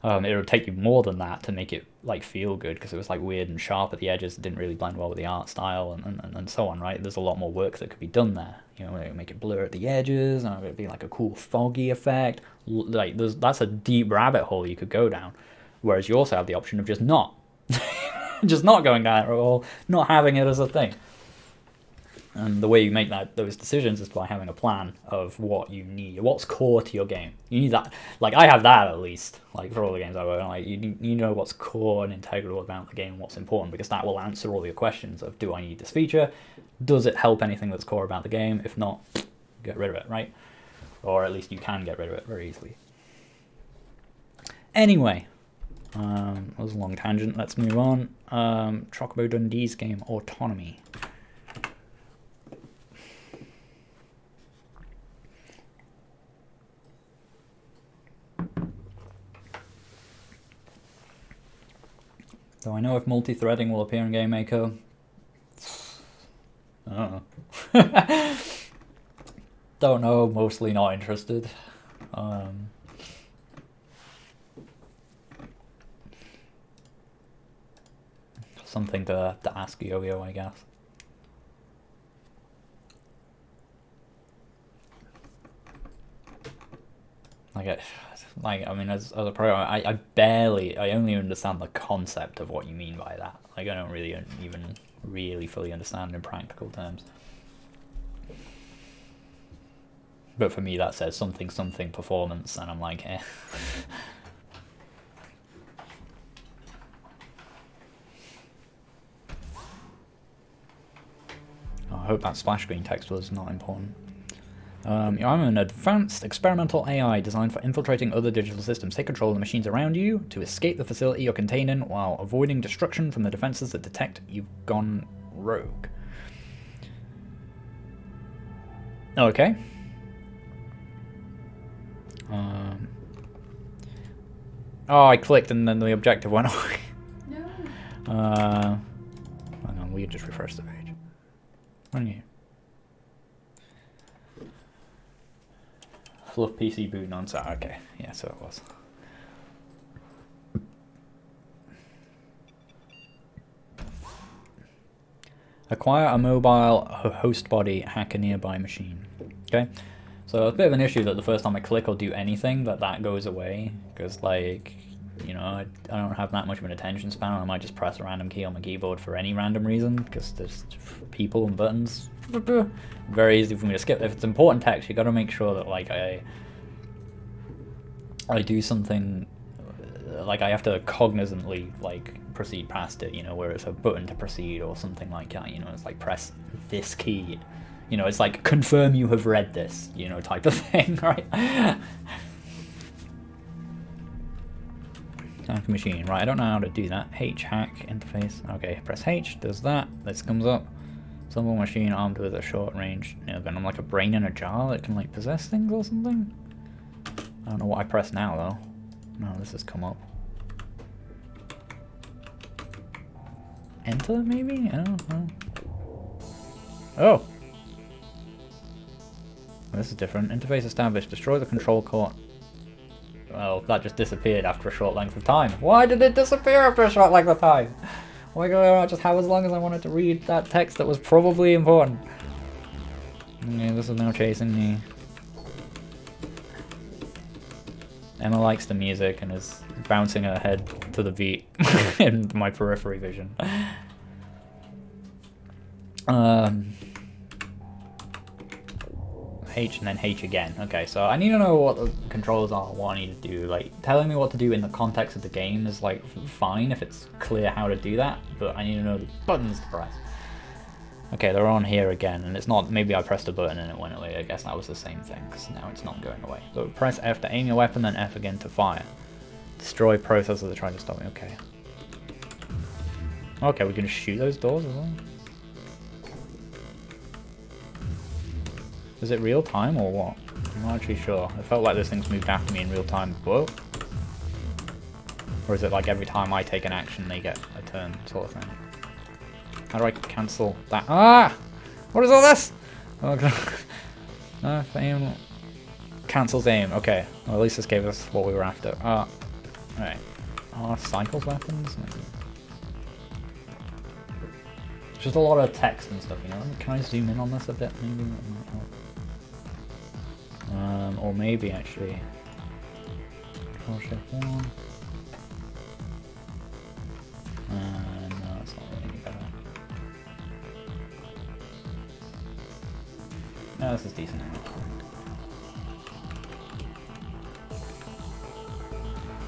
it would take you more than that to make it like feel good, because it was like weird and sharp at the edges. It didn't really blend well with the art style and so on, right? There's a lot more work that could be done there. You know, make it blur at the edges, and it'd be like a cool foggy effect. Like that's a deep rabbit hole you could go down. Whereas you also have the option of just not, just not going down it at all, not having it as a thing. And the way you make those decisions is by having a plan of what you need, what's core to your game. You need that. Like I have that at least. Like for all the games I work on, like you know what's core and integral about the game, and what's important, because that will answer all your questions of, do I need this feature? Does it help anything that's core about the game? If not, get rid of it, right? Or at least you can get rid of it very easily. Anyway, that was a long tangent. Let's move on. Chocobo Dundee's game Autonomy. So I know if multi-threading will appear in Game Maker. I don't know. Don't know, mostly not interested. Something to ask Yo-Yo, I guess. I mean, as a programmer, I only understand the concept of what you mean by that. Like, I don't really even really fully understand in practical terms. But for me, that says something performance, and I'm like, eh. I hope that splash screen text was not important. I'm an advanced experimental AI designed for infiltrating other digital systems. Take control of the machines around you to escape the facility you're contained in while avoiding destruction from the defenses that detect you've gone rogue. Okay. Oh, I clicked and then the objective went away. No. Hang on, we just refresh the page. What are you? Fluff PC boot nonsense. Okay, yeah, so it was. Acquire a mobile host body, hack a nearby machine. Okay, so it's a bit of an issue that the first time I click or do anything, that goes away, because like, you know, I don't have that much of an attention span. I might just press a random key on my keyboard for any random reason, because there's people and buttons. Very easy for me to skip. If it's important text, you got to make sure that like I do something, like I have to cognizantly like proceed past it, you know, where it's a button to proceed or something like that, you know, it's like press this key, you know, it's like confirm you have read this, you know, type of thing, right? Hack machine, right? I don't know how to do that. H hack interface. Okay, press H, does that. This comes up. Simple machine armed with a short range. You know, then I'm like a brain in a jar that can like possess things or something. I don't know what I press now though. No, this has come up. Enter maybe? I don't know. Oh! This is different. Interface established. Destroy the control core. Well, that just disappeared after a short length of time. Why did it disappear after a short length of time? Why could I not just have as long as I wanted to read that text that was probably important? Okay, this is now chasing me. Emma likes the music and is bouncing her head to the beat in my periphery vision. H and then H again. Okay, so I need to know what the controls are, what I need to do. Like, telling me what to do in the context of the game is like fine if it's clear how to do that, but I need to know the buttons to press. Okay, they're on here again, and it's not, maybe I pressed a button and it went away. I guess that was the same thing, because now it's not going away. So press F to aim your weapon, then F again to fire. Destroy processors that are trying to stop me. Okay. Okay, we can shoot those doors as well. Is it real time or what? I'm not actually sure. It felt like this thing's moved after me in real time. Whoa. Or is it like every time I take an action they get a turn sort of thing? How do I cancel that? Ah! What is all this? Oh god. Aim. Cancels aim. Okay. Well, at least this gave us what we were after. Alright. Cycles weapons? Maybe. Just a lot of text and stuff, you know? Can I zoom in on this a bit? Maybe that might help. Or maybe actually... Control Shift 1. No, that's not really any better. No, this is decent enough.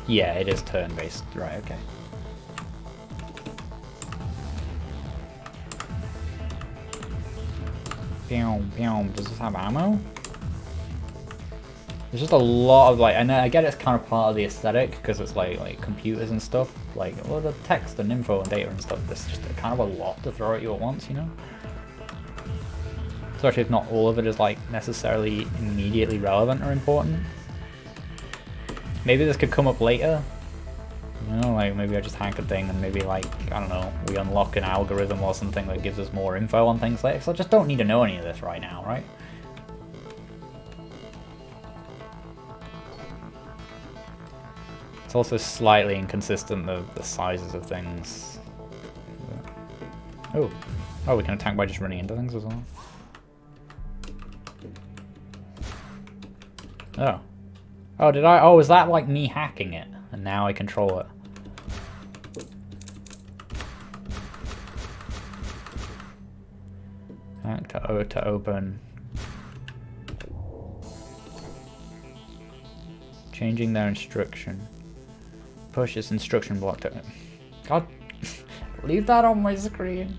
Yeah, it is turn-based. Right, okay. Does this have ammo? There's just a lot of like, and I get it's kind of part of the aesthetic because it's like computers and stuff, like well the text and info and data and stuff. There's just kind of a lot to throw at you at once, you know. Especially if not all of it is like necessarily immediately relevant or important. Maybe this could come up later. You know, like maybe I just hack a thing and maybe like, I don't know, we unlock an algorithm or something that gives us more info on things later. So I just don't need to know any of this right now, right? It's also slightly inconsistent, the sizes of things. Oh, we can attack by just running into things as well. Oh, did I? Oh, is that like me hacking it? And now I control it. Hack to open. Changing their instruction. Push this instruction block to... God, leave that on my screen.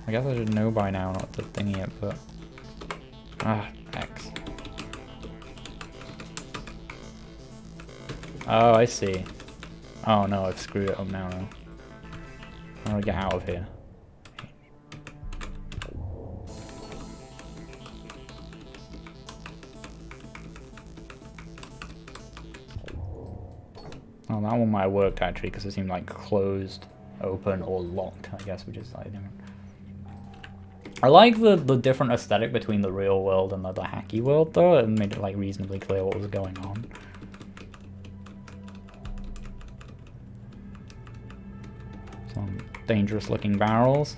I guess I should know by now not to thingy it, but... X. Oh, I see. Oh no, I've screwed it up now. How do I get out of here? Oh, that one might have worked actually, because it seemed like closed, open, or locked, I guess, which is slightly different. I like the different aesthetic between the real world and the hacky world, though. It made it like reasonably clear what was going on. Some dangerous looking barrels.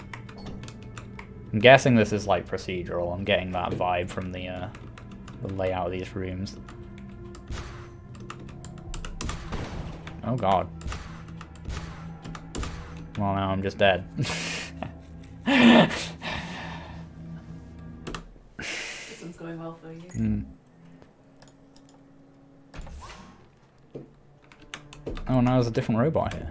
I'm guessing this is like procedural. I'm getting that vibe from the layout of these rooms. Oh god. Well, now I'm just dead. This one's going well for you. Oh, now there's a different robot here.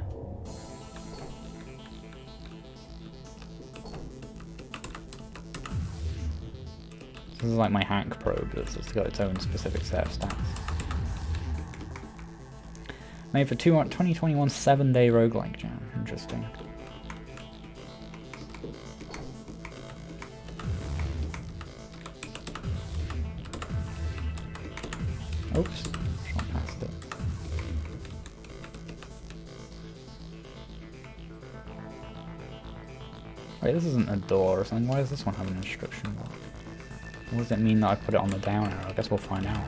This is like my hack probe that's got its own specific set of stats. Made for 2021 7-day roguelike jam. Interesting. Oops. Shot past it. Wait, this isn't a door or something. Why does this one have an instruction block? What does it mean that I put it on the down arrow? I guess we'll find out.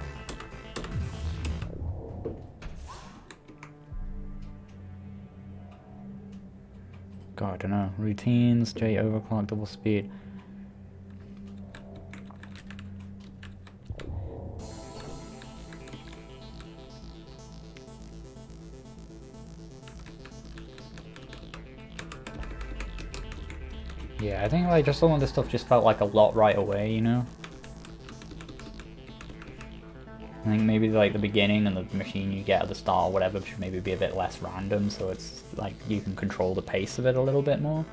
God, I don't know. Routines, J overclock, double speed. Yeah, I think like just some of this stuff just felt like a lot right away, you know? I think maybe like the beginning and the machine you get at the start or whatever should maybe be a bit less random, so it's like you can control the pace of it a little bit more.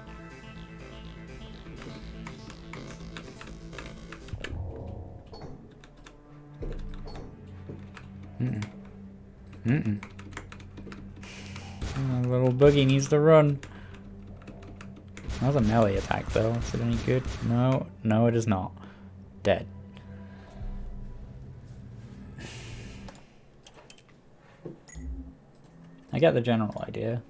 Oh, little boogie needs to run. That was a melee attack though. Is it any good? No, no it is not. Dead. I get the general idea.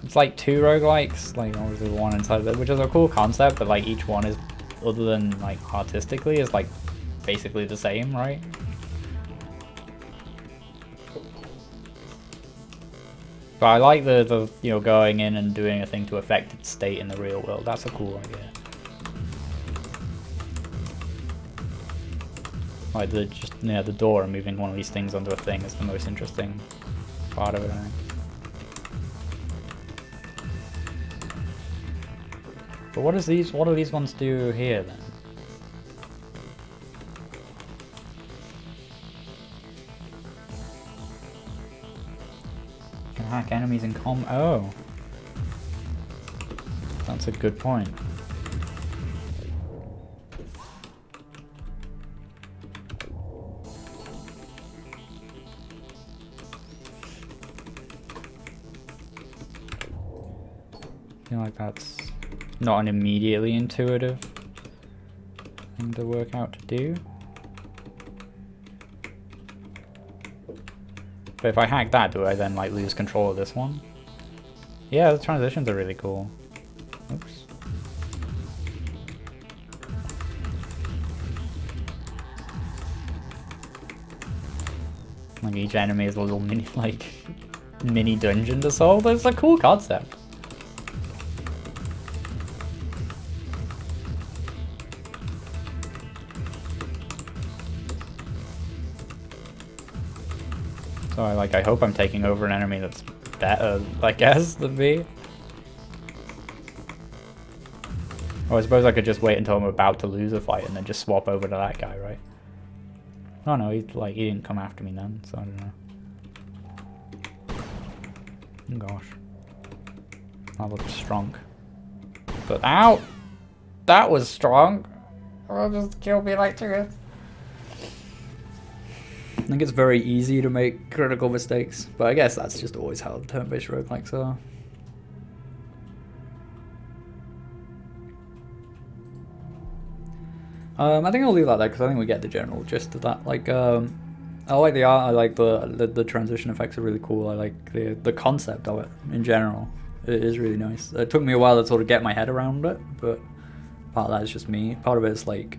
It's like 2 roguelikes, like obviously one inside of it, which is a cool concept, but like each one is, other than like artistically, is like basically the same, right? But I like the you know, going in and doing a thing to affect its state in the real world. That's a cool idea. Like the just near the door and moving one of these things onto a thing is the most interesting part of it, I think. But what do these ones do here then? You can hack enemies in oh. That's a good point. I feel like that's not an immediately intuitive thing to work out to do. But if I hack that, do I then like lose control of this one? Yeah, the transitions are really cool. Oops. Like each enemy is a little mini mini dungeon to solve. It's a cool concept. So I hope I'm taking over an enemy that's better, I guess, than me. Or I suppose I could just wait until I'm about to lose a fight and then just swap over to that guy, right? Oh no, he didn't come after me then, so I don't know. Oh gosh. That looks strong. But ow! That was strong! Oh, just killed me like this. I think it's very easy to make critical mistakes, but I guess that's just always how turn-based roguelikes are. I think I'll leave that there because I think we get the general gist of that. Like, I like the art. I like the transition effects are really cool. I like the concept of it in general. It is really nice. It took me a while to sort of get my head around it, but part of that is just me. Part of it is like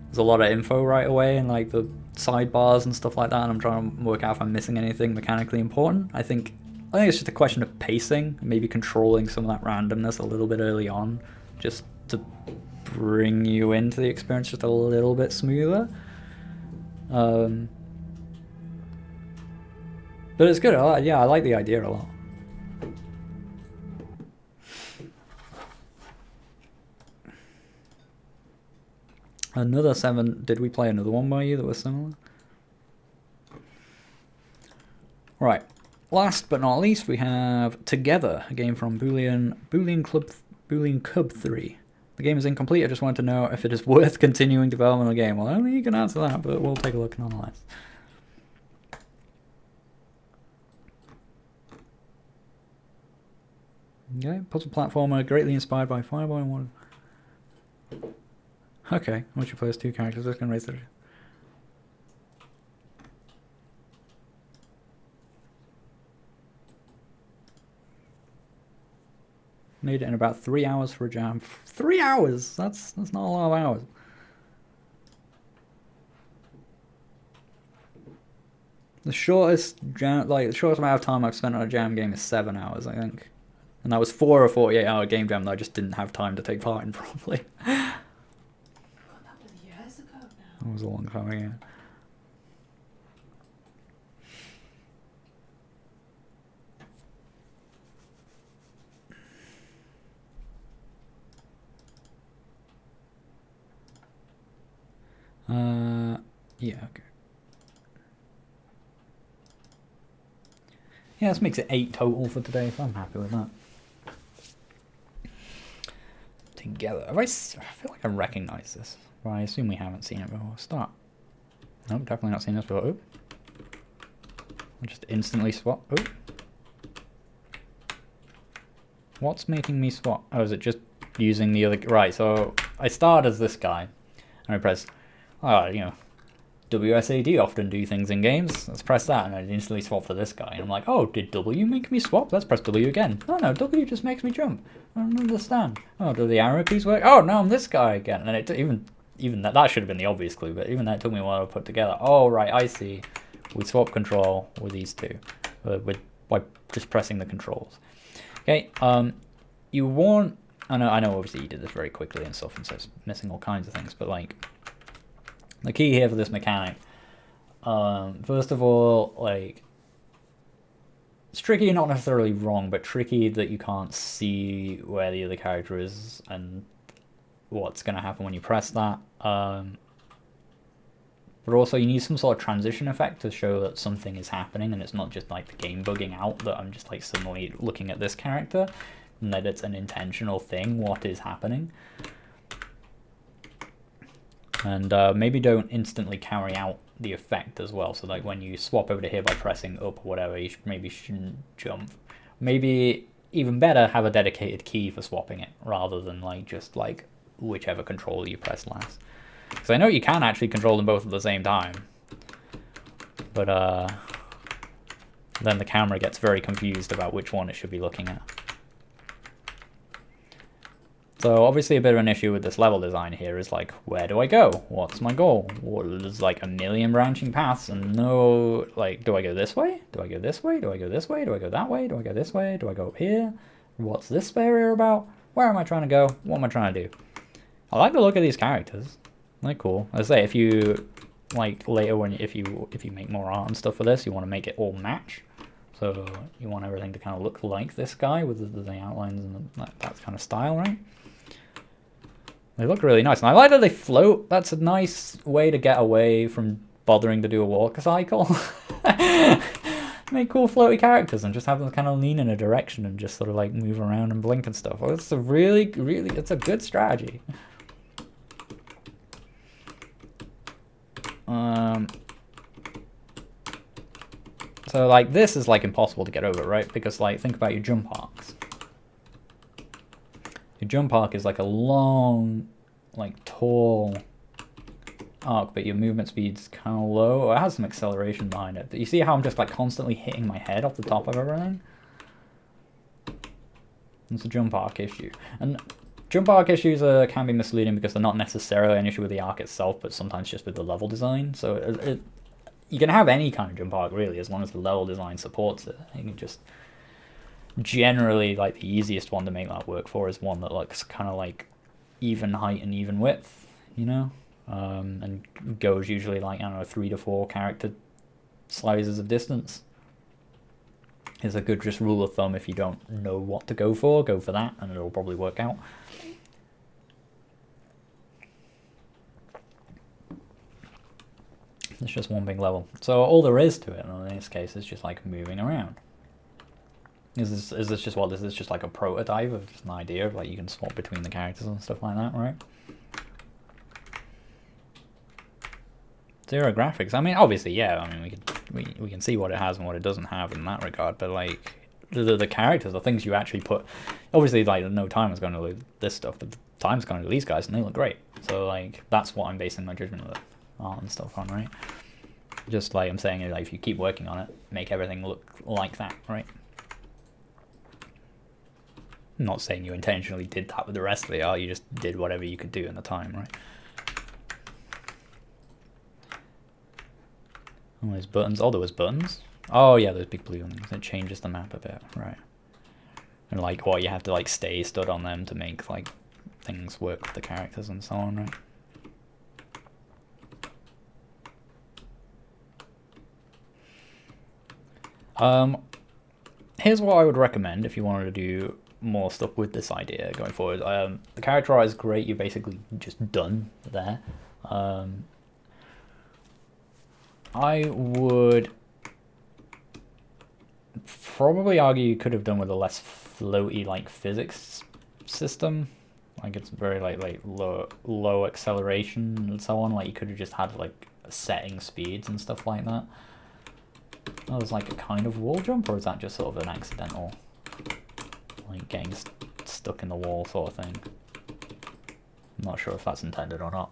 there's a lot of info right away and like the sidebars and stuff like that, and I'm trying to work out if I'm missing anything mechanically important. I think it's just a question of pacing, maybe controlling some of that randomness a little bit early on, just to bring you into the experience just a little bit smoother. But it's good. I like the idea a lot. Another 7. Did we play another one by you that was similar? Right. Last but not least, we have Together, a game from Boolean Cub 3. The game is incomplete. I just wanted to know if it is worth continuing development of the game. Well, I don't think you can answer that, but we'll take a look nonetheless. Okay, puzzle platformer, greatly inspired by Fireboy and one. Okay, once you play as 2 characters, this can raise the... Made it in about 3 hours for a jam. 3 hours! That's not a lot of hours. The shortest jam, the shortest amount of time I've spent on a jam game is 7 hours, I think. And that was for a 48-hour game jam that I just didn't have time to take part in properly. That was a long time ago. Yeah, okay. Yeah, this makes it 8 total for today, so I'm happy with that. Together. I feel like I recognize this. Well, I assume we haven't seen it before. Start. Nope, definitely not seen this before. Oop. I'll just instantly swap. Oh. What's making me swap? Oh, is it just using the other... Right, so I start as this guy. And I press... you know, WSAD often do things in games. Let's press that, and I instantly swap to this guy. And I'm like, oh, did W make me swap? Let's press W again. Oh no, W just makes me jump. I don't understand. Oh, do the arrow keys work? Oh, now I'm this guy again. And it even that should have been the obvious clue, but even that took me a while to put together. Oh, right, I see. We swap control with these two, by just pressing the controls. Okay, you want... I know, obviously you did this very quickly and stuff, and so it's missing all kinds of things, but like, the key here for this mechanic, first of all, like, it's tricky, not necessarily wrong, but tricky that you can't see where the other character is and what's going to happen when you press that. But also you need some sort of transition effect to show that something is happening and it's not just like the game bugging out that I'm just like suddenly looking at this character, and that it's an intentional thing, what is happening. And maybe don't instantly carry out the effect as well. So like when you swap over to here by pressing up or whatever, you maybe shouldn't jump. Maybe even better, have a dedicated key for swapping it rather than like just like whichever controller you press last. Because I know you can actually control them both at the same time, but then the camera gets very confused about which one it should be looking at. So obviously a bit of an issue with this level design here is like, where do I go? What's my goal? Well, there's like a million branching paths and no, like, do I go this way? Do I go this way? Do I go this way? Do I go that way? Do I go this way? Do I go up here? What's this area about? Where am I trying to go? What am I trying to do? I like the look of these characters. They're cool. As I say, if you like later when if you make more art and stuff for this, you want to make it all match. So you want everything to kind of look like this guy with the outlines and that kind of style, right? They look really nice, and I like that they float. That's a nice way to get away from bothering to do a walk cycle. Make cool floaty characters and just have them kind of lean in a direction and just sort of like move around and blink and stuff. Well, it's a really, it's a good strategy. So like this is like impossible to get over, right? Because like think about your jump arcs. Your jump arc is like a long, like tall arc, but your movement speed's kind of low. It has some acceleration behind it. But you see how I'm just like constantly hitting my head off the top of everything? It's a jump arc issue. And jump arc issues can be misleading because they're not necessarily an issue with the arc itself, but sometimes just with the level design. So you can have any kind of jump arc really, as long as the level design supports it. You can just... Generally, like the easiest one to make that work for is one that looks kind of like even height and even width, you know, and goes usually like, I don't know, 3 to 4 character slices of distance. Is a good just rule of thumb. If you don't know what to go for that, and it'll probably work out. It's just one big level. So all there is to it in this case is just like moving around. Is this just what? This is just like a prototype of just an idea of like you can swap between the characters and stuff like that, right? Zero graphics. I mean, obviously, yeah. I mean, we can see what it has and what it doesn't have in that regard. But like the characters, the things you actually put. Obviously, like no time is going to do this stuff, but the time's going to do these guys, and they look great. So like that's what I'm basing my judgment of the art and stuff on, right? Just like I'm saying, like if you keep working on it, make everything look like that, right? I'm not saying you intentionally did that with the rest of the art, you just did whatever you could do in the time, right? Oh, there's buttons. Oh, there was buttons? Oh, yeah, those big blue ones. It changes the map a bit, right? And like, what, you have to like stay stood on them to make like things work with the characters and so on, right? Here's what I would recommend if you wanted to do more stuff with this idea going forward. The character art is great. You're basically just done there. I would probably argue you could have done with a less floaty like physics system. Like it's very like low acceleration and so on. Like you could have just had like setting speeds and stuff like that. Oh, there's like a kind of wall jump, or is that just sort of an accidental, like getting stuck in the wall sort of thing? I'm not sure if that's intended or not.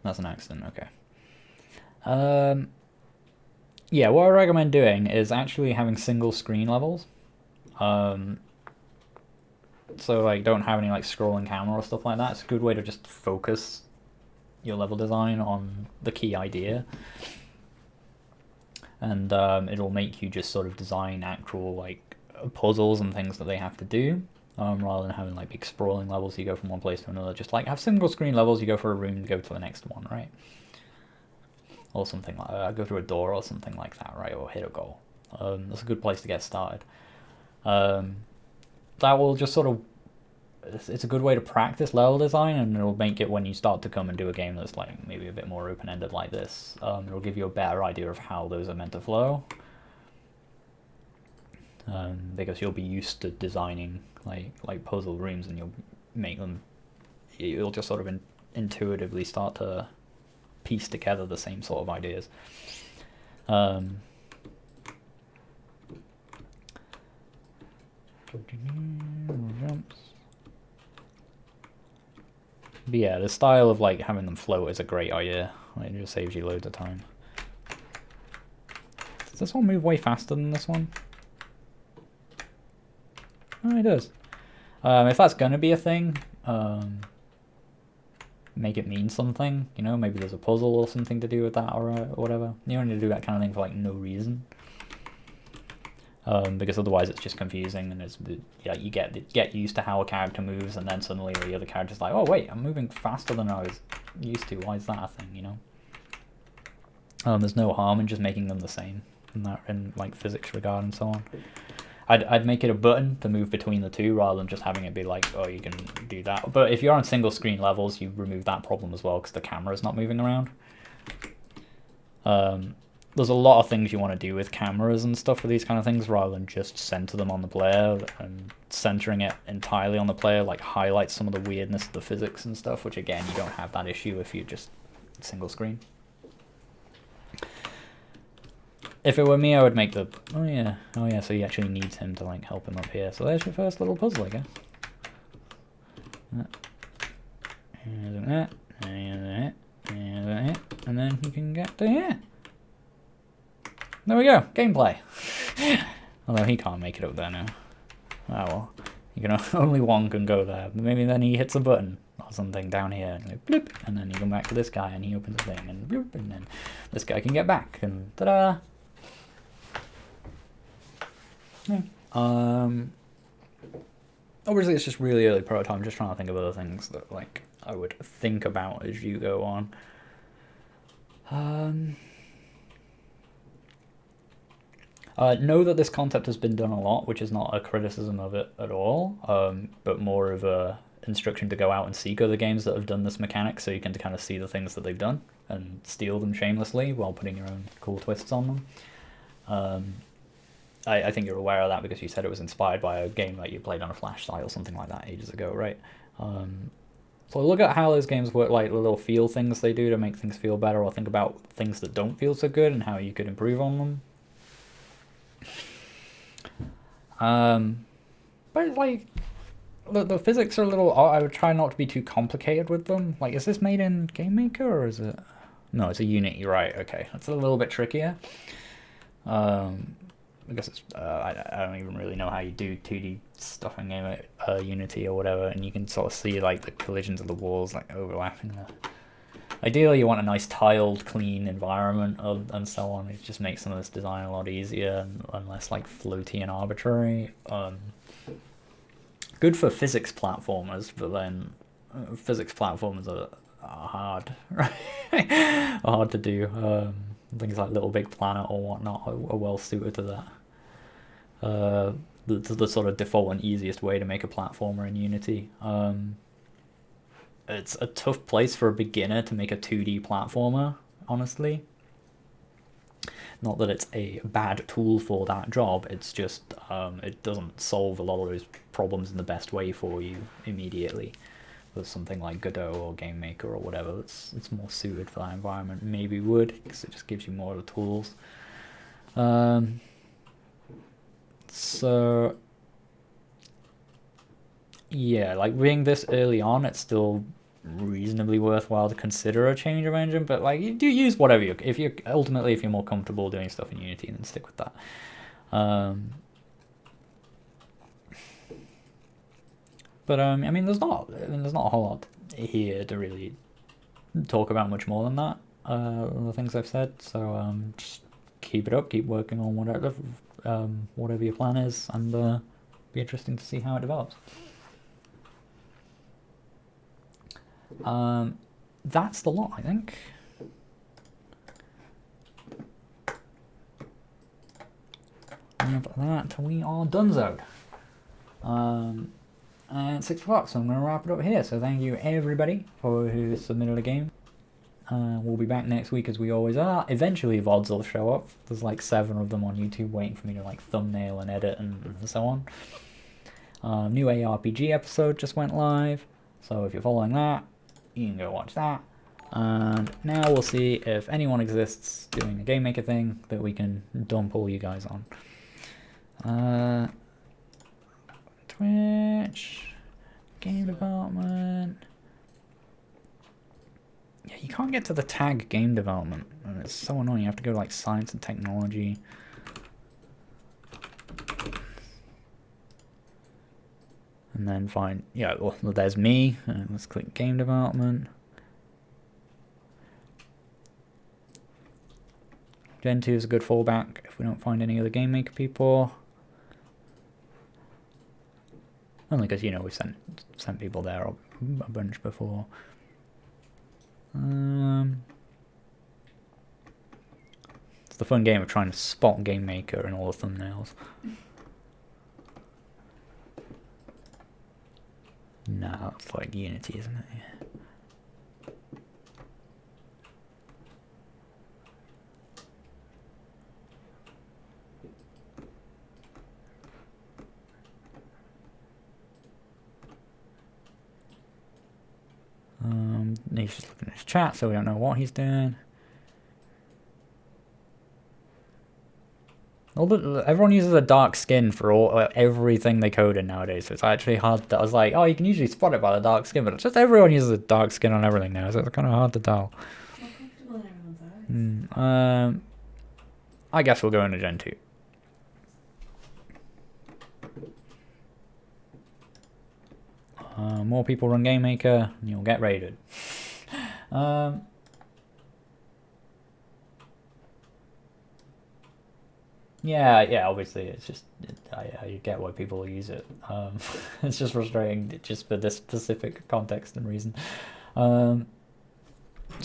That's an accident, okay. Yeah, what I recommend doing is actually having single screen levels. So like don't have any like scrolling camera or stuff like that. It's a good way to just focus your level design on the key idea. And it'll make you just sort of design actual like puzzles and things that they have to do. Rather than having like big sprawling levels, you go from one place to another. Just like have single screen levels, you go for a room, go to the next one, right? Or something like that. Go through a door or something like that, right? Or hit a goal. That's a good place to get started. That will just sort of, it's a good way to practice level design, and it'll make it when you start to come and do a game that's like maybe a bit more open-ended like this, it'll give you a better idea of how those are meant to flow. Because you'll be used to designing like puzzle rooms, and you'll make them, you'll just sort of intuitively start to piece together the same sort of ideas. Jumps. But yeah, the style of like having them float is a great idea. Like, it just saves you loads of time. Does this one move way faster than this one? Oh, it does. If that's gonna be a thing, make it mean something, you know, maybe there's a puzzle or something to do with that, or whatever. You don't need to do that kind of thing for like no reason. Because otherwise it's just confusing, and it's, yeah, you get used to how a character moves, and then suddenly the other character's like, oh wait, I'm moving faster than I was used to. Why is that a thing, you know? There's no harm in just making them the same in like physics regard and so on. I'd make it a button to move between the two, rather than just having it be like, oh, you can do that. But if you're on single screen levels, you remove that problem as well, because the camera's not moving around. There's a lot of things you want to do with cameras and stuff for these kind of things, rather than just center them on the player. And centering it entirely on the player like highlights some of the weirdness of the physics and stuff, which again, you don't have that issue if you just single screen. If it were me, I would make the... Oh yeah, so he actually needs him to like help him up here. So there's your first little puzzle, I guess. And then you can get to here. There we go, gameplay. Although he can't make it up there now. Oh well, you can only one can go there. Maybe then he hits a button or something down here, and like, bloop, and then you come back to this guy, and he opens the thing, and bloop, and then this guy can get back, and ta-da! Yeah. Obviously, it's just really early prototype. I'm just trying to think of other things that like I would think about as you go on. Know that this concept has been done a lot, which is not a criticism of it at all, but more of a instruction to go out and seek other games that have done this mechanic, so you can kind of see the things that they've done and steal them shamelessly while putting your own cool twists on them. I think you're aware of that because you said it was inspired by a game that you played on a flash site or something like that ages ago, right? So look at how those games work, like the little feel things they do to make things feel better, or think about things that don't feel so good and how you could improve on them. But like the physics are a little, I would try not to be too complicated with them. Like, is this made in Game Maker or is it? No, it's a Unity, right? Okay, that's a little bit trickier. Because it's I don't even really know how you do 2D stuff in game Unity or whatever, and you can sort of see like the collisions of the walls like overlapping there. Ideally, you want a nice tiled, clean environment and so on. It just makes some of this design a lot easier and less like floaty and arbitrary. Good for physics platformers, but then physics platformers are hard, right? Hard to do. Things like Little Big Planet or whatnot are well suited to that. The sort of default and easiest way to make a platformer in Unity. It's a tough place for a beginner to make a 2D platformer, honestly. Not that it's a bad tool for that job, it's just it doesn't solve a lot of those problems in the best way for you immediately. there's something like Godot or GameMaker or whatever it's more suited for that environment, maybe would, because it just gives you more of the tools. So yeah, like being this early on, it's still reasonably worthwhile to consider a change of engine, but like you do use whatever if you're more comfortable doing stuff in Unity, then stick with that. But I mean there's not a whole lot here to really talk about much more than that, the things I've said, so just keep it up, keep working on whatever your plan is, and be interesting to see how it develops. That's the lot, I think. And after that, we are donezoed. And 6 o'clock, so I'm going to wrap it up here. So thank you everybody who submitted a game. We'll be back next week as we always are. Eventually VODs will show up. There's like 7 of them on YouTube waiting for me to like thumbnail and edit and so on. New ARPG episode just went live, so if you're following that, you can go watch that. And now we'll see if anyone exists doing a Game Maker thing that we can dump all you guys on. Twitch, game development. Yeah, you can't get to the tag game development, and it's so annoying. You have to go to like science and technology. And then find, yeah, well, there's me. Let's click game development. Gentoo is a good fallback if we don't find any other Game Maker people. Only because, you know, we've sent people there a bunch before. It's the fun game of trying to spot Game Maker in all the thumbnails. No, it's like Unity, isn't it? He's just looking at his chat, so we don't know what he's doing. Everyone uses a dark skin for everything they code in nowadays, so it's actually hard. I was like, oh, you can usually spot it by the dark skin, but it's just everyone uses a dark skin on everything now, so it's kind of hard to tell. More comfortable in everyone's eyes. I guess we'll go into Gentoo. More people run Game Maker, and you'll get raided. Yeah, obviously, it's just, I get why people use it. It's just frustrating just for this specific context and reason. So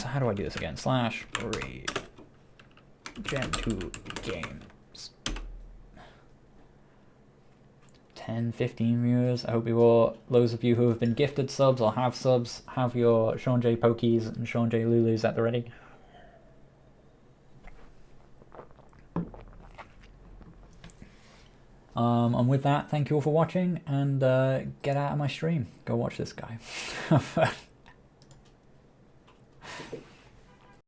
how do I do this again? /read Gentoo games. 10, 15 viewers. I hope you all, those of you who have been gifted subs or have subs, have your Sean J Pokies and Sean J Lulus at the ready. And with that, thank you all for watching, and get out of my stream. Go watch this guy.